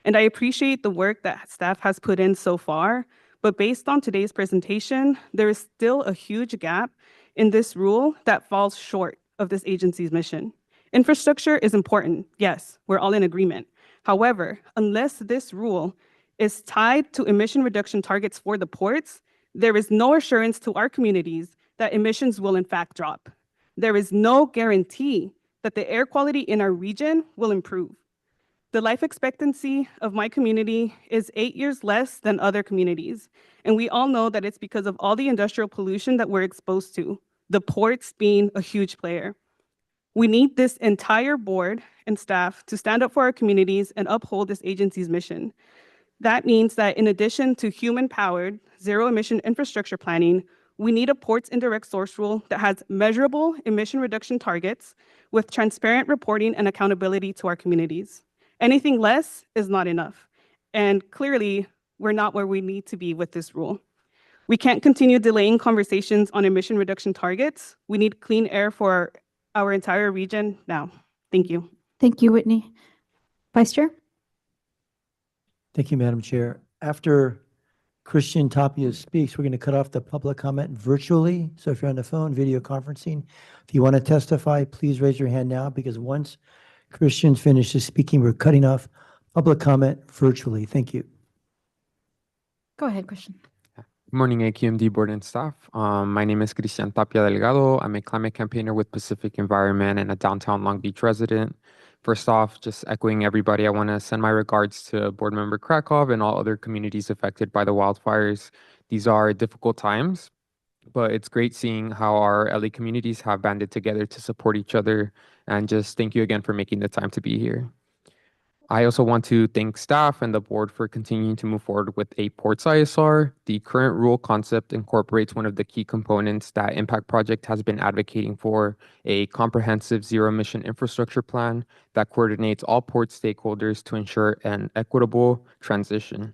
And I appreciate the work that staff has put in so far, but based on today's presentation, there is still a huge gap in this rule that falls short of this agency's mission. Infrastructure is important, yes, we're all in agreement. However, unless this rule is tied to emission reduction targets for the ports, there is no assurance to our communities that emissions will in fact drop. There is no guarantee that the air quality in our region will improve. The life expectancy of my community is 8 years less than other communities. And we all know that it's because of all the industrial pollution that we're exposed to, the ports being a huge player. We need this entire board and staff to stand up for our communities and uphold this agency's mission. That means that in addition to human-powered, zero-emission infrastructure planning, we need a ports indirect source rule that has measurable emission reduction targets with transparent reporting and accountability to our communities. Anything less is not enough. And clearly, we're not where we need to be with this rule. We can't continue delaying conversations on emission reduction targets. We need clean air for our entire region now. Thank you. Thank you, Whitney. Vice Chair? Thank you, Madam Chair. After Christian Tapia speaks, we're going to cut off the public comment virtually. So if you're on the phone, video conferencing, if you want to testify, please raise your hand now, because once Christian finishes speaking, we're cutting off public comment virtually. Thank you. Go ahead, Christian. Good morning, AQMD board and staff. My name is Cristian Tapia Delgado. I'm a climate campaigner with Pacific Environment and a downtown Long Beach resident. First off, just echoing everybody, I want to send my regards to Board Member Krakow and all other communities affected by the wildfires. These are difficult times, but it's great seeing how our LA communities have banded together to support each other. And just thank you again for making the time to be here. I also want to thank staff and the board for continuing to move forward with a ports ISR. The current rule concept incorporates one of the key components that Impact Project has been advocating for, a comprehensive zero-emission infrastructure plan that coordinates all port stakeholders to ensure an equitable transition.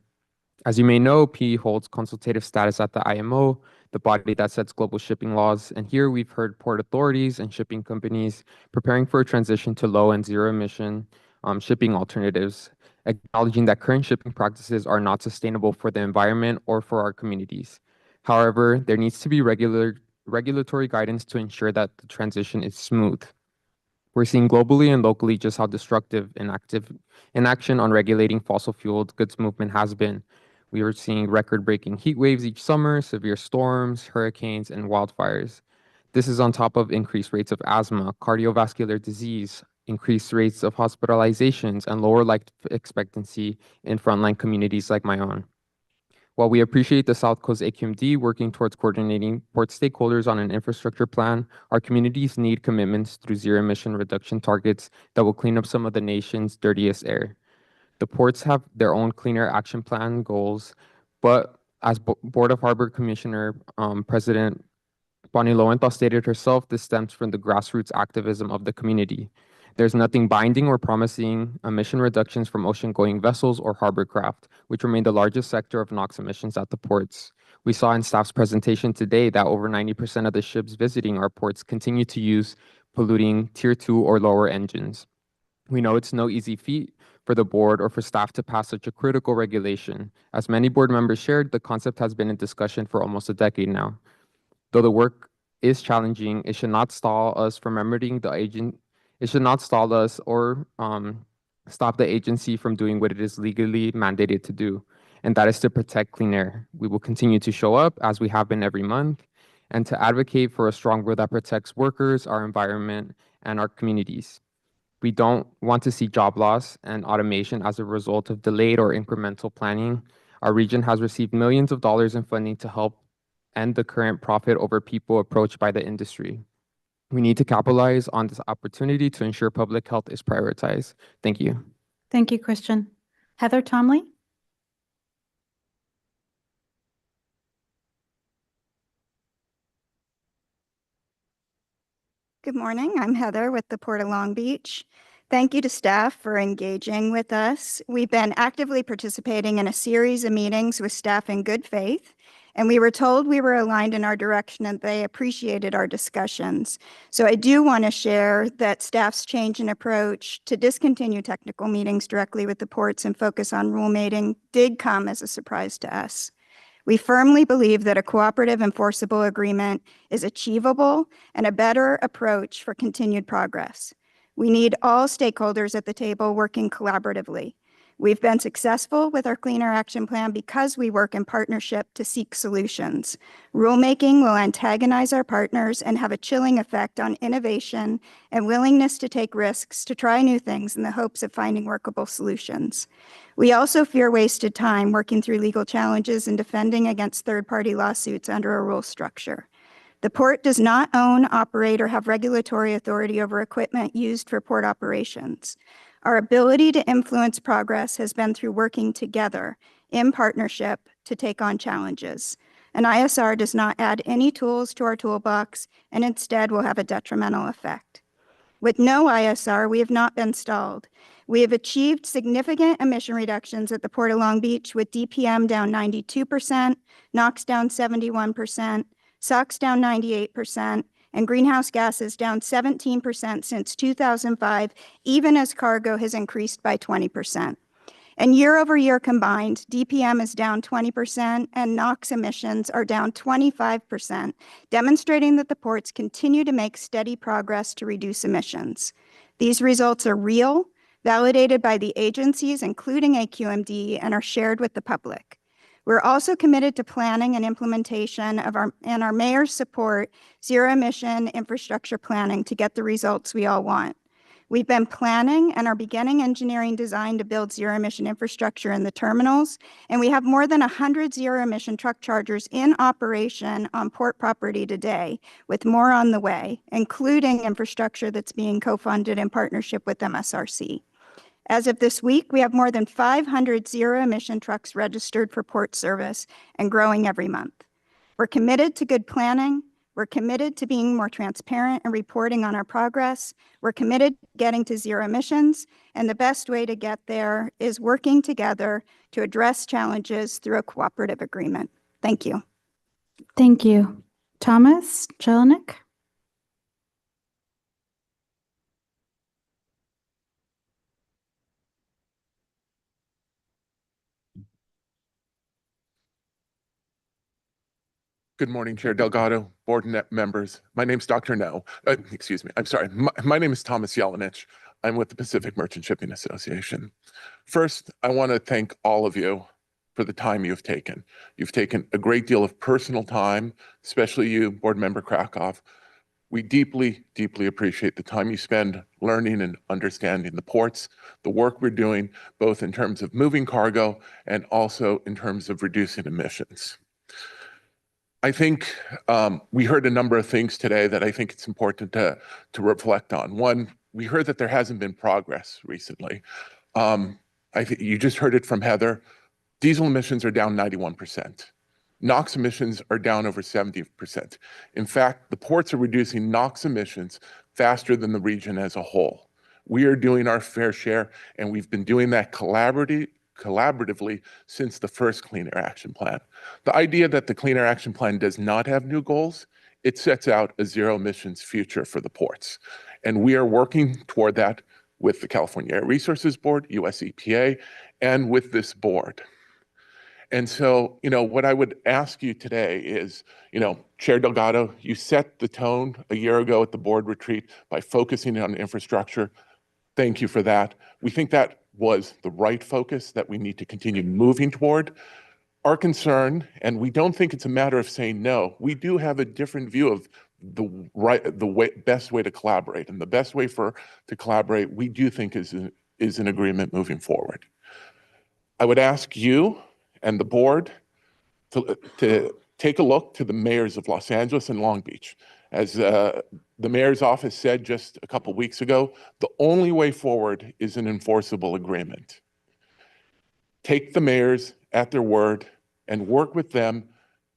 As you may know, PE holds consultative status at the IMO, the body that sets global shipping laws, and here we've heard port authorities and shipping companies preparing for a transition to low and zero-emission shipping alternatives, acknowledging that current shipping practices are not sustainable for the environment or for our communities. However, there needs to be regulatory guidance to ensure that the transition is smooth. We're seeing globally and locally just how destructive inaction on regulating fossil-fueled goods movement has been. We are seeing record-breaking heat waves each summer, severe storms, hurricanes, and wildfires. This is on top of increased rates of asthma, cardiovascular disease, increased rates of hospitalizations, and lower life expectancy in frontline communities like my own. While we appreciate the South Coast AQMD working towards coordinating port stakeholders on an infrastructure plan, our communities need commitments through zero-emission reduction targets that will clean up some of the nation's dirtiest air. The ports have their own Clean Air Action Plan goals, but as Board of Harbor Commissioner President Bonnie Lowenthal stated herself, this stems from the grassroots activism of the community. There's nothing binding or promising emission reductions from ocean-going vessels or harbor craft, which remain the largest sector of NOx emissions at the ports. We saw in staff's presentation today that over 90% of the ships visiting our ports continue to use polluting Tier 2 or lower engines. We know it's no easy feat for the board or for staff to pass such a critical regulation. As many board members shared, the concept has been in discussion for almost a decade now. Though the work is challenging, it should not stall us from remedying the agent. It should not stall us or stop the agency from doing what it is legally mandated to do, and that is to protect clean air. We will continue to show up as we have been every month and to advocate for a strong rule that protects workers, our environment, and our communities. We don't want to see job loss and automation as a result of delayed or incremental planning. Our region has received millions of dollars in funding to help end the current profit over people approach by the industry. We need to capitalize on this opportunity to ensure public health is prioritized. Thank you. Thank you, Christian. Heather Tomley? Good morning. I'm Heather with the Port of Long Beach. Thank you to staff for engaging with us. We've been actively participating in a series of meetings with staff in good faith, and we were told we were aligned in our direction and they appreciated our discussions. So I do want to share that staff's change in approach to discontinue technical meetings directly with the ports and focus on rulemaking did come as a surprise to us. We firmly believe that a cooperative enforceable agreement is achievable and a better approach for continued progress. We need all stakeholders at the table working collaboratively. We've been successful with our Clean Air Action Plan because we work in partnership to seek solutions. Rulemaking will antagonize our partners and have a chilling effect on innovation and willingness to take risks to try new things in the hopes of finding workable solutions. We also fear wasted time working through legal challenges and defending against third-party lawsuits under a rule structure. The port does not own, operate, or have regulatory authority over equipment used for port operations. Our ability to influence progress has been through working together in partnership to take on challenges. An ISR does not add any tools to our toolbox and instead will have a detrimental effect. With no ISR, we have not been stalled. We have achieved significant emission reductions at the Port of Long Beach with DPM down 92%, NOx down 71%, SOx down 98%, and greenhouse gases down 17% since 2005, even as cargo has increased by 20%. And year over year combined, DPM is down 20% and NOx emissions are down 25%, demonstrating that the ports continue to make steady progress to reduce emissions. These results are real, validated by the agencies, including AQMD, and are shared with the public. We're also committed to planning and implementation of our mayor's support zero emission infrastructure planning to get the results we all want. We've been planning and are beginning engineering design to build zero emission infrastructure in the terminals, and we have more than 100 zero emission truck chargers in operation on port property today, with more on the way, including infrastructure that's being co-funded in partnership with MSRC. As of this week, we have more than 500 zero-emission trucks registered for port service and growing every month. We're committed to good planning. We're committed to being more transparent and reporting on our progress. We're committed to getting to zero emissions, and the best way to get there is working together to address challenges through a cooperative agreement. Thank you. Thank you. Thomas Jelinek? Good morning, Chair Delgado, board members. My name's Dr. No. Excuse me. I'm sorry. My name is Thomas Jelinich. I'm with the Pacific Merchant Shipping Association. First, I want to thank all of you for the time you've taken. You've taken a great deal of personal time, especially you, Board Member Krakow. We deeply, deeply appreciate the time you spend learning and understanding the ports, the work we're doing, both in terms of moving cargo and also in terms of reducing emissions. I think we heard a number of things today that I think it's important to reflect on. One, we heard that there hasn't been progress recently. I think you just heard it from Heather. Diesel emissions are down 91%. NOx emissions are down over 70%. In fact, the ports are reducing NOx emissions faster than the region as a whole. We are doing our fair share, and we've been doing that collaboratively since the first Clean Air Action Plan. The idea that the Clean Air Action Plan does not have new goals, it sets out a zero emissions future for the ports. And we are working toward that with the California Air Resources Board, US EPA, and with this board. And so, what I would ask you today is, Chair Delgado, you set the tone a year ago at the board retreat by focusing on infrastructure. Thank you for that. We think that was the right focus that we need to continue moving toward. Our concern, and we don't think it's a matter of saying no, we do have a different view of best way to collaborate, and the best way to collaborate, we do think is an agreement moving forward. I would ask you and the board to take a look to the mayors of Los Angeles and Long Beach. As the mayor's office said just a couple weeks ago, the only way forward is an enforceable agreement. Take the mayors at their word and work with them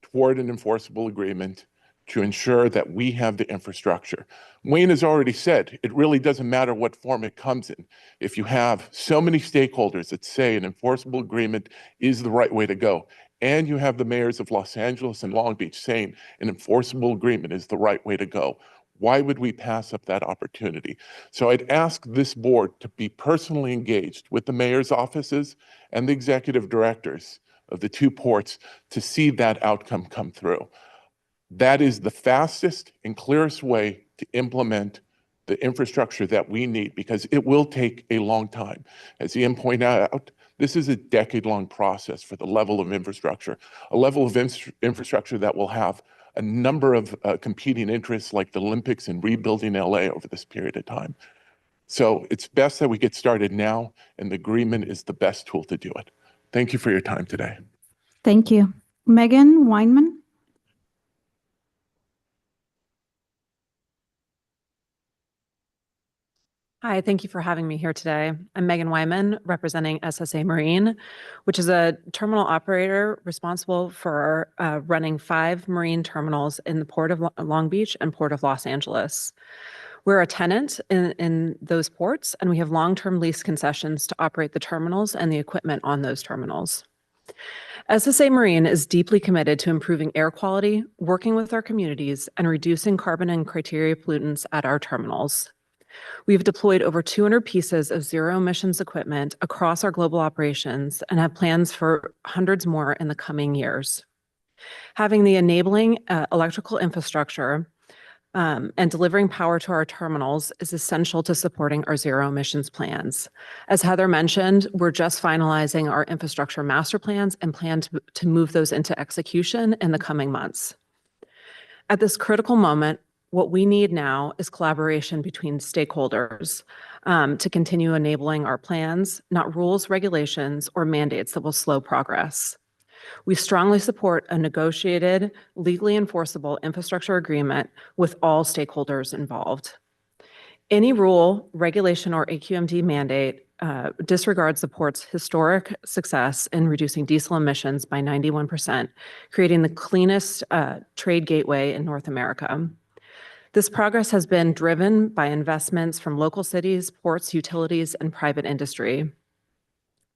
toward an enforceable agreement to ensure that we have the infrastructure. Wayne has already said, it really doesn't matter what form it comes in. If you have so many stakeholders that say an enforceable agreement is the right way to go, and you have the mayors of Los Angeles and Long Beach saying an enforceable agreement is the right way to go, why would we pass up that opportunity? So I'd ask this board to be personally engaged with the mayor's offices and the executive directors of the two ports to see that outcome come through. That is the fastest and clearest way to implement the infrastructure that we need, because it will take a long time. As Ian pointed out, this is a decade-long process for the level of infrastructure, a level of infrastructure that will have a number of competing interests like the Olympics and rebuilding LA over this period of time. So it's best that we get started now, and the agreement is the best tool to do it. Thank you for your time today. Thank you. Megan Weinman? Hi, thank you for having me here today. I'm Megan Wyman, representing SSA Marine, which is a terminal operator responsible for running 5 marine terminals in the Port of Long Beach and Port of Los Angeles. We're a tenant in those ports, and we have long-term lease concessions to operate the terminals and the equipment on those terminals. SSA Marine is deeply committed to improving air quality, working with our communities, and reducing carbon and criteria pollutants at our terminals. We've deployed over 200 pieces of zero emissions equipment across our global operations and have plans for hundreds more in the coming years. Having the enabling electrical infrastructure and delivering power to our terminals is essential to supporting our zero emissions plans. As Heather mentioned, we're just finalizing our infrastructure master plans and plan to move those into execution in the coming months. At this critical moment, what we need now is collaboration between stakeholders to continue enabling our plans, not rules, regulations, or mandates that will slow progress. We strongly support a negotiated, legally enforceable infrastructure agreement with all stakeholders involved. Any rule, regulation, or AQMD mandate disregards the port's historic success in reducing diesel emissions by 91%, creating the cleanest trade gateway in North America. This progress has been driven by investments from local cities, ports, utilities, and private industry.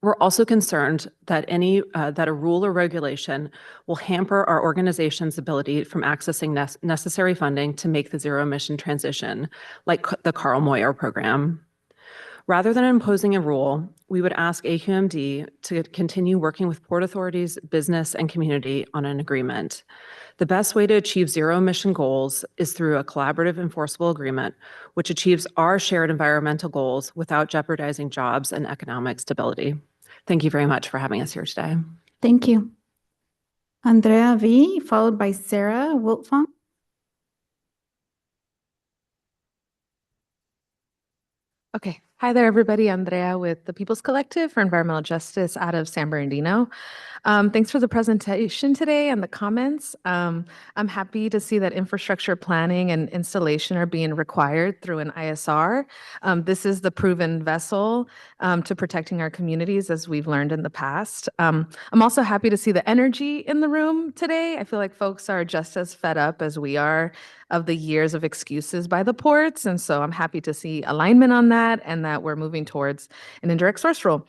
We're also concerned that that a rule or regulation will hamper our organization's ability from accessing necessary funding to make the zero emission transition, like the Carl Moyer program. Rather than imposing a rule, we would ask AQMD to continue working with port authorities, business, and community on an agreement. The best way to achieve zero emission goals is through a collaborative enforceable agreement, which achieves our shared environmental goals without jeopardizing jobs and economic stability. Thank you very much for having us here today. Thank you. Andrea V., followed by Sarah Wiltfong. Okay. Hi there, everybody. Andrea with the People's Collective for Environmental Justice out of San Bernardino. Thanks for the presentation today and the comments. I'm happy to see that infrastructure planning and installation are being required through an ISR. This is the proven vessel to protecting our communities, as we've learned in the past. I'm also happy to see the energy in the room today. I feel like folks are just as fed up as we are of the years of excuses by the ports. And so I'm happy to see alignment on that and that we're moving towards an indirect source rule.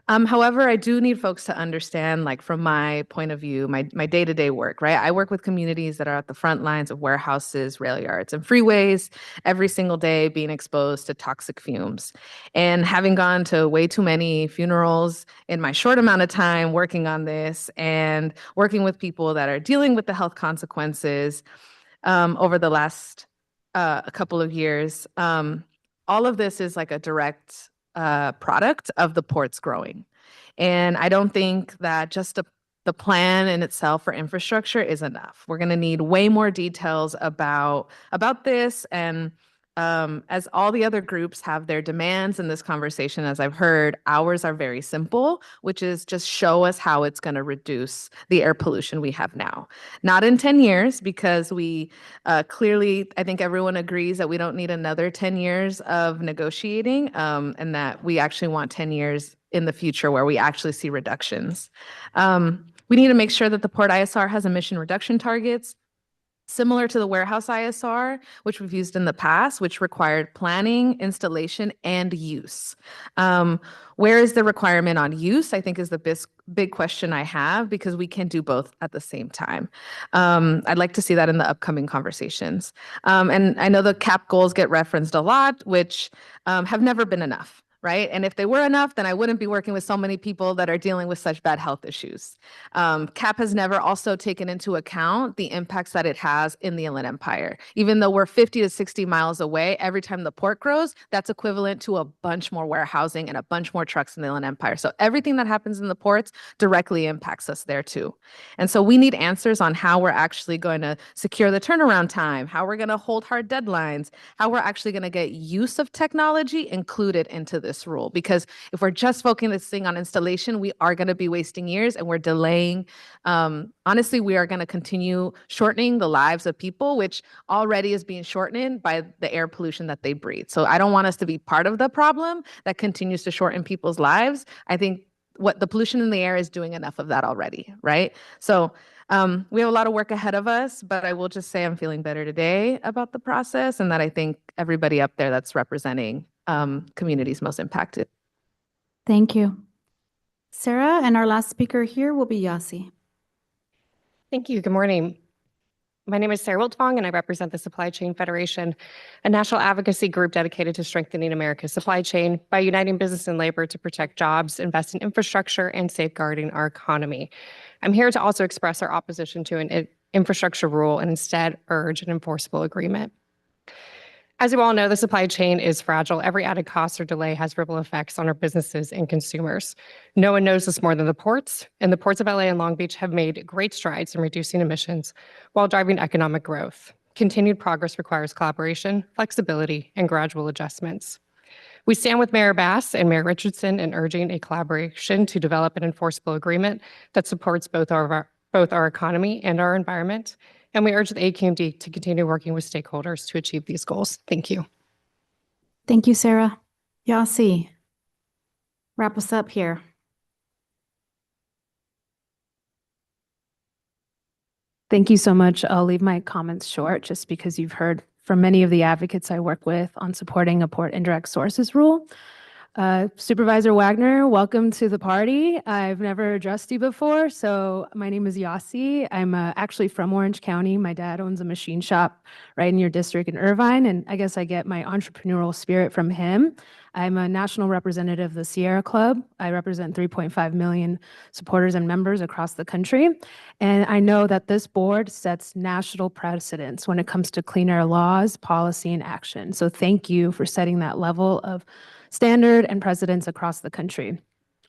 However, I do need folks to understand, like from my point of view, my day-to-day work, right? I work with communities that are at the front lines of warehouses, rail yards, and freeways every single day being exposed to toxic fumes. And having gone to way too many funerals in my short amount of time working on this and working with people that are dealing with the health consequences over the last a couple of years, all of this is like a direct product of the ports growing. And I don't think that just the plan in itself for infrastructure is enough. We're going to need way more details about this. And as all the other groups have their demands in this conversation, as I've heard, ours are very simple, which is just show us how it's going to reduce the air pollution we have now. Not in 10 years, because we clearly, I think everyone agrees that we don't need another 10 years of negotiating, and that we actually want 10 years in the future where we actually see reductions. We need to make sure that the Port ISR has emission reduction targets similar to the warehouse ISR, which we've used in the past, which required planning, installation, and use. Where is the requirement on use, I think, is the big question I have, because we can do both at the same time. I'd like to see that in the upcoming conversations. And I know the CAP goals get referenced a lot, which have never been enough. Right? And if they were enough, then I wouldn't be working with so many people that are dealing with such bad health issues. CAP has never also taken into account the impacts that it has in the Inland Empire. Even though we're 50 to 60 miles away, every time the port grows, that's equivalent to a bunch more warehousing and a bunch more trucks in the Inland Empire. So everything that happens in the ports directly impacts us there too. And so we need answers on how we're actually going to secure the turnaround time, how we're going to hold hard deadlines, how we're actually going to get use of technology included into this rule. Because if we're just focusing on installation, we are going to be wasting years, and we're delaying. Honestly, we are going to continue shortening the lives of people, which already is being shortened by the air pollution that they breathe. So I don't want us to be part of the problem that continues to shorten people's lives. I think what the pollution in the air is doing enough of that already, right? So we have a lot of work ahead of us, but I will just say I'm feeling better today about the process, and that I think everybody up there that's representing communities most impacted. Thank you. Sarah, and our last speaker here will be Yasi. Thank you. Good morning. My name is Sarah Wiltfong, and I represent the Supply Chain Federation, a national advocacy group dedicated to strengthening America's supply chain by uniting business and labor to protect jobs, invest in infrastructure, and safeguarding our economy. I'm here to also express our opposition to an infrastructure rule and instead urge an enforceable agreement. As you all know, the supply chain is fragile. Every added cost or delay has ripple effects on our businesses and consumers. No one knows this more than the ports, and the ports of LA and Long Beach have made great strides in reducing emissions while driving economic growth. Continued progress requires collaboration, flexibility, and gradual adjustments. We stand with Mayor Bass and Mayor Richardson in urging a collaboration to develop an enforceable agreement that supports both our economy and our environment. And we urge the AQMD to continue working with stakeholders to achieve these goals. Thank you. Thank you, Sarah. Yasi, wrap us up here. Thank you so much. I'll leave my comments short just because you've heard from many of the advocates I work with on supporting a port indirect sources rule. Supervisor Wagner, welcome to the party. I've never addressed you before. So my name is Yasi. I'm actually from Orange County. My dad owns a machine shop right in your district in Irvine. And I guess I get my entrepreneurial spirit from him. I'm a national representative of the Sierra Club. I represent 3.5 million supporters and members across the country. And I know that this board sets national precedents when it comes to clean air laws, policy, and action. So thank you for setting that level of standard and precedents across the country.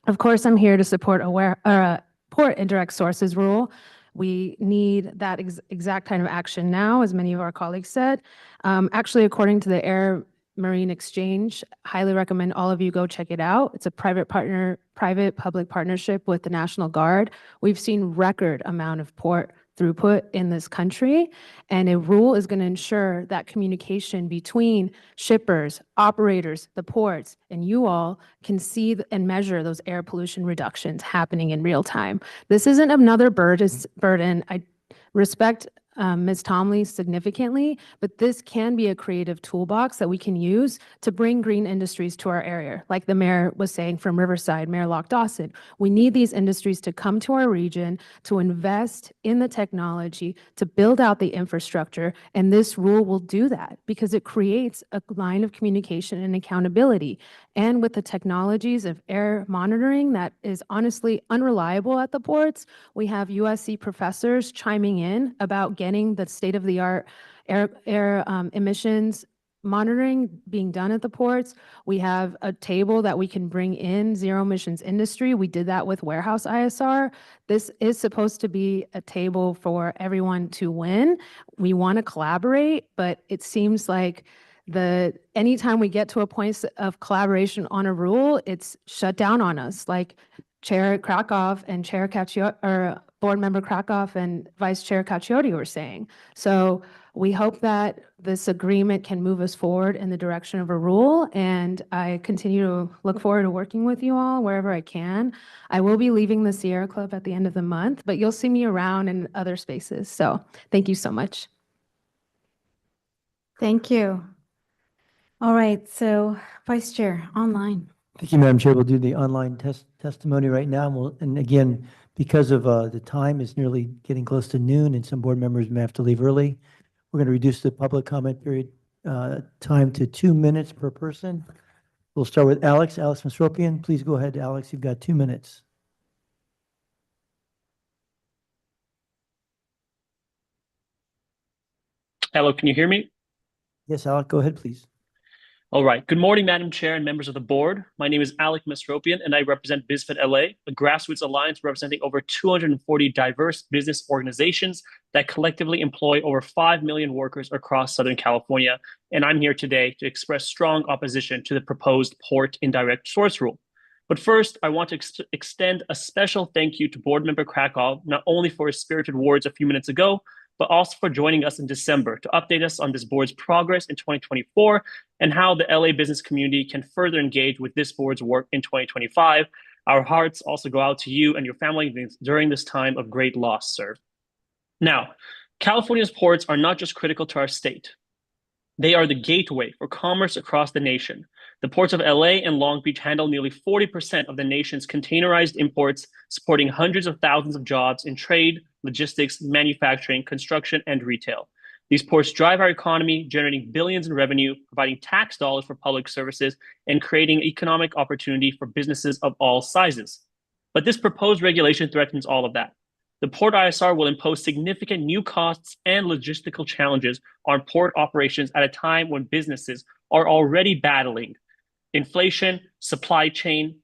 Of course, I'm here to support a port indirect sources rule. We need that exact kind of action now, as many of our colleagues said. Actually, according to the Air Marine Exchange, highly recommend all of you go check it out. It's a private-public partnership with the National Guard. We've seen record amount of port throughput in this country, and a rule is going to ensure that communication between shippers, operators, the ports, and you all can see and measure those air pollution reductions happening in real time. This isn't another burden. I respect Ms. Tomley significantly, but this can be a creative toolbox that we can use to bring green industries to our area. Like the mayor was saying from Riverside, Mayor Locke Dawson, we need these industries to come to our region, to invest in the technology, to build out the infrastructure, and this rule will do that because it creates a line of communication and accountability. And with the technologies of air monitoring that is honestly unreliable at the ports, we have USC professors chiming in about getting the state-of-the-art air emissions monitoring being done at the ports. We have a table that we can bring in zero emissions industry. We did that with warehouse ISR. This is supposed to be a table for everyone to win. We want to collaborate, but it seems like anytime we get to a point of collaboration on a rule, it's shut down on us. Like Chair Krakoff and Chair Caccio, or Board Member Krakoff and Vice Chair Caccioti were saying. So we hope that this agreement can move us forward in the direction of a rule, and I continue to look forward to working with you all wherever I can. I will be leaving the Sierra Club at the end of the month, but you'll see me around in other spaces. So thank you so much. Thank you. All right, so Vice Chair, online. Thank you, Madam Chair. We'll do the online testimony right now. And again, because of the time is nearly getting close to noon and some board members may have to leave early, we're going to reduce the public comment period time to 2 minutes per person. We'll start with Alex Masropian. Please go ahead, Alex. You've got 2 minutes. Hello, can you hear me? Yes, Alex, go ahead, please. All right. Good morning, Madam Chair and members of the board. My name is Alec Masropian, and I represent BizFit LA, a grassroots alliance representing over 240 diverse business organizations that collectively employ over 5 million workers across Southern California. And I'm here today to express strong opposition to the proposed port indirect source rule. But first, I want to extend a special thank you to Board Member Krakow, not only for his spirited words a few minutes ago, but also for joining us in December to update us on this board's progress in 2024 and how the LA business community can further engage with this board's work in 2025. Our hearts also go out to you and your family during this time of great loss, sir. Now, California's ports are not just critical to our state. They are the gateway for commerce across the nation. The ports of LA and Long Beach handle nearly 40% of the nation's containerized imports, supporting hundreds of thousands of jobs in trade, logistics, manufacturing, construction, and retail. These ports drive our economy, generating billions in revenue, providing tax dollars for public services, and creating economic opportunity for businesses of all sizes. But this proposed regulation threatens all of that. The Port ISR will impose significant new costs and logistical challenges on port operations at a time when businesses are already battling inflation, supply chain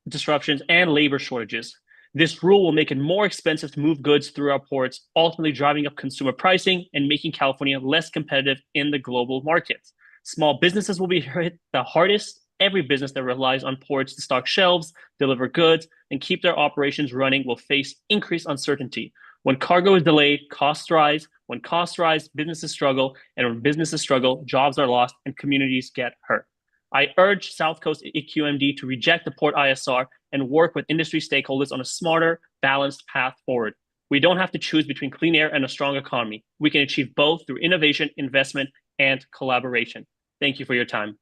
disruptions, and labor shortages. This rule will make it more expensive to move goods through our ports, ultimately driving up consumer pricing and making California less competitive in the global markets. Small businesses will be hit the hardest. Every business that relies on ports to stock shelves, deliver goods, and keep their operations running will face increased uncertainty. When cargo is delayed, costs rise. When costs rise, businesses struggle. And when businesses struggle, jobs are lost and communities get hurt. I urge South Coast AQMD to reject the Port ISR and work with industry stakeholders on a smarter, balanced path forward. We don't have to choose between clean air and a strong economy. We can achieve both through innovation, investment, and collaboration. Thank you for your time.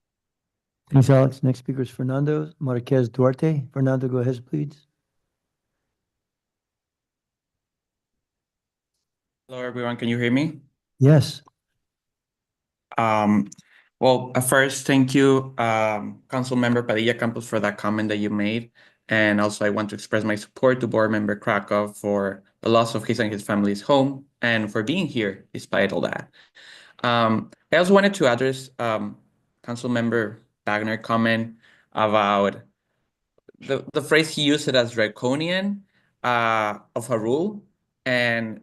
Thanks, Alex. Next speaker is Fernando Marquez Duarte. Fernando, go ahead, please. Hello, everyone. Can you hear me? Yes. Well, first, thank you, Council Member Padilla Campos, for that comment that you made. And also, I want to express my support to Board Member Krakow for the loss of his and his family's home and for being here despite all that. I also wanted to address Council Member Wagner comment about the phrase he used it as draconian of a rule. And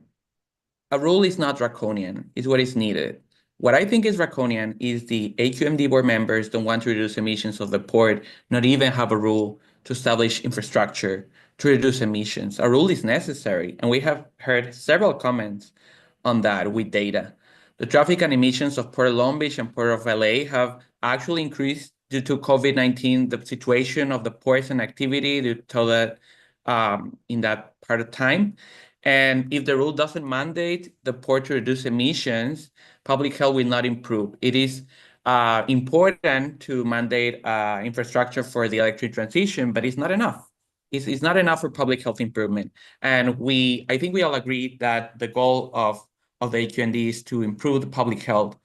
a rule is not draconian, it's what is needed. What I think is draconian is the AQMD board members don't want to reduce emissions of the port, not even have a rule to establish infrastructure to reduce emissions. A rule is necessary, and we have heard several comments on that with data. The traffic and emissions of Port of Long Beach and Port of LA have actually increased due to COVID-19, the situation of the ports and activity due to that in that part of time. And if the rule doesn't mandate the port to reduce emissions, public health will not improve. It is important to mandate infrastructure for the electric transition, but it's not enough. It's not enough for public health improvement. And I think we all agree that the goal of the AQMD is to improve the public health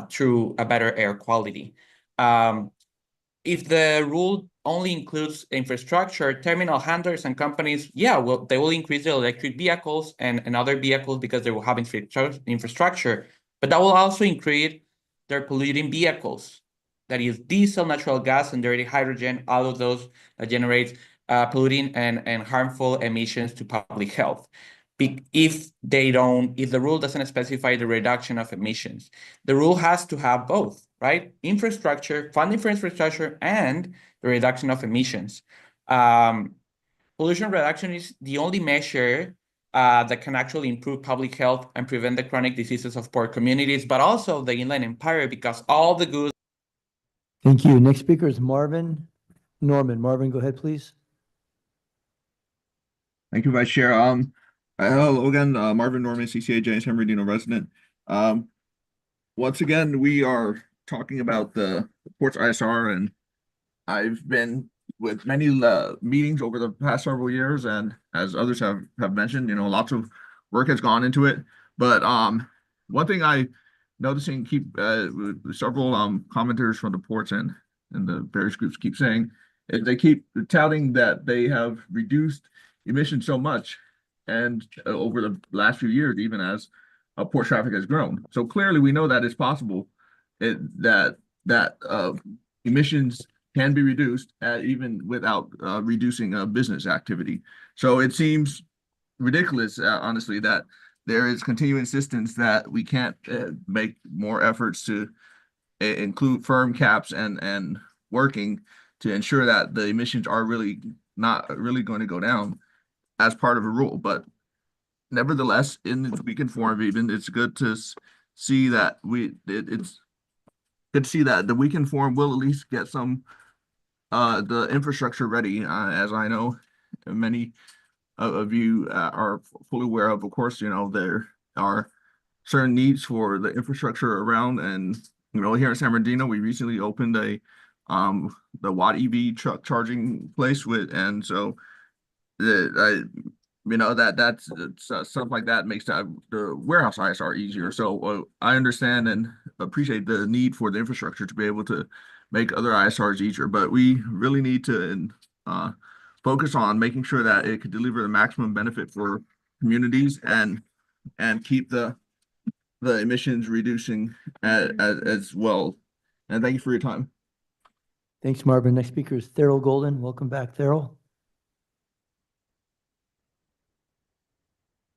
through a better air quality. If the rule only includes infrastructure, terminal handlers and companies, yeah, well, they will increase their electric vehicles and other vehicles because they will have infrastructure, but that will also increase their polluting vehicles that use diesel, natural gas, and dirty hydrogen, all of those that generate polluting and harmful emissions to public health. If the rule doesn't specify the reduction of emissions, the rule has to have both, right? Infrastructure, funding for infrastructure, and the reduction of emissions. Pollution reduction is the only measure that can actually improve public health and prevent the chronic diseases of poor communities, but also the Inland Empire, because all the goods. Thank you. Next speaker is Marvin Norman. Marvin, go ahead, please. Thank you, Vice Chair. Hello again, Marvin Norman, CCAJ, San Bernardino resident. Once again, we are talking about the ports ISR, and I've been with many meetings over the past several years, and as others have mentioned, lots of work has gone into it. But one thing I noticing several commenters from the ports and the various groups keep saying is they keep touting that they have reduced emissions so much, and over the last few years, even as port traffic has grown. So clearly, we know that it's possible that emissions can be reduced even without reducing business activity. So it seems ridiculous, honestly, that there is continued insistence that we can't make more efforts to include firm caps and working to ensure that the emissions are really not really going to go down as part of a rule. But nevertheless, in its weakened form, even it's good to see that it's good to see that the weakened form will at least get some the infrastructure ready. As I know, many of you are fully aware of course, there are certain needs for the infrastructure around, and here in San Bernardino, we recently opened the Watt EV truck charging place and so that's stuff like that makes the warehouse ISR easier. So I understand and appreciate the need for the infrastructure to be able to make other ISRs easier, but we really need to focus on making sure that it could deliver the maximum benefit for communities and keep the emissions reducing as well. And thank you for your time. Thanks, Marvin. Next speaker is Thurl Golden. Welcome back, Thurl.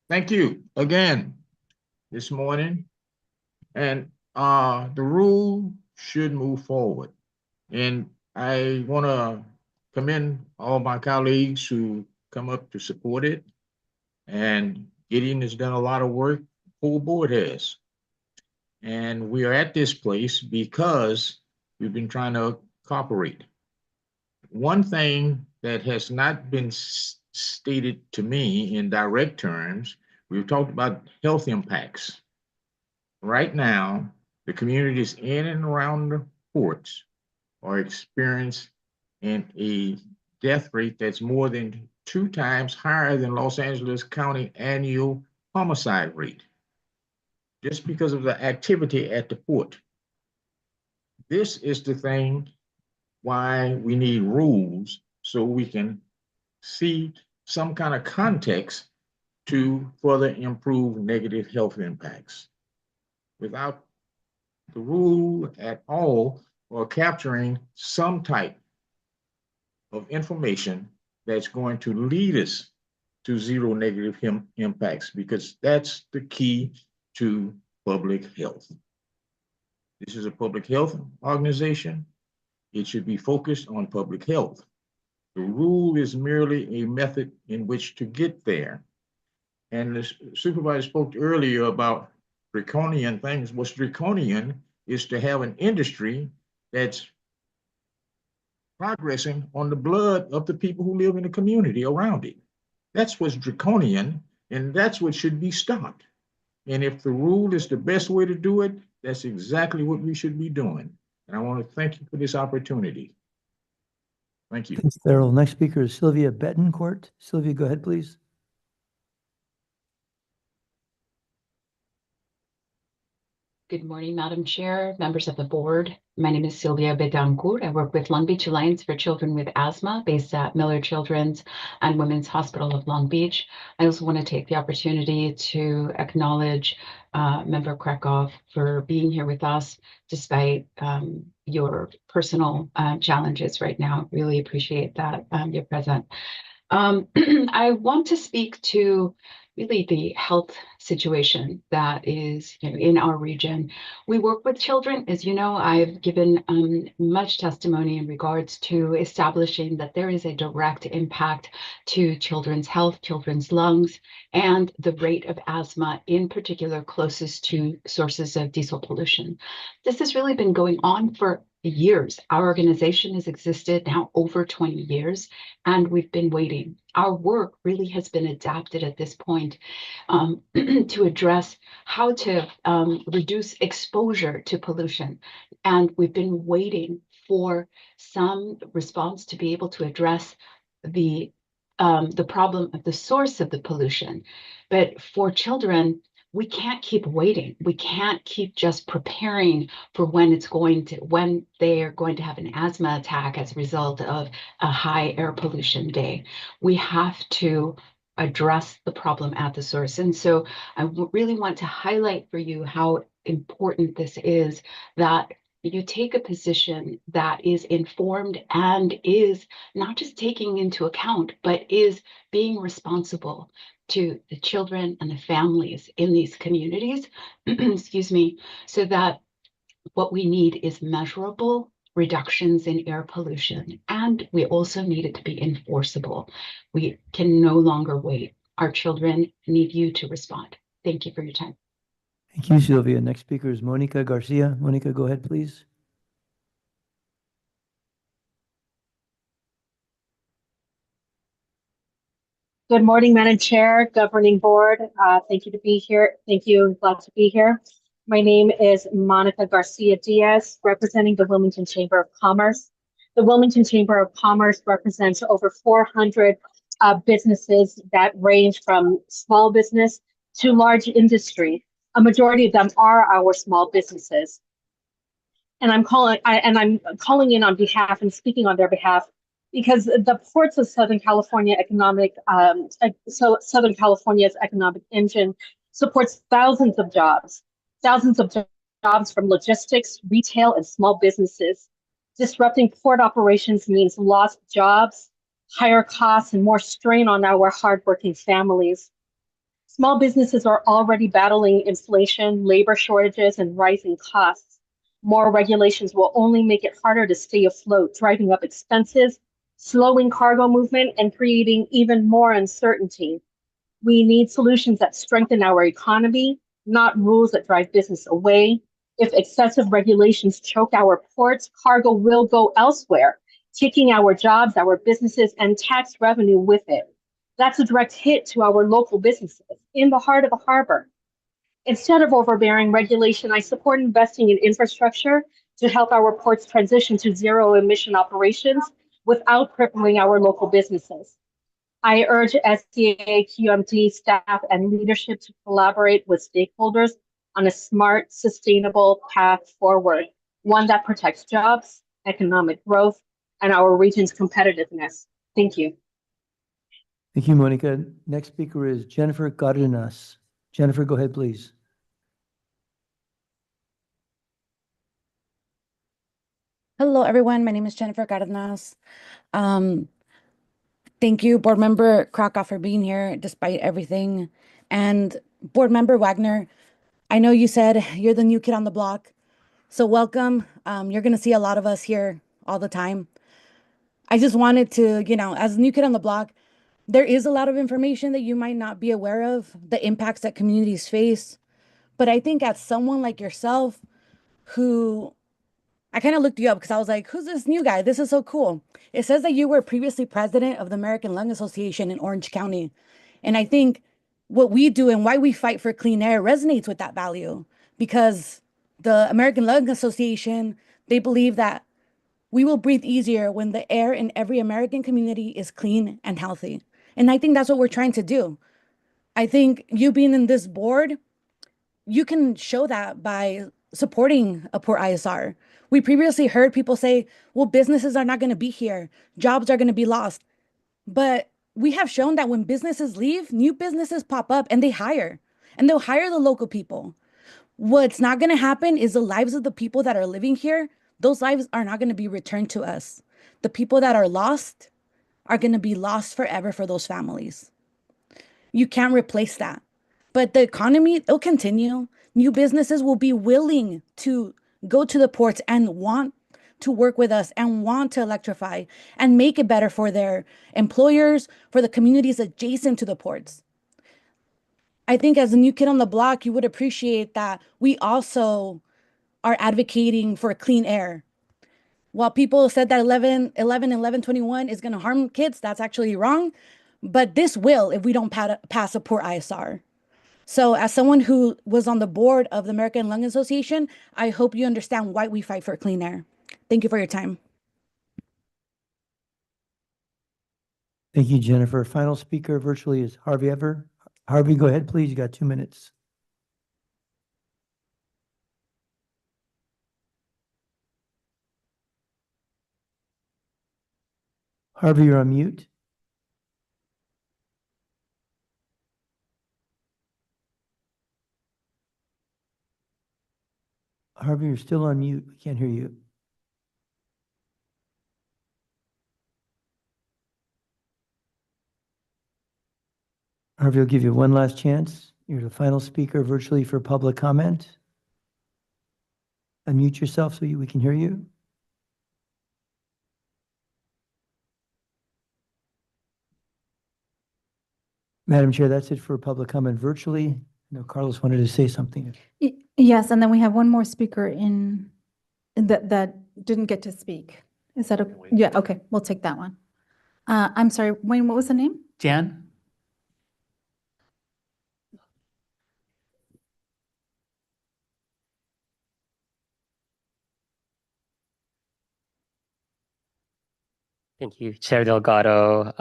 Thank you again this morning. And the rule should move forward. And I want to commend all my colleagues who come up to support it. And Gideon has done a lot of work, full board has. And we are at this place because we've been trying to cooperate. One thing that has not been stated to me in direct terms, we've talked about health impacts. Right now, the communities in and around the ports are experiencing a death rate that's more than 2 times higher than Los Angeles County annual homicide rate, just because of the activity at the port. This is the thing why we need rules, so we can see some kind of context to further improve negative health impacts. Without the rule at all, or capturing some type of information that's going to lead us to zero negative impacts, because that's the key to public health. This is a public health organization. It should be focused on public health. The rule is merely a method in which to get there. And the supervisor spoke earlier about draconian things. What's draconian is to have an industry that's progressing on the blood of the people who live in the community around it. That's what's draconian, And that's what should be stopped. And if the rule is the best way to do it, that's exactly what we should be doing. And I want to thank you for this opportunity. Thank you. Thanks, Darrell. Next speaker is Sylvia Betancourt. Sylvia, go ahead, please. Good morning, Madam Chair, members of the board. My name is Sylvia Betancourt. I work with Long Beach Alliance for Children with Asthma based at Miller Children's and Women's Hospital of Long Beach. I also want to take the opportunity to acknowledge Member Krakow for being here with us despite your personal challenges right now. Really appreciate that you're present. I want to speak to really the health situation that is in our region. We work with children. As you know, I've given much testimony in regards to establishing that there is a direct impact to children's health, children's lungs, and the rate of asthma, in particular, closest to sources of diesel pollution. This has really been going on for years. Our organization has existed now over 20 years, and we've been waiting. Our work really has been adapted at this point to address how to reduce exposure to pollution. And we've been waiting for some response to be able to address the problem of the source of the pollution. But for children, we can't keep waiting. We can't keep just preparing for when they are going to have an asthma attack as a result of a high air pollution day. We have to address the problem at the source. And so I really want to highlight for you how important this is, that you take a position that is informed and is not just taking into account, but is being responsible to the children and the families in these communities, excuse me, so that what we need is measurable reductions in air pollution. And we also need it to be enforceable. We can no longer wait. Our children need you to respond. Thank you for your time. Thank you, Sylvia. Next speaker is Monica Garcia. Monica, go ahead, please. Good morning, Madam Chair, Governing Board. Thank you to be here. Thank you. Glad to be here. My name is Monica Garcia Diaz, representing the Wilmington Chamber of Commerce. The Wilmington Chamber of Commerce represents over 400 businesses that range from small business to large industry. A majority of them are our small businesses. And I'm calling in on behalf and speaking on their behalf because the ports of Southern California's economic engine supports thousands of jobs from logistics, retail, and small businesses. Disrupting port operations means lost jobs, higher costs, and more strain on our hardworking families. Small businesses are already battling inflation, labor shortages, and rising costs. More regulations will only make it harder to stay afloat, driving up expenses, slowing cargo movement, and creating even more uncertainty. We need solutions that strengthen our economy, not rules that drive business away. If excessive regulations choke our ports, cargo will go elsewhere, taking our jobs, our businesses, and tax revenue with it. That's a direct hit to our local businesses in the heart of the harbor. Instead of overbearing regulation, I support investing in infrastructure to help our ports transition to zero emission operations without crippling our local businesses. I urge SCA, AQMD staff and leadership to collaborate with stakeholders on a smart, sustainable path forward, one that protects jobs, economic growth, and our region's competitiveness. Thank you. Thank you, Monica. Next speaker is Jennifer Cardenas. Jennifer, go ahead, please. Hello, everyone. My name is Jennifer Cardenas. Thank you, Board Member Krakow, for being here despite everything. And Board Member Wagner, I know you said you're the new kid on the block, so welcome. You're going to see a lot of us here all the time. I just wanted to, as a new kid on the block, there is a lot of information that you might not be aware of, the impacts that communities face. But I think as someone like yourself who I kind of looked you up because I was like, who's this new guy? This is so cool. It says that you were previously president of the American Lung Association in Orange County. And I think what we do and why we fight for clean air resonates with that value, because the American Lung Association, they believe that we will breathe easier when the air in every American community is clean and healthy. And I think that's what we're trying to do. I think you being in this board, you can show that by supporting a Port ISR. We previously heard people say, well, businesses are not going to be here, jobs are going to be lost. But we have shown that when businesses leave, new businesses pop up and they hire, and they'll hire the local people. What's not going to happen is the lives of the people that are living here, those lives are not going to be returned to us. The people that are lost are going to be lost forever for those families. You can't replace that. But the economy, it'll continue. New businesses will be willing to go to the ports and want to work with us and want to electrify and make it better for their employers, for the communities adjacent to the ports. I think as a new kid on the block, you would appreciate that we also are advocating for clean air. While people said that 1121 is going to harm kids, that's actually wrong. But this will if we don't pass a Port ISR. So as someone who was on the board of the American Lung Association, I hope you understand why we fight for clean air. Thank you for your time. Thank you, Jennifer. Final speaker virtually is Harvey Ever. Harvey, go ahead, please. You got 2 minutes. Harvey, you're on mute. Harvey, you're still on mute. We can't hear you. Harvey, I'll give you one last chance. You're the final speaker virtually for public comment. Unmute yourself so we can hear you. Madam Chair, that's it for public comment virtually. No, Carlos wanted to say something. Yes, and then we have one more speaker in that didn't get to speak. Is that okay? Yeah, okay, we'll take that one. I'm sorry, Wayne, what was the name? Jan? Thank you, Chair Delgado,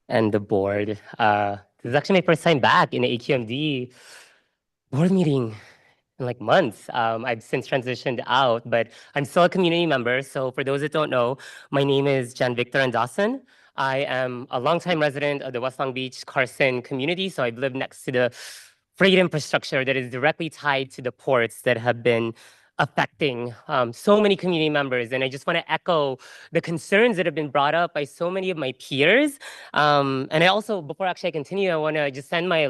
and the board. This is actually my first time back in the AQMD board meeting in like months. I've since transitioned out, but I'm still a community member. So for those that don't know, my name is Jan Victor Andasan. I am a longtime resident of the West Long Beach Carson community. So I've lived next to the freight infrastructure that is directly tied to the ports that have been affecting so many community members. And I just want to echo the concerns that have been brought up by so many of my peers. And I also, before actually I continue, I want to just send my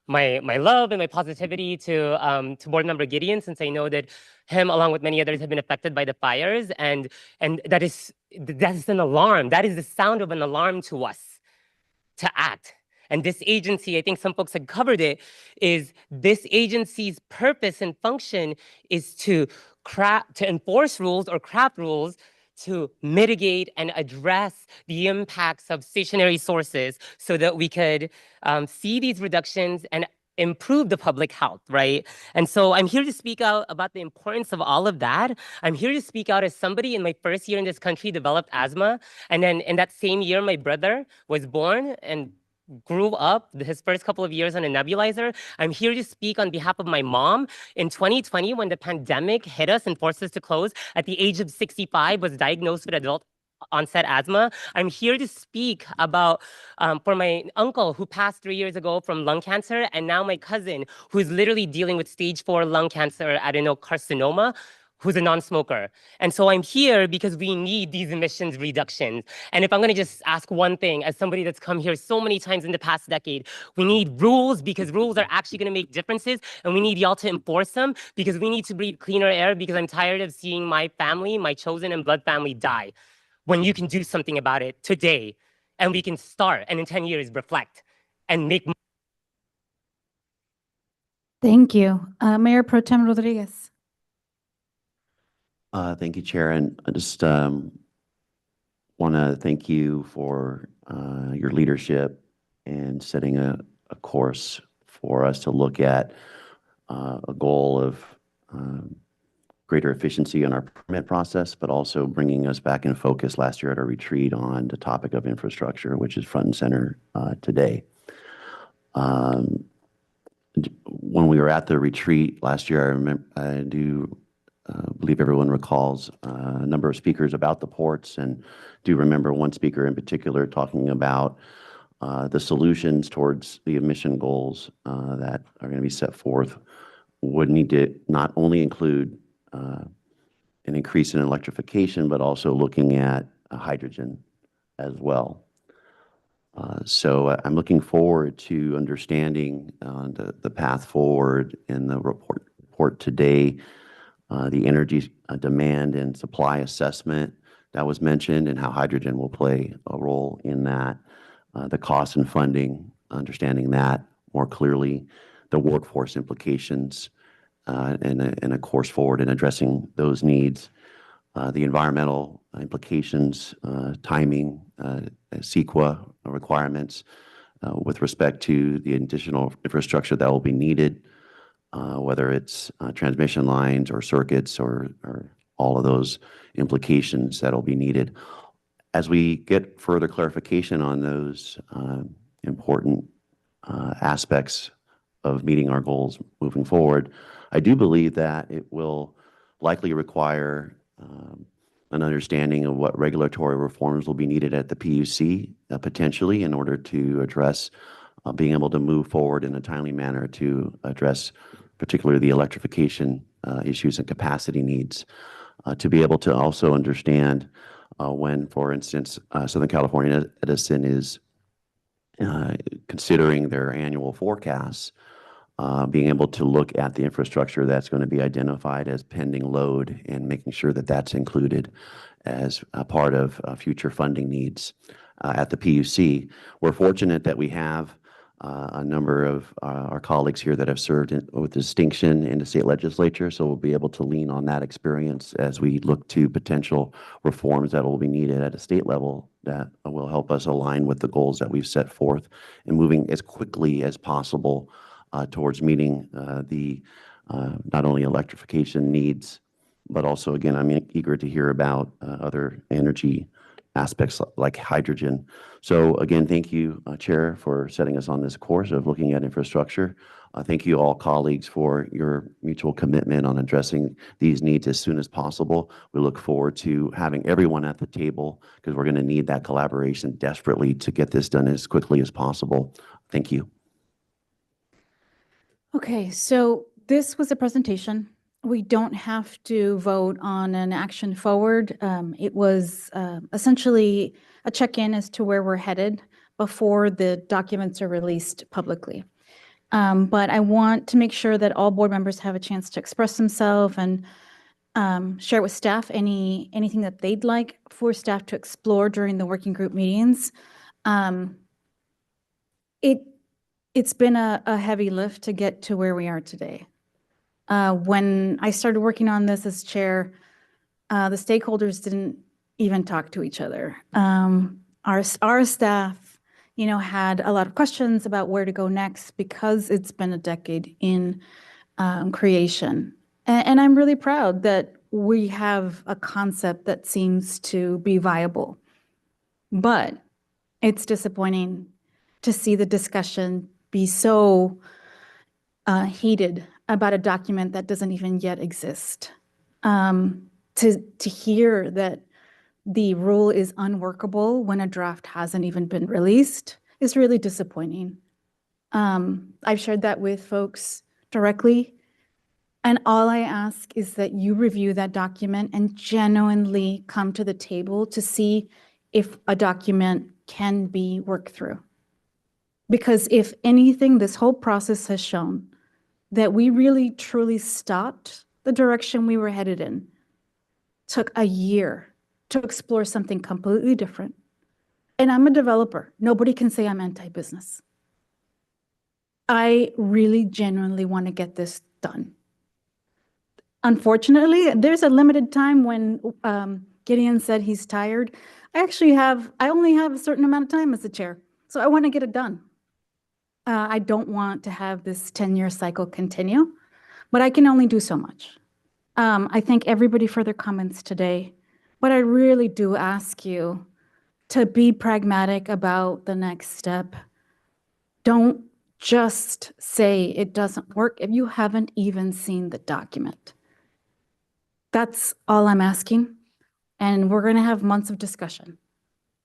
love and my positivity to Board Member Gideon, since I know that him, along with many others, have been affected by the fires. And that's an alarm. That is the sound of an alarm to us to act. And this agency, I think some folks had covered it, is this agency's purpose and function is to enforce rules or craft rules to mitigate and address the impacts of stationary sources so that we could see these reductions and improve the public health, right? And so I'm here to speak out about the importance of all of that. I'm here to speak out as somebody in my first year in this country developed asthma. And then in that same year, my brother was born and grew up his first couple of years on a nebulizer. I'm here to speak on behalf of my mom. In 2020, when the pandemic hit us and forced us to close, at the age of 65, was diagnosed with adult onset asthma. I'm here to speak about for my uncle who passed 3 years ago from lung cancer, and now my cousin who is literally dealing with stage 4 lung cancer adenocarcinoma, who's a non-smoker. And so I'm here because we need these emissions reductions. And if I'm gonna just ask one thing, as somebody that's come here so many times in the past decade, we need rules because rules are actually gonna make differences, and we need y'all to enforce them because we need to breathe cleaner air, because I'm tired of seeing my family, my chosen and blood family die. When you can do something about it today, and we can start, and in 10 years, reflect and make. Thank you. Mayor Pro Tem Rodriguez. Thank you, Chair. And I just want to thank you for your leadership and setting a a course for us to look at a goal of greater efficiency in our permit process, but also bringing us back in focus last year at our retreat on the topic of infrastructure, which is front and center today. When we were at the retreat last year, I do believe everyone recalls a number of speakers about the ports, and do remember one speaker in particular talking about the solutions towards the emission goals that are going to be set forth would need to not only include an increase in electrification, but also looking at hydrogen as well. So I'm looking forward to understanding the path forward in the report today, the energy demand and supply assessment that was mentioned, and how hydrogen will play a role in that, the cost and funding, understanding that more clearly, the workforce implications, and a course forward in addressing those needs, the environmental implications, timing, CEQA requirements with respect to the additional infrastructure that will be needed, whether it's transmission lines or circuits or all of those implications that will be needed. As we get further clarification on those important aspects of meeting our goals moving forward, I do believe that it will likely require an understanding of what regulatory reforms will be needed at the PUC potentially in order to address being able to move forward in a timely manner to address particularly the electrification issues and capacity needs, to be able to also understand when, for instance, Southern California Edison is considering their annual forecasts, being able to look at the infrastructure that's going to be identified as pending load and making sure that that's included as a part of future funding needs at the PUC. We're fortunate that we have a number of our colleagues here that have served with distinction in the state legislature, so we'll be able to lean on that experience as we look to potential reforms that will be needed at a state level that will help us align with the goals that we've set forth and moving as quickly as possible towards meeting the not only electrification needs, but also, again, I'm eager to hear about other energy aspects like hydrogen. So again, thank you, Chair, for setting us on this course of looking at infrastructure. Thank you all colleagues for your mutual commitment on addressing these needs as soon as possible. We look forward to having everyone at the table because we're going to need that collaboration desperately to get this done as quickly as possible. Thank you. Okay, so this was a presentation. We don't have to vote on an action forward. It was essentially a check-in as to where we're headed before the documents are released publicly. But I want to make sure that all board members have a chance to express themselves and share with staff anything that they'd like for staff to explore during the working group meetings. It's been a heavy lift to get to where we are today. When I started working on this as chair, the stakeholders didn't even talk to each other. Our staff, had a lot of questions about where to go next because it's been a decade in creation. And I'm really proud that we have a concept that seems to be viable. But it's disappointing to see the discussion be so heated about a document that doesn't even yet exist. To hear that the rule is unworkable when a draft hasn't even been released is really disappointing. I've shared that with folks directly, and all I ask is that you review that document and genuinely come to the table to see if a document can be worked through. Because if anything, this whole process has shown that we really truly stopped the direction we were headed in. Took a year to explore something completely different. And I'm a developer. Nobody can say I'm anti-business. I really genuinely want to get this done. Unfortunately, there's a limited time when Gideon said he's tired. I only have a certain amount of time as the chair, so I want to get it done. I don't want to have this 10-year cycle continue, but I can only do so much. I thank everybody for their comments today, but I really do ask you to be pragmatic about the next step. Don't just say it doesn't work if you haven't even seen the document. That's all I'm asking, and we're going to have months of discussion.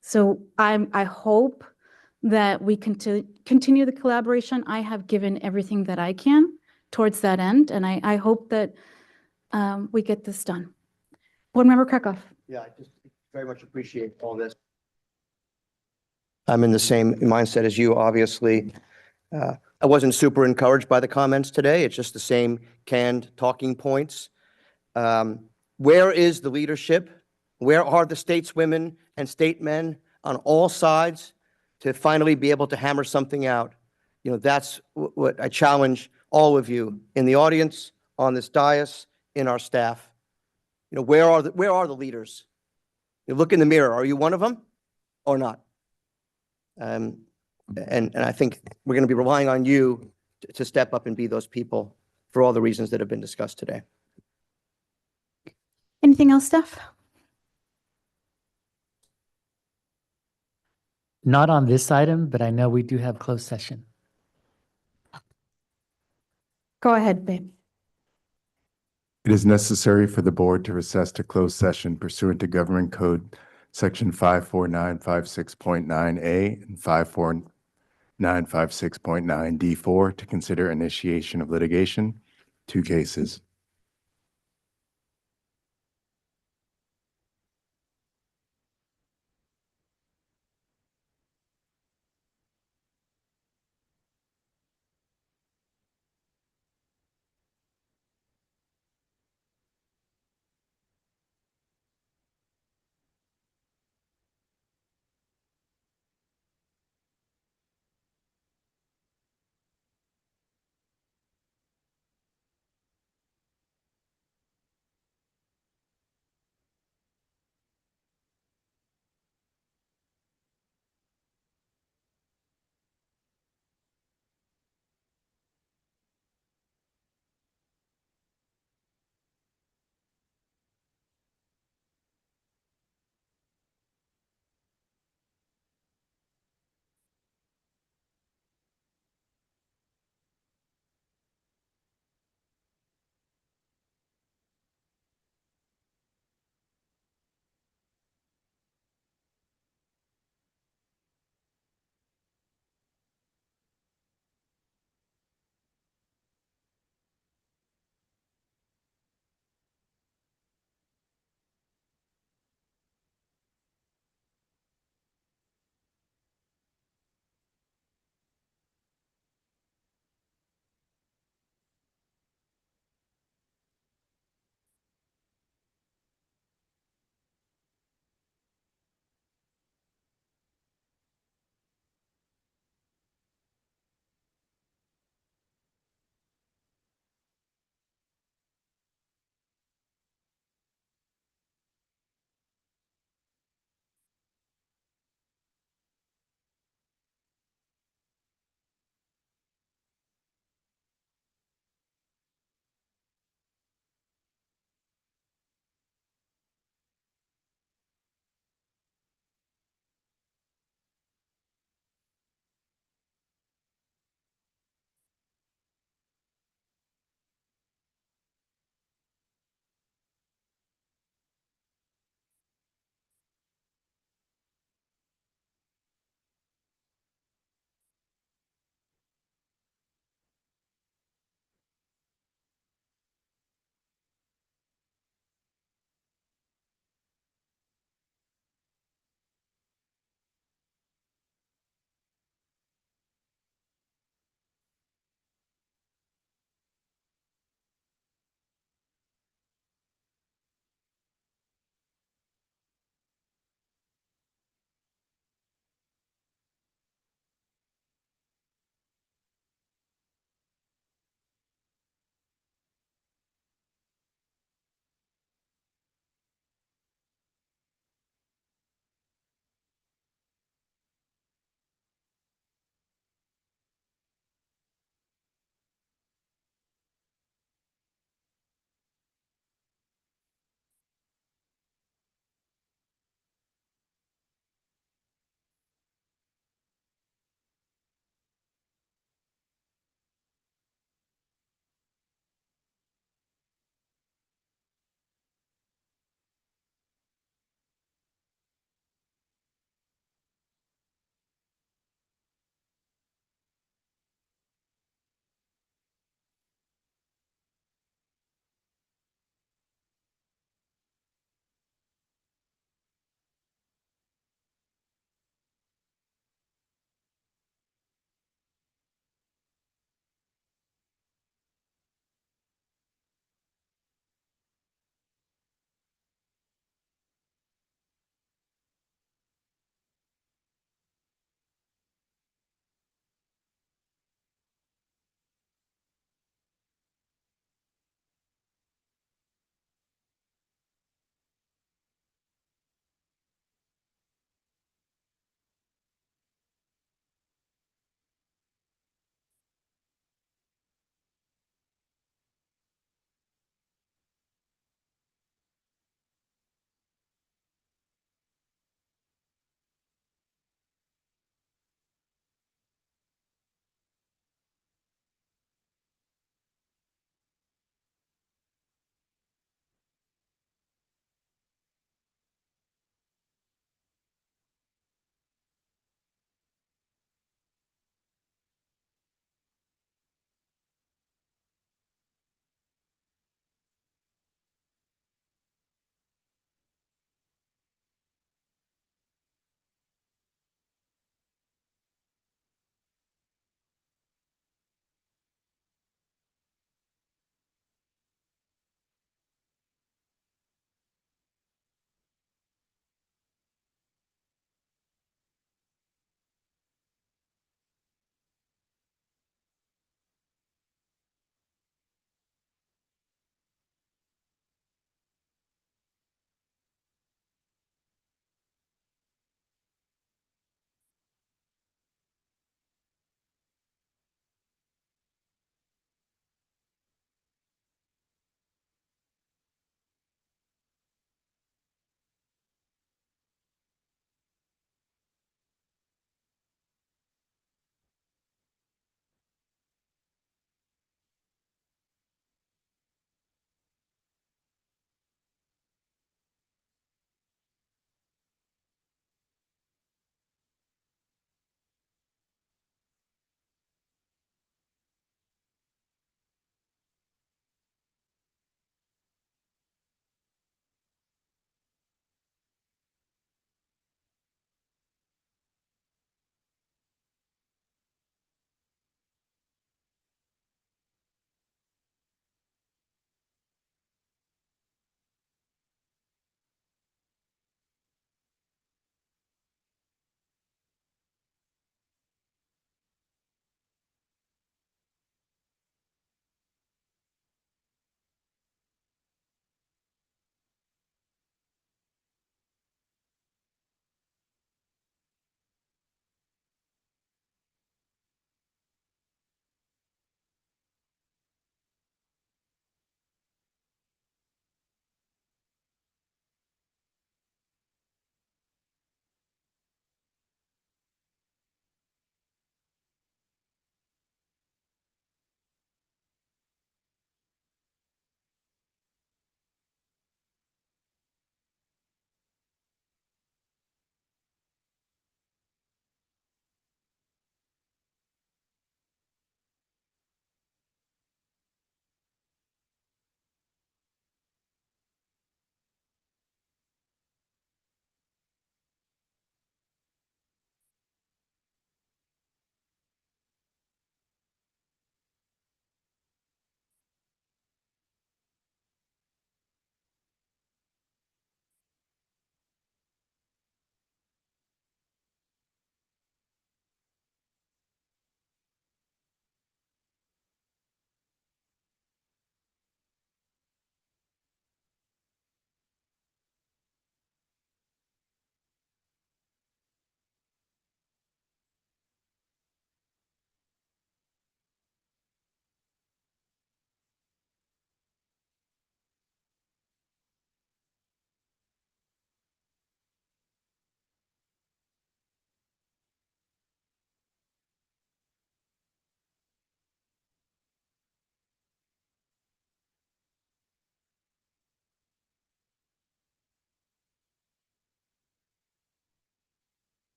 So I hope that we continue the collaboration. I have given everything that I can towards that end, and I hope that we get this done. Board Member Krakow. Yeah, I just very much appreciate all this. I'm in the same mindset as you, obviously. I wasn't super encouraged by the comments today. It's just the same canned talking points. Where is the leadership? Where are the stateswomen and statemen on all sides to finally be able to hammer something out? You know, that's what I challenge all of you in the audience, on this dais, in our staff. You know, where are the leaders? You look in the mirror. Are you one of them or not? And I think we're going to be relying on you to step up and be those people for all the reasons that have been discussed today. Anything else, Steph? Not on this item, but I know we do have closed session. Go ahead, babe. It is necessary for the board to recess to closed session pursuant to Government Code Section 54956.9A and 54956.9D4 to consider initiation of litigation. 2 cases.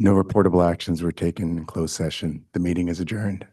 No reportable actions were taken in closed session. The meeting is adjourned.